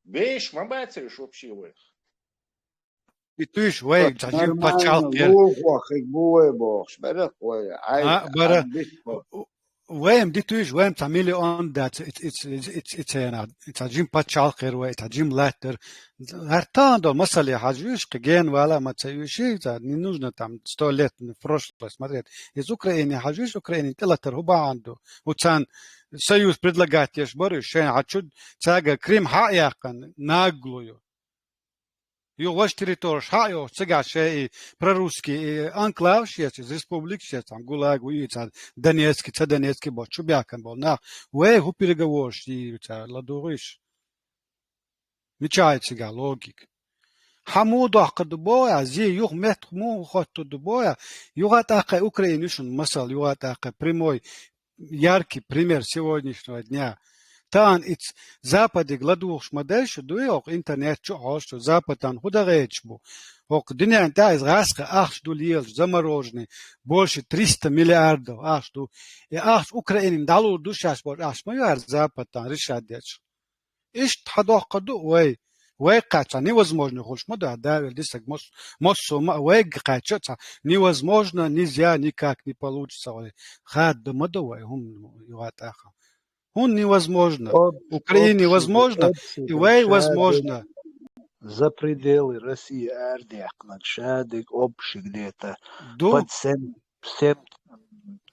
Q: Беш, мабацаешь вообще вы.
M: И ты ж, вей, зачем почал? وين دي تويج وين تعملي on that it's a jim pachal khair wa it's a jim later هرتان مسألة حاجوش كجين ولا ما تسويشي не нужно там 100 лет в прошлое смотреть из Украины حاجوش Украины телатер هو عنده وكان союз предлагать еш борю шен хочу цага Крым хаяқан наглую Его ваш территория, шайо, цыгаши, прорусский, анклав, сейчас из республик, сейчас там ГУЛАГ, Донецкий, был, Чубякан был, на, у переговор, и ладуриш. Мечает сега логик. Хамуду ахкаду боя, зи юх метхму хатту боя, югатака украинишун масал, югатака прямой, яркий пример сегодняшнего дня. Тан иц западе гладуш модель, что дуёк интернет чё, что западан худа речбу. Ок дня та из раска ах что лил замороженный больше 300 миллиардов ах что и ах Украина дало душаш больше ах моё западан решать деч. Иш хадох каду вей кача невозможно хочешь мода давил дисак моссома вей кача невозможно нельзя никак не получится хад модовой хум юатаха. Он невозможно. Украине возможно, и вей возможно.
H: За пределы России ардякнак шадик общий где-то под 7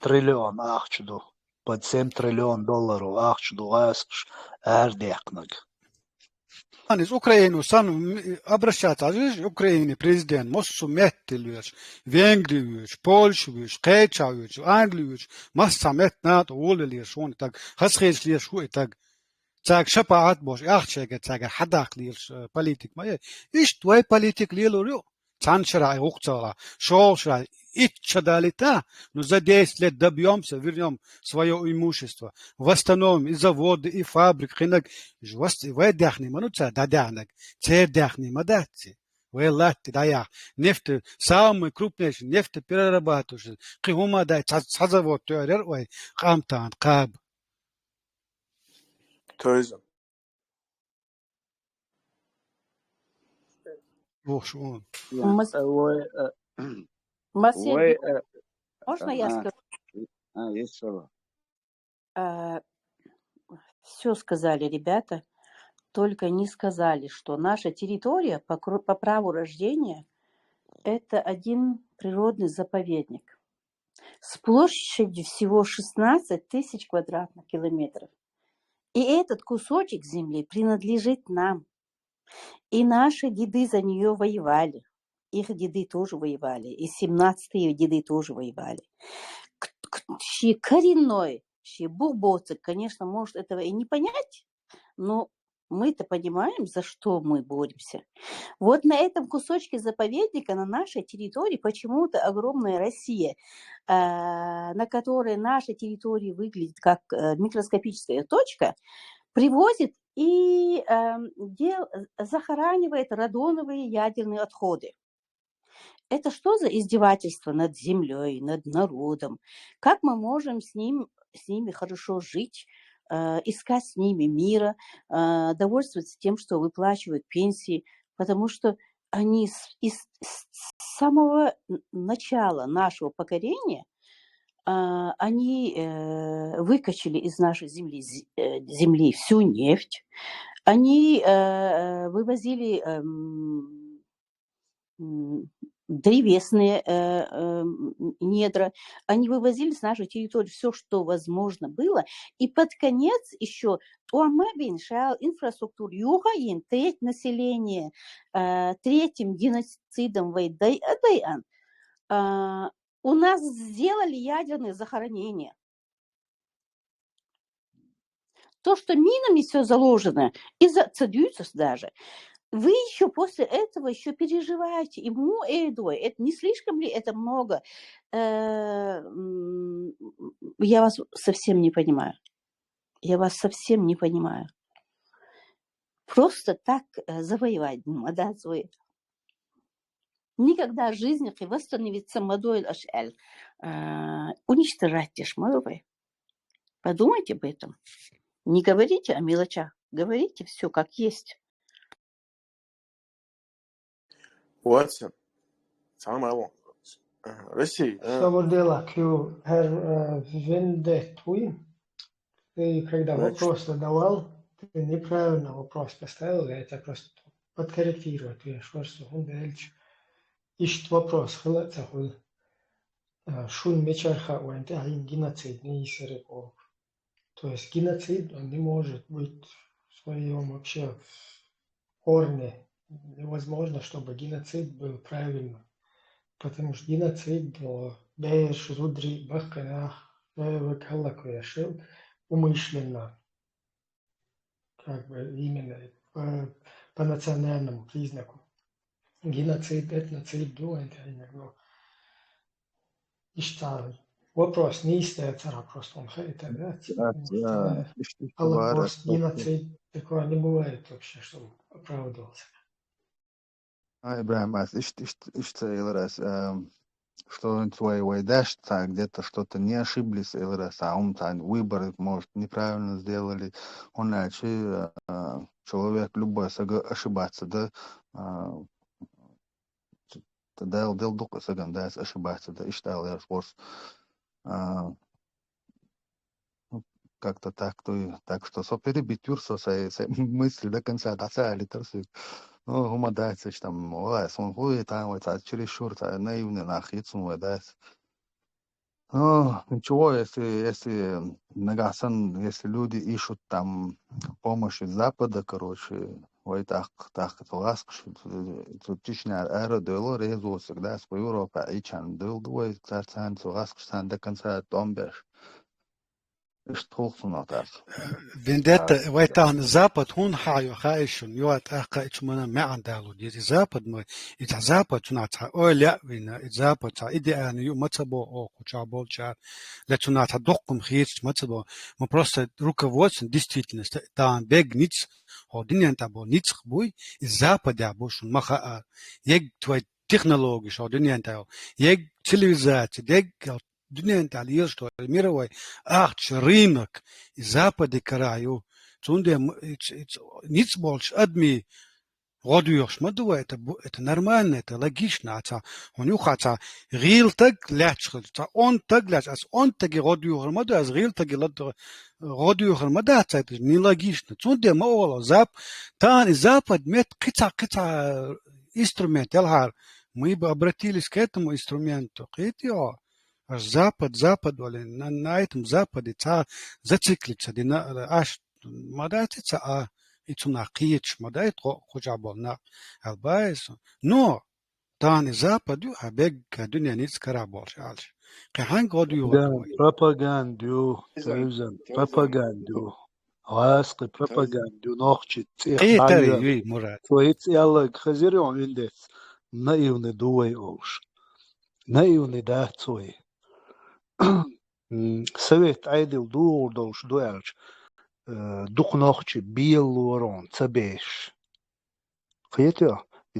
H: триллион ахчду. Под 7 триллион долларов ахчду аскш ардякнак.
M: Из Украины сам обращаться, а же Украине президент, моссу меттелюш, Венгрию, Польшу, Кечау, Англию, масса метнат, улелиш, он так, хасхеш лиш, и так шапаат бош, ахчега, так, хадах лиш, политик, моя, иш твой политик лилурю, цаншра, ухцала, шолшра, ичадалита, но за 10 лет добьемся, вернем свое имущество, восстановим и заводы, и фабрик, рынок, вы дяхни, мануца, да дянак, те дяхни, мадати, вы латти, да я, нефть, самый крупнейший, нефтеперерабатывающий, кихума, да, сазавод, тюрер, ой, хамтан, каб.
N: Туризм.
M: Уж он.
R: Марсель, можно я скажу?
D: Есть слово.
R: Все сказали ребята, только не сказали, что наша территория по праву рождения – это один природный заповедник с площадью всего 16 тысяч квадратных километров. И этот кусочек земли принадлежит нам. И наши деды за нее воевали. Их деды тоже воевали. И 17-е деды тоже воевали. Коренной Бухботик, конечно, может этого и не понять, но мы-то понимаем, за что мы боремся. Вот на этом кусочке заповедника, на нашей территории, почему-то огромная Россия, на которой наша территория выглядит как микроскопическая точка, привозит и захоранивает радоновые ядерные отходы. Это что за издевательство над землей, над народом? Как мы можем с ними хорошо жить, искать с ними мира, довольствоваться тем, что выплачивают пенсии, потому что они с самого начала нашего покорения они выкачали из нашей земли всу нефть, они вывозили древесные недра, они вывозили с нашей территории все, что возможно было, и под конец еще инфраструктуру югаин, треть населения, третьим геноцидом Вайдайан, у нас сделали ядерные захоронения. То, что минами все заложено, из-за цадюцев даже, вы еще после этого еще переживаете. Ему это не слишком ли это много? Я вас совсем не понимаю. Просто так завоевать, да, свой. Никогда в жизни восстановится модуль HL. Уничтожать тишмовой. Подумайте об этом. Не говорите о мелочах. Говорите все как есть.
N: Watson, samma gång. Россия.
B: Свободела Q, Венде Твин. Ты когда вопрос задавал, ты неправильно вопрос поставил, я это просто подкорректирую. Ты что он дальше ищет вопрос, хлопца, шун мечарха, он один геноцид не исереков. То есть геноцид, он не может быть в своем вообще корне. Невозможно, чтобы геноцид был правильным. Потому что геноцид бэш, рудри, бахканах, выкаллаку яшил умышленно. Как бы именно по национальному признаку. Геноцид, этноцид, но вопрос не остается вопросом. Холокост, геноцид, такого не бывает вообще, чтобы оправдывался.
P: Ибрахим, что твой дашь, где-то что-то не ошиблись, выборы, может, неправильно сделали, человек любой ошибаться, да, ошибаться, да, как-то так что соперебитюр, мысли до конца, гумадается, там, он хуй, там, чересчур, наивный, нахицун, ничего, если нагасан, если люди ищут там помощи с Запада, короче, так, точно, аэродело резу всегда с Европы, и чан, дел двое, царцан, до конца, домбеш.
M: Вендетта вайтан Запад хун хаю хаишун юат ахкаич мана мa'an дало дизи Запад мы ит Запад туната оля вина ит Запад та идеан ю матсабо о кучабол чар для туната доккум хиеч матсабо мы просто руководство действительность там бег ниц ходинен табо ниц буй из Запада бошун маха ег твой технологии ходинен табо ег цивилизация ег Dünya entali что мировой рынок и Запады краю, цунде ниц больше адми годуешь, мадува это нормально, это логично, он юхаца рил так лячхл, он так ляч, он так годуешь, маду аз рил так годуешь, мада это не логично, цунде маола тан Запад мет кица инструмент, ялхар, мы бы обратились к этому инструменту, Запад, на этом Западе зациклиться, аж мадатица, и цунакиич, мадает хожаболна, албайс. Но تاني زابدو هبيج الدنيا نيتس كرابولش عالش قيحان قوديو وكوي
S: Propagandő, tőzön, propagandő. Haasqi propagandő, noqchit,
M: قي تري
S: iqbalya.
M: وي مراد
S: Soit yalla khazirion indet. Naivni duway olsh. Naivni dahtsoy. Sovet aydil duurdolsh duelch. Duq noqchi bielloron, tsabesh. Qiyetyo.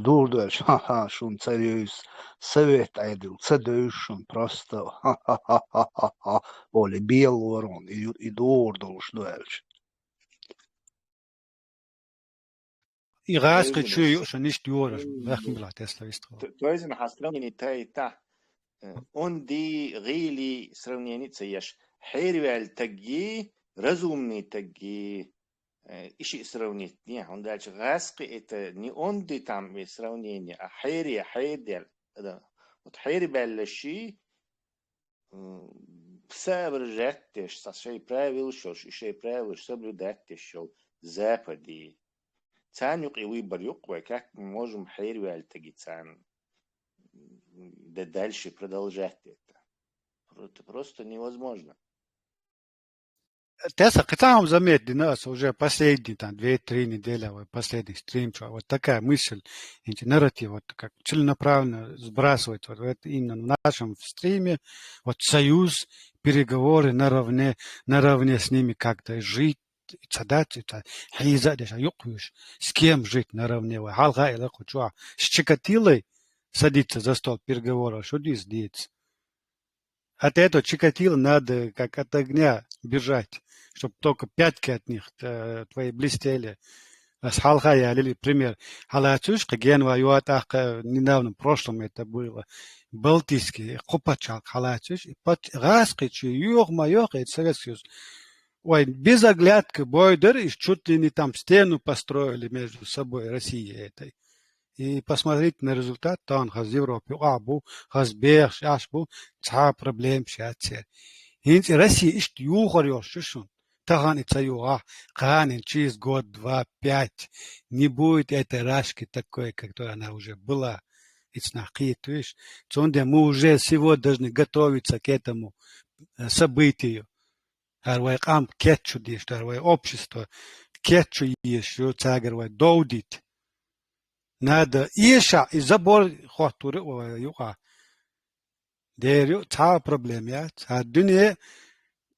S: Duurdolsh, ha, shun seriös. Sovet aydil, tsadöshun, prosto. Ha. Ole bielloron, i duurdolsh duelch.
M: يغاسق شو يوش نيش ديورش بخم بلا تسلا يستخو
Q: توازن حسرمني تايتا он ди غيلي سرونيني تسيش حيري تجي رزومني تجي إشي سرونيتني он дальше غاسق это не он ди там сравнение а حيري вот حيري بالشي соображаешь со шей правил шей правил соблюдать шел запади цан юк и выбор юк как мы можем حيري تجي цан да дальше продолжать это просто невозможно.
M: Теса китаем заметили нас уже последние там 2-3 недели, последний стрим, вот такая мысль, эти нарративы, вот как целенаправленно сбрасывать вот это именно в нашем стриме, вот союз, переговоры наравне с ними как-то жить, цадать, это хизадеш, юкуш, с кем жить наравне, халга или кучуа, с Чикатилой садиться за стол переговоров, что здесь деется. От этого Чикатило надо как от огня бежать, чтобы только пятки от них твои блестели. С Халхая, или пример. Халачушка, Генва, Юатаха, недавно, в прошлом это было. Балтийский, Купачак, Халачуш, и под Раскичи, Юх-Майох, и Советский Союз. Ой, без оглядки, Бойдер, и чуть ли не там стену построили между собой Россией этой. И посмотреть на результат, то он хаз Европе, абу, хаз бех, ашбу, ца проблем шатсер. Инти Россия ишт юхарёш, шушун. Таган ица юга, канин через год, 2, 5. Не будет этой рашки такой, какой она уже была. Ицнахит, видишь. Цонде мы уже сегодня должны готовиться к этому событию. Арвай кам кетчу дишь, арвай общество. Кетчу ешь, цагарвай доудит. Надо иша и забор хватуры юга. Дерю ца проблем я. Ца дунья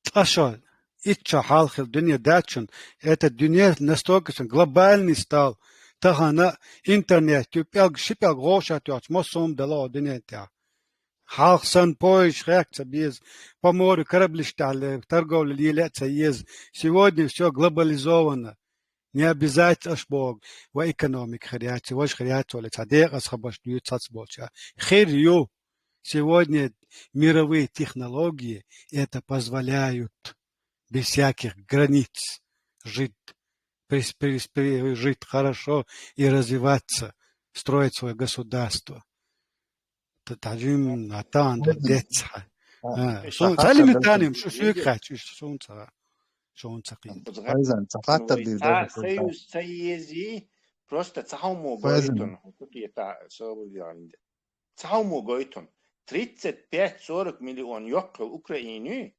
M: ташо. Итча халхил дунья дачун. Это дунья настолько глобальный стал. Тахана интернет. Тюпяг шипяг гоша тюач. Мосом дало дунья тя. Халх сан поиш реакция без. По морю корабли штали. Торговля лилеца есть. Сегодня все глобализовано. Не обязательно Бог в экономике хряти, ваш хряти, или цадег асхабаш дьют цацболча. Херью сегодня мировые технологии это позволяют без всяких границ жить хорошо и развиваться, строить свое государство. Татажим натан детца. Элементарным шушук хочу, шунца.
P: فايزن تقاطر دي ده
Q: союз союзи просто цауму гойтон цауму гойтон 35-40 миллион ёккыл Украины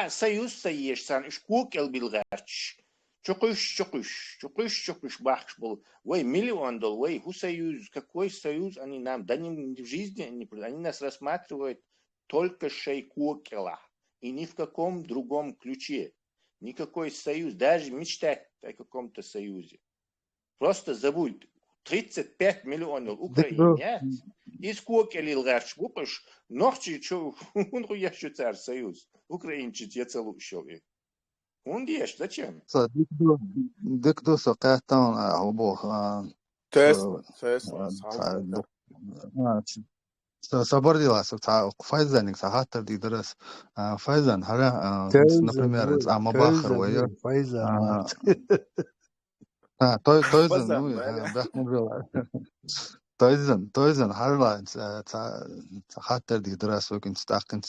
Q: союз союзсан шкук элбилгач чукуш бахш был ой $1 миллион ой ху союз какой союз они нам да не в жизни они нас рассматривают только шейкукела и ни в каком другом ключе. Никакой союз, даже мечтать о каком-то союзе. Просто забудь. 35 миллионов украинец. И сколько лилгарч бупаш, ночи, что он хуящий царь союз. Украинчит я целую щелы. Он ешь, зачем?
P: دكتور سقاطون أبو صبر دي لاسو تا فايزن ساعات دي درس فايزن هذا например أما باخر ويا
S: فايزن
P: تويزن تويزن هذا ساعات دي درس وكن تستقن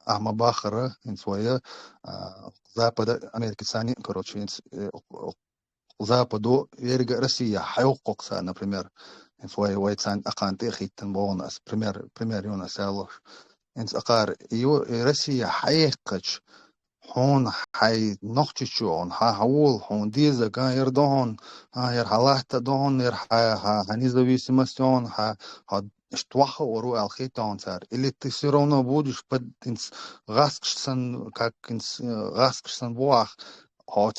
P: أما باخر إن شوية запада Америки сани короче западу يرجع Россия حقوقها например إنس واي تسان أقان تأخيتن بوناس بريمير يوناس يالوش إنس أقار روسيا حقيقة هون حي نقطشون هقول هون ديزا كان يردون ير حلاحت دون ير независимостён اشتوخ ورو الخيتون صار اللي تسيرونا بودش بد انس غاسكشسن как инс غاسكشسن بواخ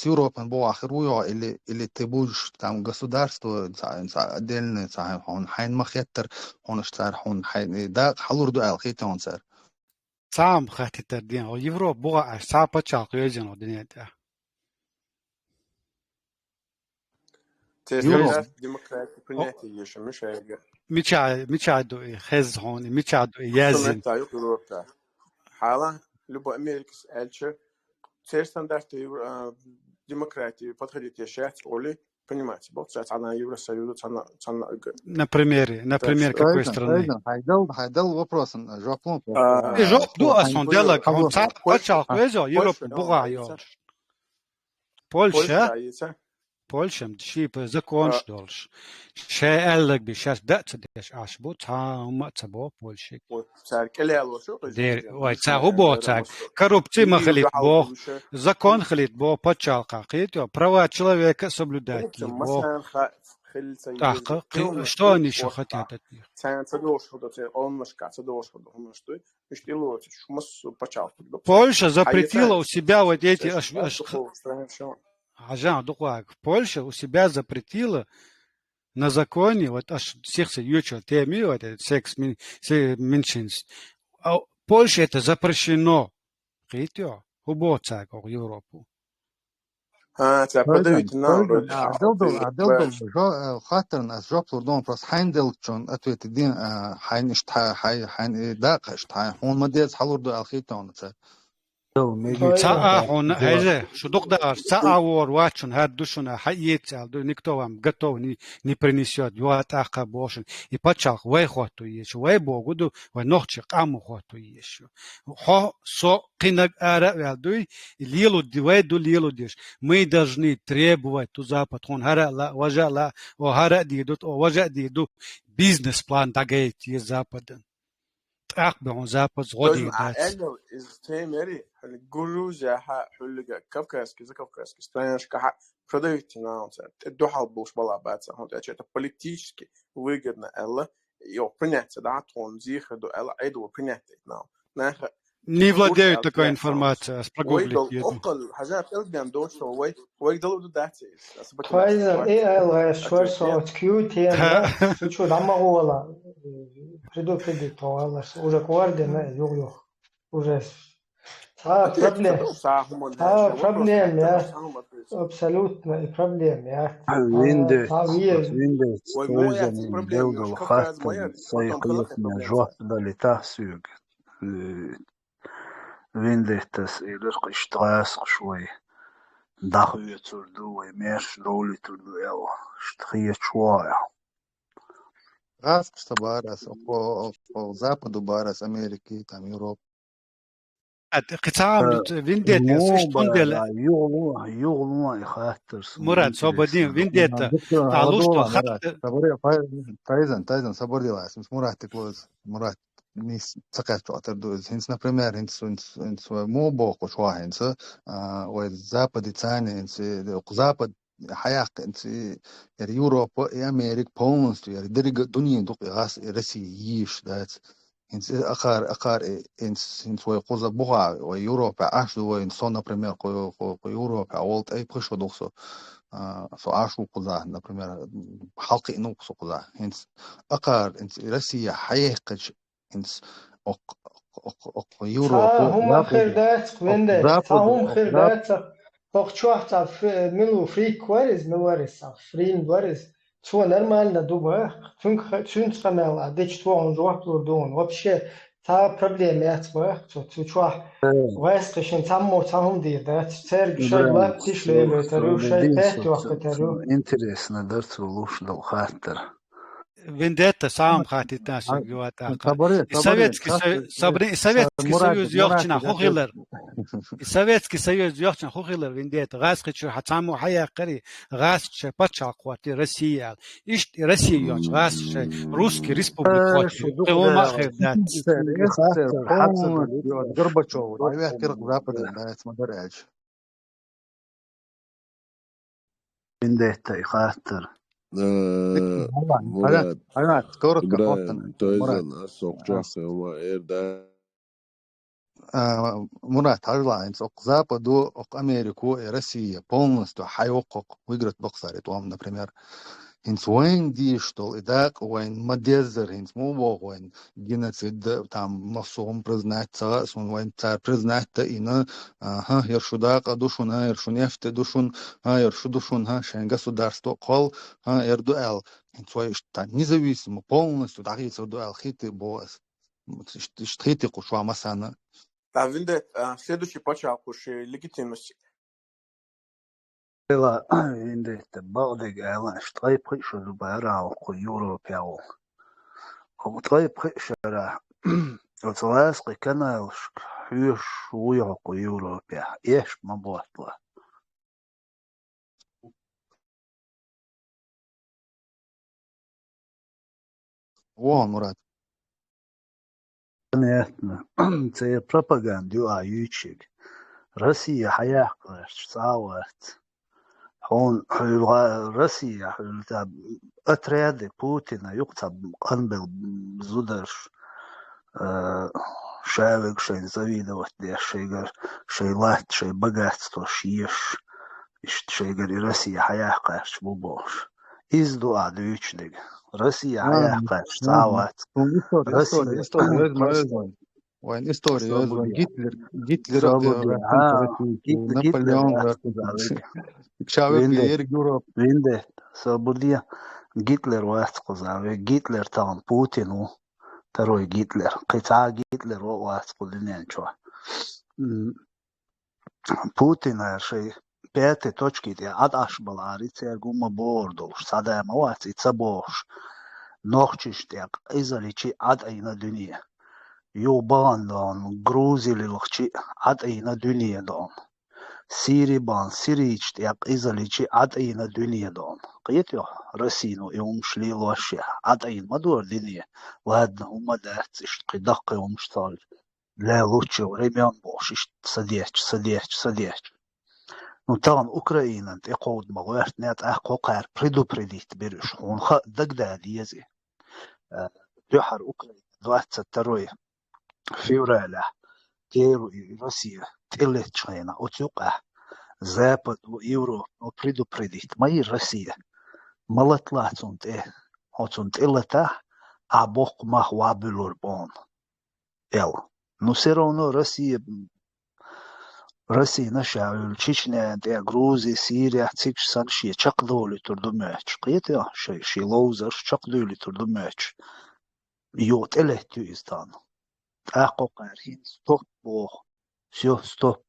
P: Европен бог руя или ты будешь там государство отдельное он хайн махеттер он штар он хайн да халур дуал хитон сар
M: سام خاتي تردين أو يورو بوغا سابا تشاق يجنو دنيا ده
N: يورو ديمقراطي принятие еще مشاهد
M: ميشادو خز هون ميشادو يازن
N: يوروبا حالا любой американец эльче все стандарты демократии подходит еще оли понимаете вот сейчас она Евросоюз она
M: например какой страны
P: хайдал вопрос жоплон
M: жоп ду асон диалог он пачал квезо Европа буга ёж Польша мдшип закон штолш ше эллэг бишаш датсдеш ашбу таама цабо Польши
N: царкеляло шо
M: дер вай цагу бо цаг коррупция махалит бо закон халит бо пачал какит права человека соблюдать что они еще хотят от них Польша запретила у себя вот эти Ажан, Польша у себя запретила на законе вот аж всех ючо теми вот секс меньшинств. Польша это запрещено. Видите? Убоцак в Европу.
P: خاطر ناس جابلور دون بس حيندل جون أتويت الدين حينشت حين داقشت هون مديز حلور دو الخيتون
M: ساعة هون هذا شو دقدر ساعة واتشون هاد دوشنا حييت على никто вам готов не принесет вот ака бошен и почал вай хвату еще вай богуду вай ночи каму хвату еще хо со кинаг ара валдуй лилу дивай ду лилу диш мы должны требовать у запад он хара ла важала о хара дидут о важа диду бизнес-план дагейт из запада так бы он запад згоден
N: из темери Грузия حلقة كافكاسكي странишка продают на الدوحة البوش балабаться هون это политически выгодно элла его принятие да он зихр до элла айду принятие на
M: не владеют такой информацией спрогуглить
N: أقل حاجات الجان دوش هو يقدروا داتي
B: فايزر إيه شوارسو تكيوتي شو دام هو предупредить уже координа юг уже проблем я абсолютно и проблем я
S: винды использование делал хаттен сайқылықна жоқ далита сүйг виндетас илерқ иштғасқ шуй дахуе турду вемеш роли турду ел штхие чуая
P: Газ, что барас, по западу барас, Америки, там Европа.
M: قطعة فينديتا سوشتوندل
S: يغلو خاطر
M: مراد صوبدين فينديتا تعلوشتو خاطر
P: تايزن صبر دي لازم مراد تكلوز مراد نيس تقاش تعتر دوز هنس например هنس مو بوق شو هنس والزابد تاني هنس الزابد حياق انت يعني يوروبا يا امريكا بولنستو يعني درجة دنيا دوق غاس روسيا ييش ذات انت اقار انت ويقوز بوغا ويوروبا اشو وين например по Европе олд اي пришло دوخсо سو اشو قزا например حلقي انو قزا انت اقار انت روسيا حيقج انت يوروبا
B: هم خير ذات وينده هم خير ذات Похчуах милу фрик варис миларис фрин варис что нормально дуба чун скамел а деч что он жуахло дон вообще та проблема яцба что чуах вайскашин таммо тамди да церг шайла тишле тару шай петуах тару
S: интересно дарцу лушдал хаттер
M: Вендетта сам хатит нас гуата. Советский Союз ёхчина хохилер. И Советский Союз ёхчан хухилер виндет газ хочу хатаму хая кари газ че пачаквати Россия ишт Россия ёнч газ че русский республика
P: شدوق
M: خير دات
P: يخسر полностью от Горбачева. Давай кирк Запада, да, это модеряч.
S: Виндетта يخاطر
A: مراد
P: أنا كورك
A: إبراهيم
P: كحوتنا
A: تويزن أسوق جاخي وما إيردا
P: مراد هرلا سوق Западу, ок Америку и Россия полностью хайокок выиграть боксарит вам, например. Инс وين دي что и так وين модезер инс муво وين геноцид там массовым признаться сон وين цар признаться ина ага ершуда кадушуна ершунефте душун ершу душун шен государство кол эрдуэл инс وين что независимо полностью тагица дуэл хиты бос хиты кушва масана.
N: Да, Винде, следующий почал куши легитимности.
S: لا Виндетта بعدك أنا طيب خيش البارع وقيورو بياو وطيب خيش را وتلاقي كنا حيش ويا قيورو بيا إيش ما بطلع
P: وان مراد
S: понятно це пропаганду аютчик Россия حيحقش صاوت هون روسيا أتريد بوتين يقطب قنبل زودرش شاوك شي завидовать деш шейгер шейлат шей богатство шиеш шейгер Россия حيحقش бубош изду адючник Россия حيحقش صاوت
P: История وين история Гитлер Наполеон شعبك غير يوروب
S: وينده سابوديا Гитлер واسقزاوي Гитлер تام بوتين تروي Гитлер قطع Гитлер واسقزنين شو Путин شيء пятые точки те адаш баларице гума бордолш сада маваци цабош нохчиш тек изаличи ад айна дуния يوبان دان غروزي للخشي عد اينا دنيا دان سيري بان سيريش تيق إزاليشي عد اينا دنيا دان قيتيو رسينو يوم شليل واشيا عد اين مدور دنيا وهدنا هما دات اشتقي دقي ومشتال لا لوتشي وريبيان بوش اشت صديش نو تان اوكراينا تيقود مغوارت نات احقو قار предупредить береш он ха дагдад يزي دحر اوكراينا 22 февраля Россия телечайна отюка Запад Европу предупредить мои Россия малатлацунт отунт элата а бог махвабилор бон но все равно Россия нашавил Чечня Грузия Сирия цич саншия чакдоли турдумеч қиетя ши лоузер чакдоли турдумеч йот элетю истан أحقق عرفين ستوب بوخ سيو ستوب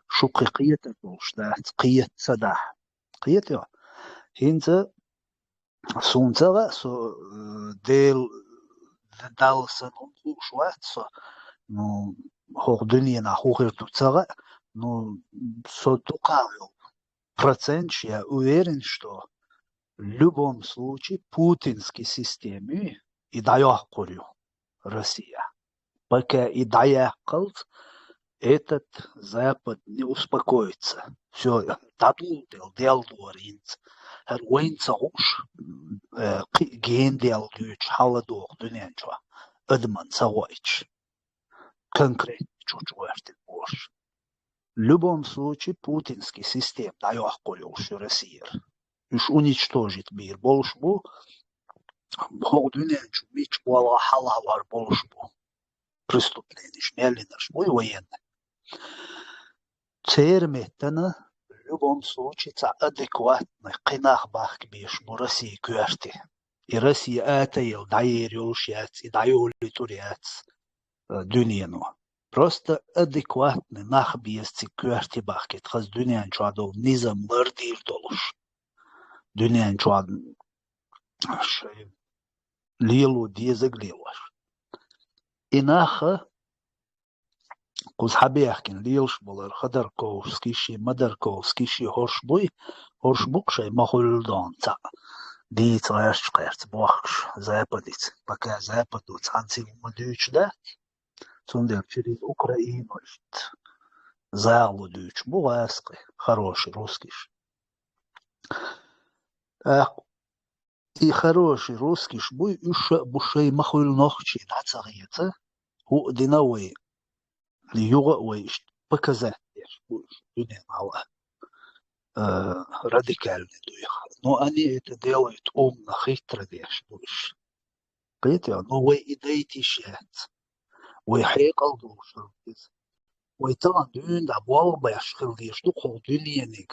S: شو قية البوشتات قية سداح قية يو هينزا سونزا سو ديل دال سنون شوات سو نو هوغ دنيا نا هوغير туцага но со тукавил процент я уверен что в любом случае путинской системе и даёт курю Россия пока и доехал, этот Запад не успокоится. Все, дел дворинц. Руинца уж ген дел дюч халадох дуненчва. Эдман савойч. Конкретно чуть-чуть больше. В любом случае, путинский систем даёт колёш Россия. Уж уничтожит мир. Больше бу. Хог дуненчу мич буала халавар больше бу. Преступление, шмелинаш, мой военный. Церметана в любом случае адекватный кинах бахк биш му России кюрти. И Россия это ел даерил шец и даюли турец дюнину. Просто адекватный нах бисти кюрти бахкет хаз дюнян чуадов низам мордир долуш. Дюнян чуад лилу дизеглилаш. Инаха قوز حبيحكن ليلش بولر خدركوفسكي شي مدركوفسكي شي هورشبوك شي مخول دون تا دي تغيرش قيرت بوخش زابديت بكا زابدو تانسي مدوش ده تندل через Украину زالو دوش بوغاسقي хороший русскиш и хороший русскиш буй уша бушей махул нохчи нацагица هو دينوي ليوغا ويش показать буй дуне мало радикальный дух. Но они это делают умно, хитро дешь будешь. Понимаете, но вы и дайте счет. Вы хекал душу. Вы там дюн да болба шхилдиш ду холдюненик.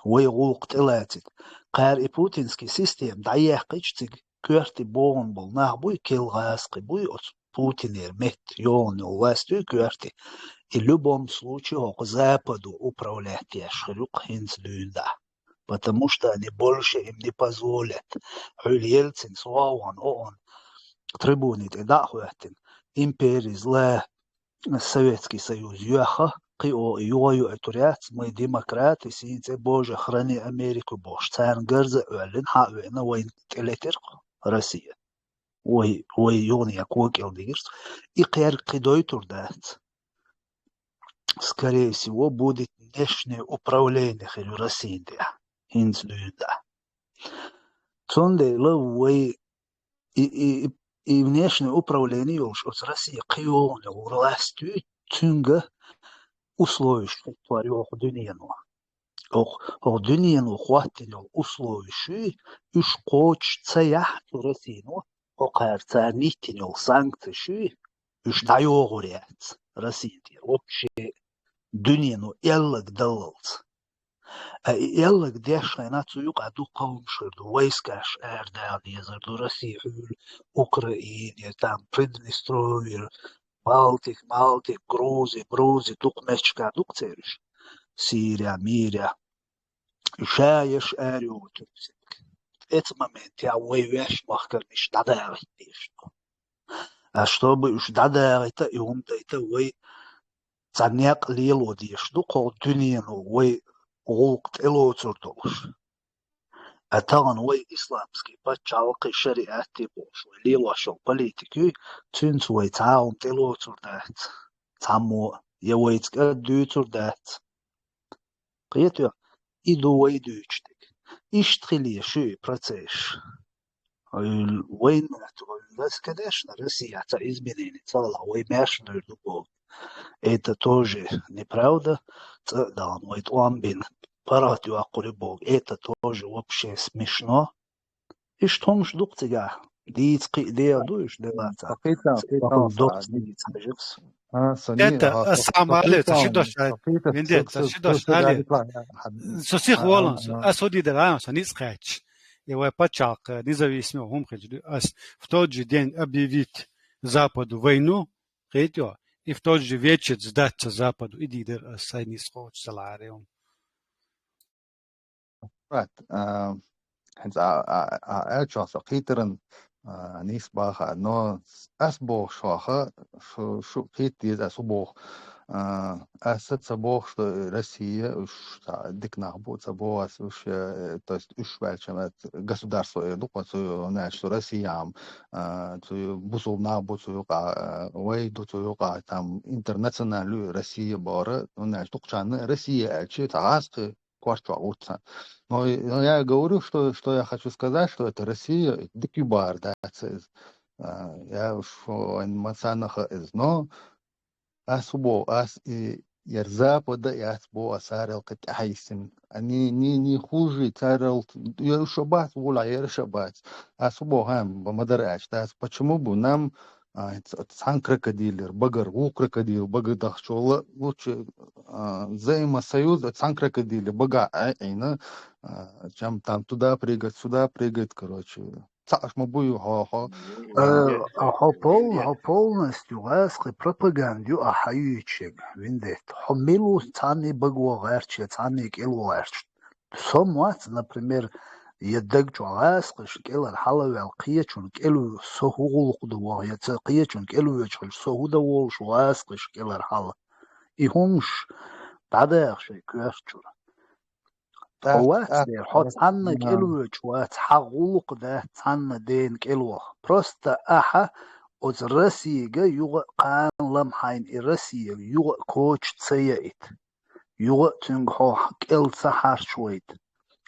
S: Вы лук телатит. Кар и путинский систем да яхичтиг кёрти бон был на буй килгаски буй от Путинер мет ён властью кёрти. И в любом случае к Западу управлять яшхилюк хинцлюнда. Потому что они больше им не позволят. Ельцин, Славан, он трибунит и дахуятин. Империи зле Советский Союз юаха, кио юаю этурят, мы демократы, синце Боже, храни Америку Бож. Царн герзе ölin ha öne войн телетер Россия. Ой, юн я кокел дигерс. И кер кидой турдат. Скорее всего, будет внешнее управление в России. Хинцлюда. Цонде ловой и внешнее управление уж от России кионе властью тюнга условий, что творил дунену. Ох дунену хватило условий, и шкоч цеях Россию, охар царнитинил санкции, и шдаёгурец России. Вообще дунену эллак даллц. Эллак дешай нацию каду каумширду войскаш эрдал езерду России, Украине, там Приднестровье, Балтик, Грузия, Тукмечка, Дукцериш, Сирия, Мирия, Шаеш Эрют. В этот момент я воевешь махкар миш дадавит дешно. А чтобы уж дадавит и умдайта вой цанек лило дешно, кол дунену вой غوقت إلو تردوش أتغن وي إسلامسكي باتشاوقي شريعتي بوش وليلو شو بوليتيكي تنس وي تعاون تلو تردات تعمو يويتك أدو تردات قيتو إدو وي دوشتك إشتغلي شو процесс وين بس конечно Россия изменение цала وي мяшнер дубов. Это тоже неправда. Да, но это ламбин. Паратью акурибов. Это тоже вообще смешно. И что мы ждем тебя? Дицкий идея дуешь, делаться.
M: Это самое сошидошай. Вендет, сошидошай. Сосих волонс. Асоди драем, саницкач. Его пачак независимо хумхич. В тот же день объявить Западу войну. Хейтё. И в тот же вечер сдаться Западу и дидер сайни сход салариум.
P: Right. Hence, I just a Peterin, Nisbach, no, as Boch, so Pete is as Boch. Assets a Boch, Россия, Dick Nabot, a Boas, то есть Ушвельчем, государство, Дукацию, Нэш, Россиям, Бусул Набуцу, Вейду, там, интернациональную Россия, Бора, Нэш, Дукчан, Россия, Читаски, квартал. Но я говорю, что я хочу сказать, что это Россия, Дикюбар, да, я уж эмоционально из, но أسبوع يرزاب ده أسبوع أسارل قد أحيسن أني ني خوجي تارل يرشبات ولا يرشبات أسبوع هم بمدرعش تاس почему бы нам цан крокодилер багар у крокодил бага дахчола лучше взаимосоюз цан крокодилер бага айна чем там туда прыгать короче
S: полностью ласки пропаганду ахаючек виндет хомилу цани багуарч цани келуарч somewhat например يدق جواس قشكل الحلوى القيتشون كيلو سهول قدوة يتقيتشون كيلو يشل سهودة وش واس قشكل الحلوى يهمش بعدها شيء كيرتشر قوات دير حط عنك إلوج وات حقوق ده عنا دين كيلو بروست أحا وز رسيجا يوغ قان لمحين الرسيج يوغ كوتش تسيئت يوغ تنغو كيل سحر شويت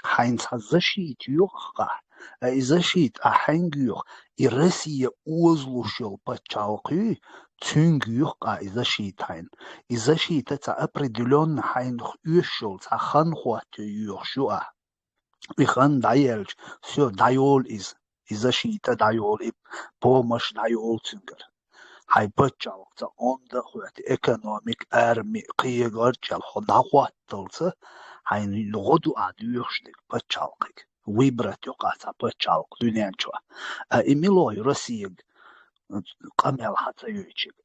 S: حين تزشيت يوغ إزشيت أحنجيوغ الرسي أوزلو شل بتشالقي تنجيوغ إزشيت حين إزشيت تا أبريدلون حين يوشل تا خنخوات يوغ شوأ إخان دايلج سو دايول إزشيت دايول بومش دايول تنجر هاي بتشالق تا أنده خوات إيكونوميك أرمي قيغر جل خداخوات تلسه حين لغدو أدويرشلك بتشالقك ويبرت يقاطع بتشالق دنيان شوى إميلوي رسيج قمل حتى يوشيك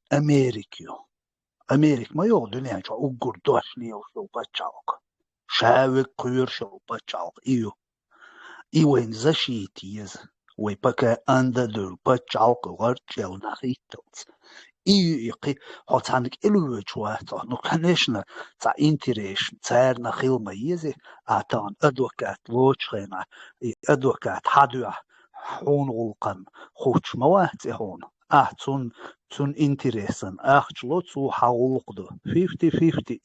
S: أمريك ما يوغ دنيان شوى أقر دوش ليو شو بتشالق شاوك قير شو بتشالق إيوين زشيتيز ويبكا أنددل بتشالق غرجل نخيتلز إيقي هاتانك إلوه جواتا نوكانيشنا تا إنتريشن تارنا خيلما يزي آتان أدوكات ووشغينا أدوكات حدوة حون غلقن خوش مواتي هون تون إنتريسن أخجلو تو حغلقدو 50-50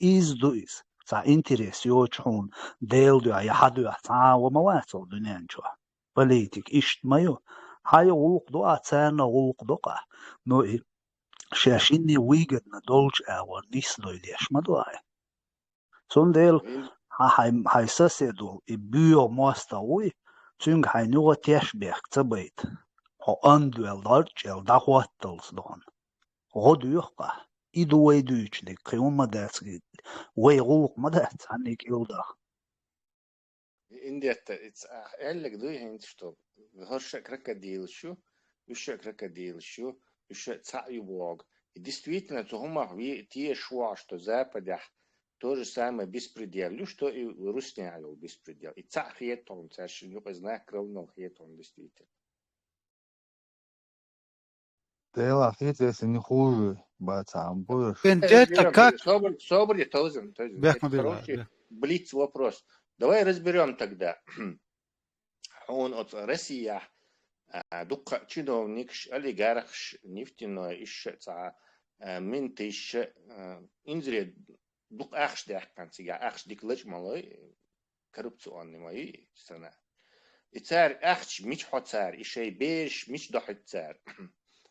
S: إيز دو إيز تا إنتريس يوجحون ديل دو يا حدوة تا ومواتو دنيان جوا بليتك إشت مايو هاي غلقدو آتانا غلقدو نو شاشيني ويجن دولج أول نيسلو ليش ما دواي سندل هاي ساسيدو إبيو ماستوي تونج هاي نوع تيشبيك تبيت هو أندوال دارجل دعواتلز دون غدو يقع إدو ويدوش لك قيوم مداتك ويغوق مدات عنك إلدا
Q: Индия, эллик дуйхин что, горше крокодилщу, еще крокодилщу, еще цаю бог. И действительно, тугумах те шва, что западях то же самое беспредел, что и русняю беспредел. И ца хетон, ца шинюка знак кровно хетон действительно.
P: Тела хитес не хуже, бацам будешь.
M: Вендетта как?
Q: Собр, я тозен. Это хороший блиц вопрос. Давай разберем тогда. Он от России دق чиновникш олигархш нефтяной ищ ца ментиш инзре дук ахш дяхкан сига ахш диклыч малой коррупционный мои страна. И царь ахш мич хоцар и шей беш мич дохит царь.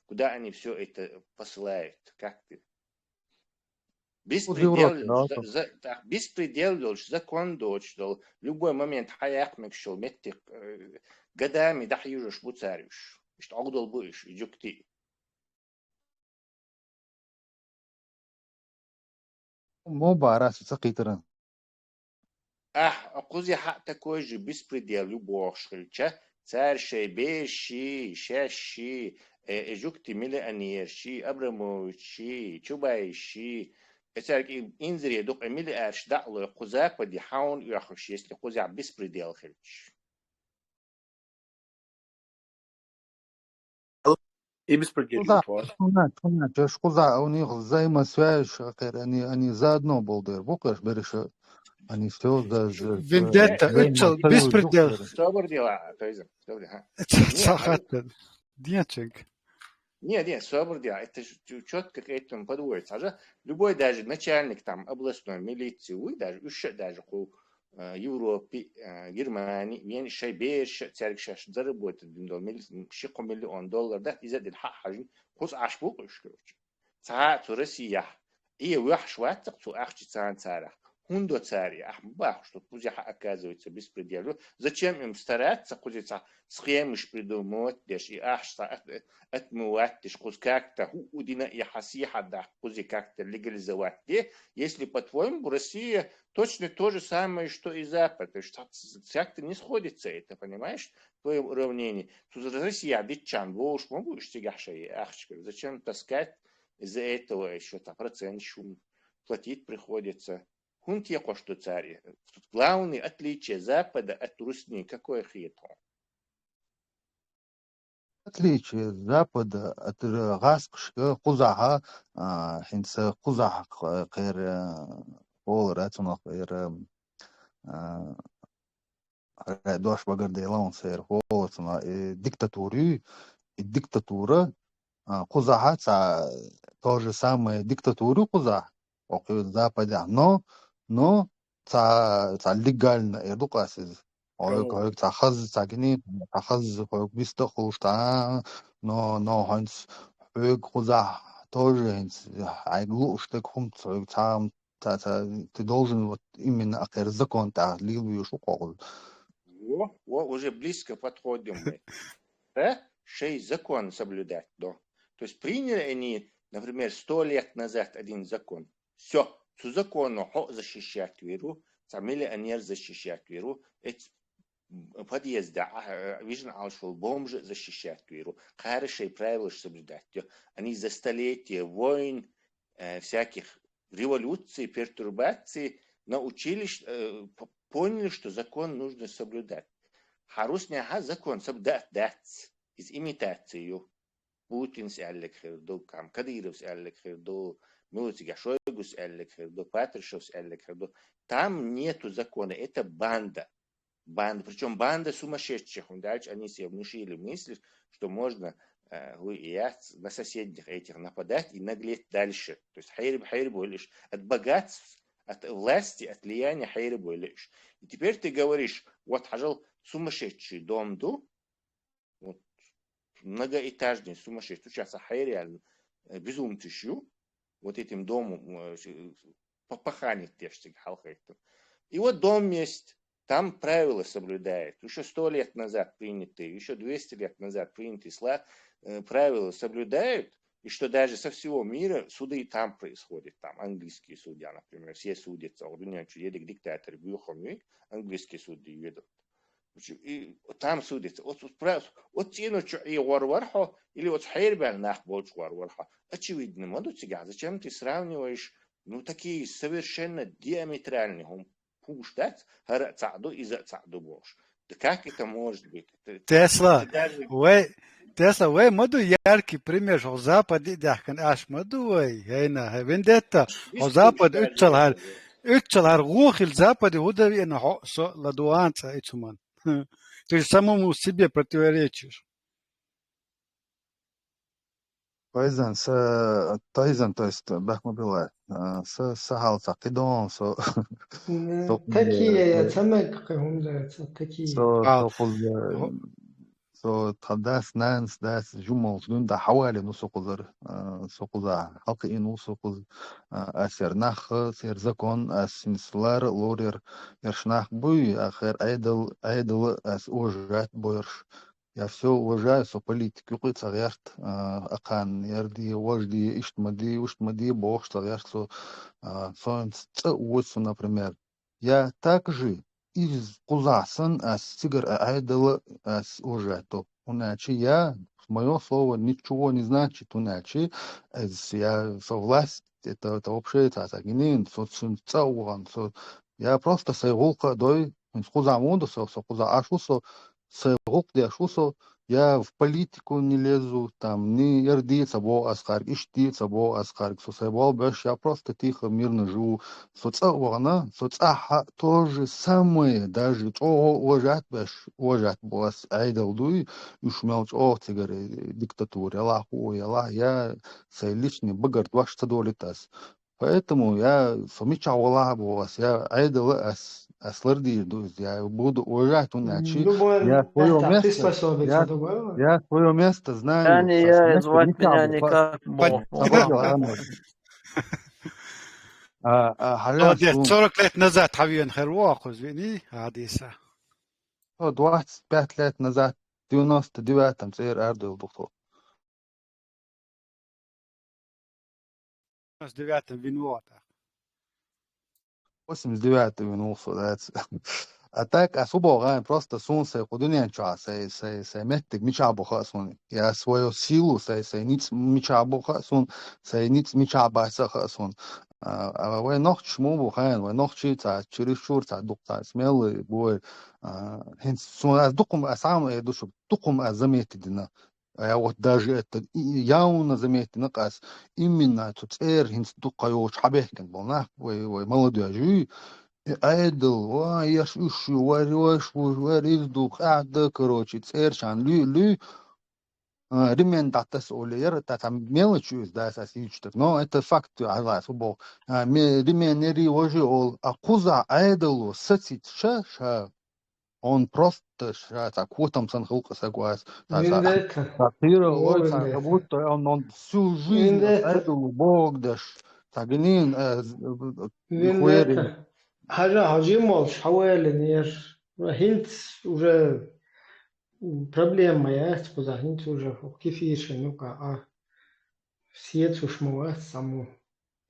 Q: Куда они все это посылают? Как ты? Беспредел, закон дочь, любой момент хаяк мекшел, метик годами дахьюжешь буцарюш, что огдал будешь, идёк ты.
P: مو بعرف سقيترن.
Q: قوزي حق такой же беспредел, любовь шхильча, царь шей беши, шаши, идёк ты миллионерши, Абрамовичи, Чубайши. Эцарки инзре дук эмили арш дакло кузапа ди хаун яхш если кузя беспредел хельч.
N: И беспредел.
P: Куза, جاش куза они زي ما سواش غير они заодно был дер букаш береше они все
M: Вендетта, Ипсал, беспредел.
Q: Собор дела, то есть,
M: Сахатен. Дьячек.
Q: Нет, собор дела, это четко к этому подводится. А же любой даже начальник там областной милиции, вы даже, еще даже у Европе, Германии, вен шайбеш, церкшаш заработает $1 миллион, да, из этого хажин, кус ашбук ишкручи. Цаа Россия, и вахш ватцак цу ахчи цаан царах. Хундо цари, бах, что кузяха оказывается беспределу. Зачем им стараться, кузяца схемыш придумывать, деш и ахшта отмывать, деш куз как-то удина и хасиха, да, кузи как-то легализовать. Если по-твоему Россия точно то же самое, что и Запад. То есть как-то не сходится это, понимаешь, твое уравнение. Тут Россия, дичан, волш, могу стигаша и ахчка. Зачем таскать из-за этого еще-то процент шум платить приходится. Хунт я что царь. Главное отличие Запада от Русни какое хитро.
P: отличие Запада от Гаскшка, Кузаха, хинца Кузах, кэр пол рацунах, кэр дош багарда илаун сэр холцна диктатуры, и диктатура Кузаха, то же самое диктатуру Кузах, окей, Западе, но легально эдукация. Ойг цахаз цагни цахаз ойг бисто хушта но ханс ойг хуза тоже ханс айглу штык хум ойг цам ты должен вот именно акер закон та лилу шукол.
Q: Уже близко подходим мы. Да? 6 закон соблюдать, да. То есть приняли они, например, 100 лет назад один закон. Все, цу закону защищать веру, самили они защищать веру, эти подъезда, вижен алшул бомжи защищать веру. Хорошие правила соблюдать. Они за столетия войн, всяких революций, пертурбаций научились, поняли, что закон нужно соблюдать. Харусняха закон соблюдать из имитацию. Путин сяллик хирду, Кадыров сяллик хирду, Милутига Шойгу сяллик хирду, Патрушев сяллик хирду. Там нету закона, это банда. Причем банда сумасшедших. Дальше они себе внушили мысль, что можно на соседних этих нападать и наглеть дальше. То есть хайрбу лишь от богатств, от власти, от влияния хайрбу лишь. И теперь ты говоришь, вот хажал сумасшедший дом, вот многоэтажный сумасшедший. Сейчас реально безумцющую, вот этим домом попаханит тешься халхайту. И вот дом есть. Там правила соблюдают. Еще 100 лет назад принятые, еще 200 лет назад принятые правила соблюдают. И что даже со всего мира суды там происходят. Там английские судья, например, все судятся. Диктатор английские судьи ведут. И там судятся. Вот тяну и варварха, или вот хайрбан нах больше варварха. Очевидно, моду тебя. Зачем ты сравниваешь, такие совершенно диаметральные ждать, цаду и за цаду больше. Да как это может быть?
M: Тесла, вы моду яркий пример, что Запад идяхкан аш моду вы, هنا вендетта, что Запад اتشال روح الزапад هو إنه حق لدوانца этуман. Ты же самому себе противоречишь.
P: Поизан то есть бахма была сахал сакидон
B: такие цамек умдаются такие
P: تحدث ناس داس جمل جنون دا حوالي نص قدر سقوزا حقي نص قز أسير نخ سير زكون أسنسلار لورير يرشنах буй آخر айдл أس أوجات بويرش я все уважаю со политики قيت صغيرت أقان يردي وجدي اشتمدي بوخ صغيرت со وصو например я также из Кузасан сигар айдала уже-то. Иначе мое слово ничего не значит, иначе я совласть, это вообще цацагинин, социнцауган, я просто сайгулка дой, скузамунду, скуза ашусо, сайгулк де ашусо, я в политику не лезу, там не ердиться бо аскарг, иштиться бо аскарг, сосайбол беш, я просто тихо, мирно живу. Соцаугана, соцаха то же самое, даже уважать беш, уважать бо айдал дуй, ушмелч цигары диктатуре, Аллаху, я сай личный багард ваш цадолитас. Поэтому я сомичал Аллаха бо я айдал асларди, я буду уважать, иначе я свое место знаю.
K: Я звать меня никак Бог.
M: Молодец, 40 лет назад Хавиен Херваху, извини, Адиса.
P: 25 лет назад, в 99-м, Цейр Ардуэл Духту.
M: В 99-м виновата.
P: 89-й винулся, да. А так особо просто сунся кудунянча, сей меттик мичабоха сун. Я свою силу, сей ниц мичабоха сун, сей ниц мичабайсаха сун. А вы ночь мубухан, вы ночь чересчур дукта смелый бой. Хин сун аз дукум асам душу, дукум азаметидина. А вот даже это явно заметно кас именно тут хинс дукаёч хабехкен болна ой молодежь айдл ва яш ушу варёш варис дух ада короче шан лю Римен датас олеер, это там мелочи, да, сосичтер, но это факт, субо. Рименери уже ол, а куза айдалу сосить ша, он просто ша, так вот там санхулка соглас,
B: Виндета.
P: сатира,
B: О,
P: ой, как
B: виндета.
P: будто он всю жизнь
B: Виндета.
P: айдалу бог даш, тагнин, хуэри.
B: Виндета. Хажимолш, хавали нер. Хинт уже проблема есть, куда хинт уже кефиши, ну-ка, سيت وش موات سامو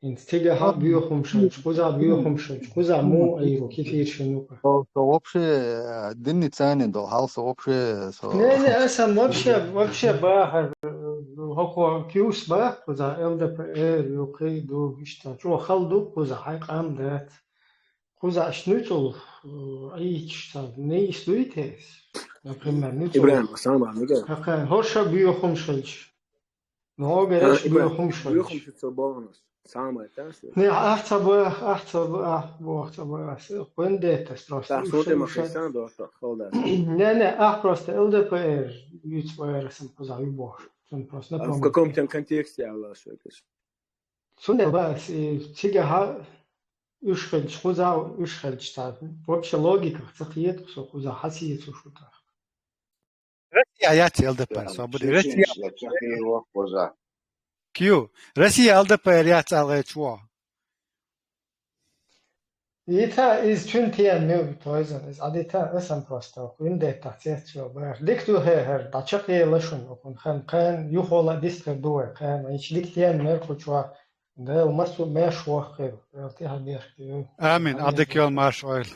B: إن تيجا بيوخم شنش كوزا بيوخم شنش كوزا مو أيرو كيف شنوكا
P: Вообще, дни цены до халса вообще
B: не أسم вообще باهر هكو كيوس باه كوزا LDPR يوكي دو إشتا شو خلدو كوزا حيق عام دات كوزا أشنوتل أي إشتا ني إستويتيس например نوتل
N: إبراهيم سامع نجا
B: هكا هوشا بيوخم شنش نوغا إيش بيوخم شنش
N: بيوخم شتسبونس سامع تاسو
B: Не, ахтабы, кондетес просто.
N: تاسو مخيسان دو خالد
B: Не, просто ЛДПР, ЮЦПР сам позави бож. Он просто не
N: в каком-то контексте Allah шекеш.
B: Сунде бас, чига ушхелч, хуза ушхелч та. Вообще логика, цахиет, хуза хасиет шута.
M: Россия яти ЛДПР, свободы. Россия.
D: его поза.
M: Кью. Россия ЛДПР яти алечво.
B: Ita is 20 new toizen is adita esam prosto inde tatsiet shobar diktu her dachaqi lashun okun khan yuhola dister duwe khan ich diktien mer kuchwa da umasu meshwa khir ti hadir
M: Amin. Abdekil Marshall.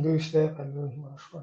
B: Güste kan mashwa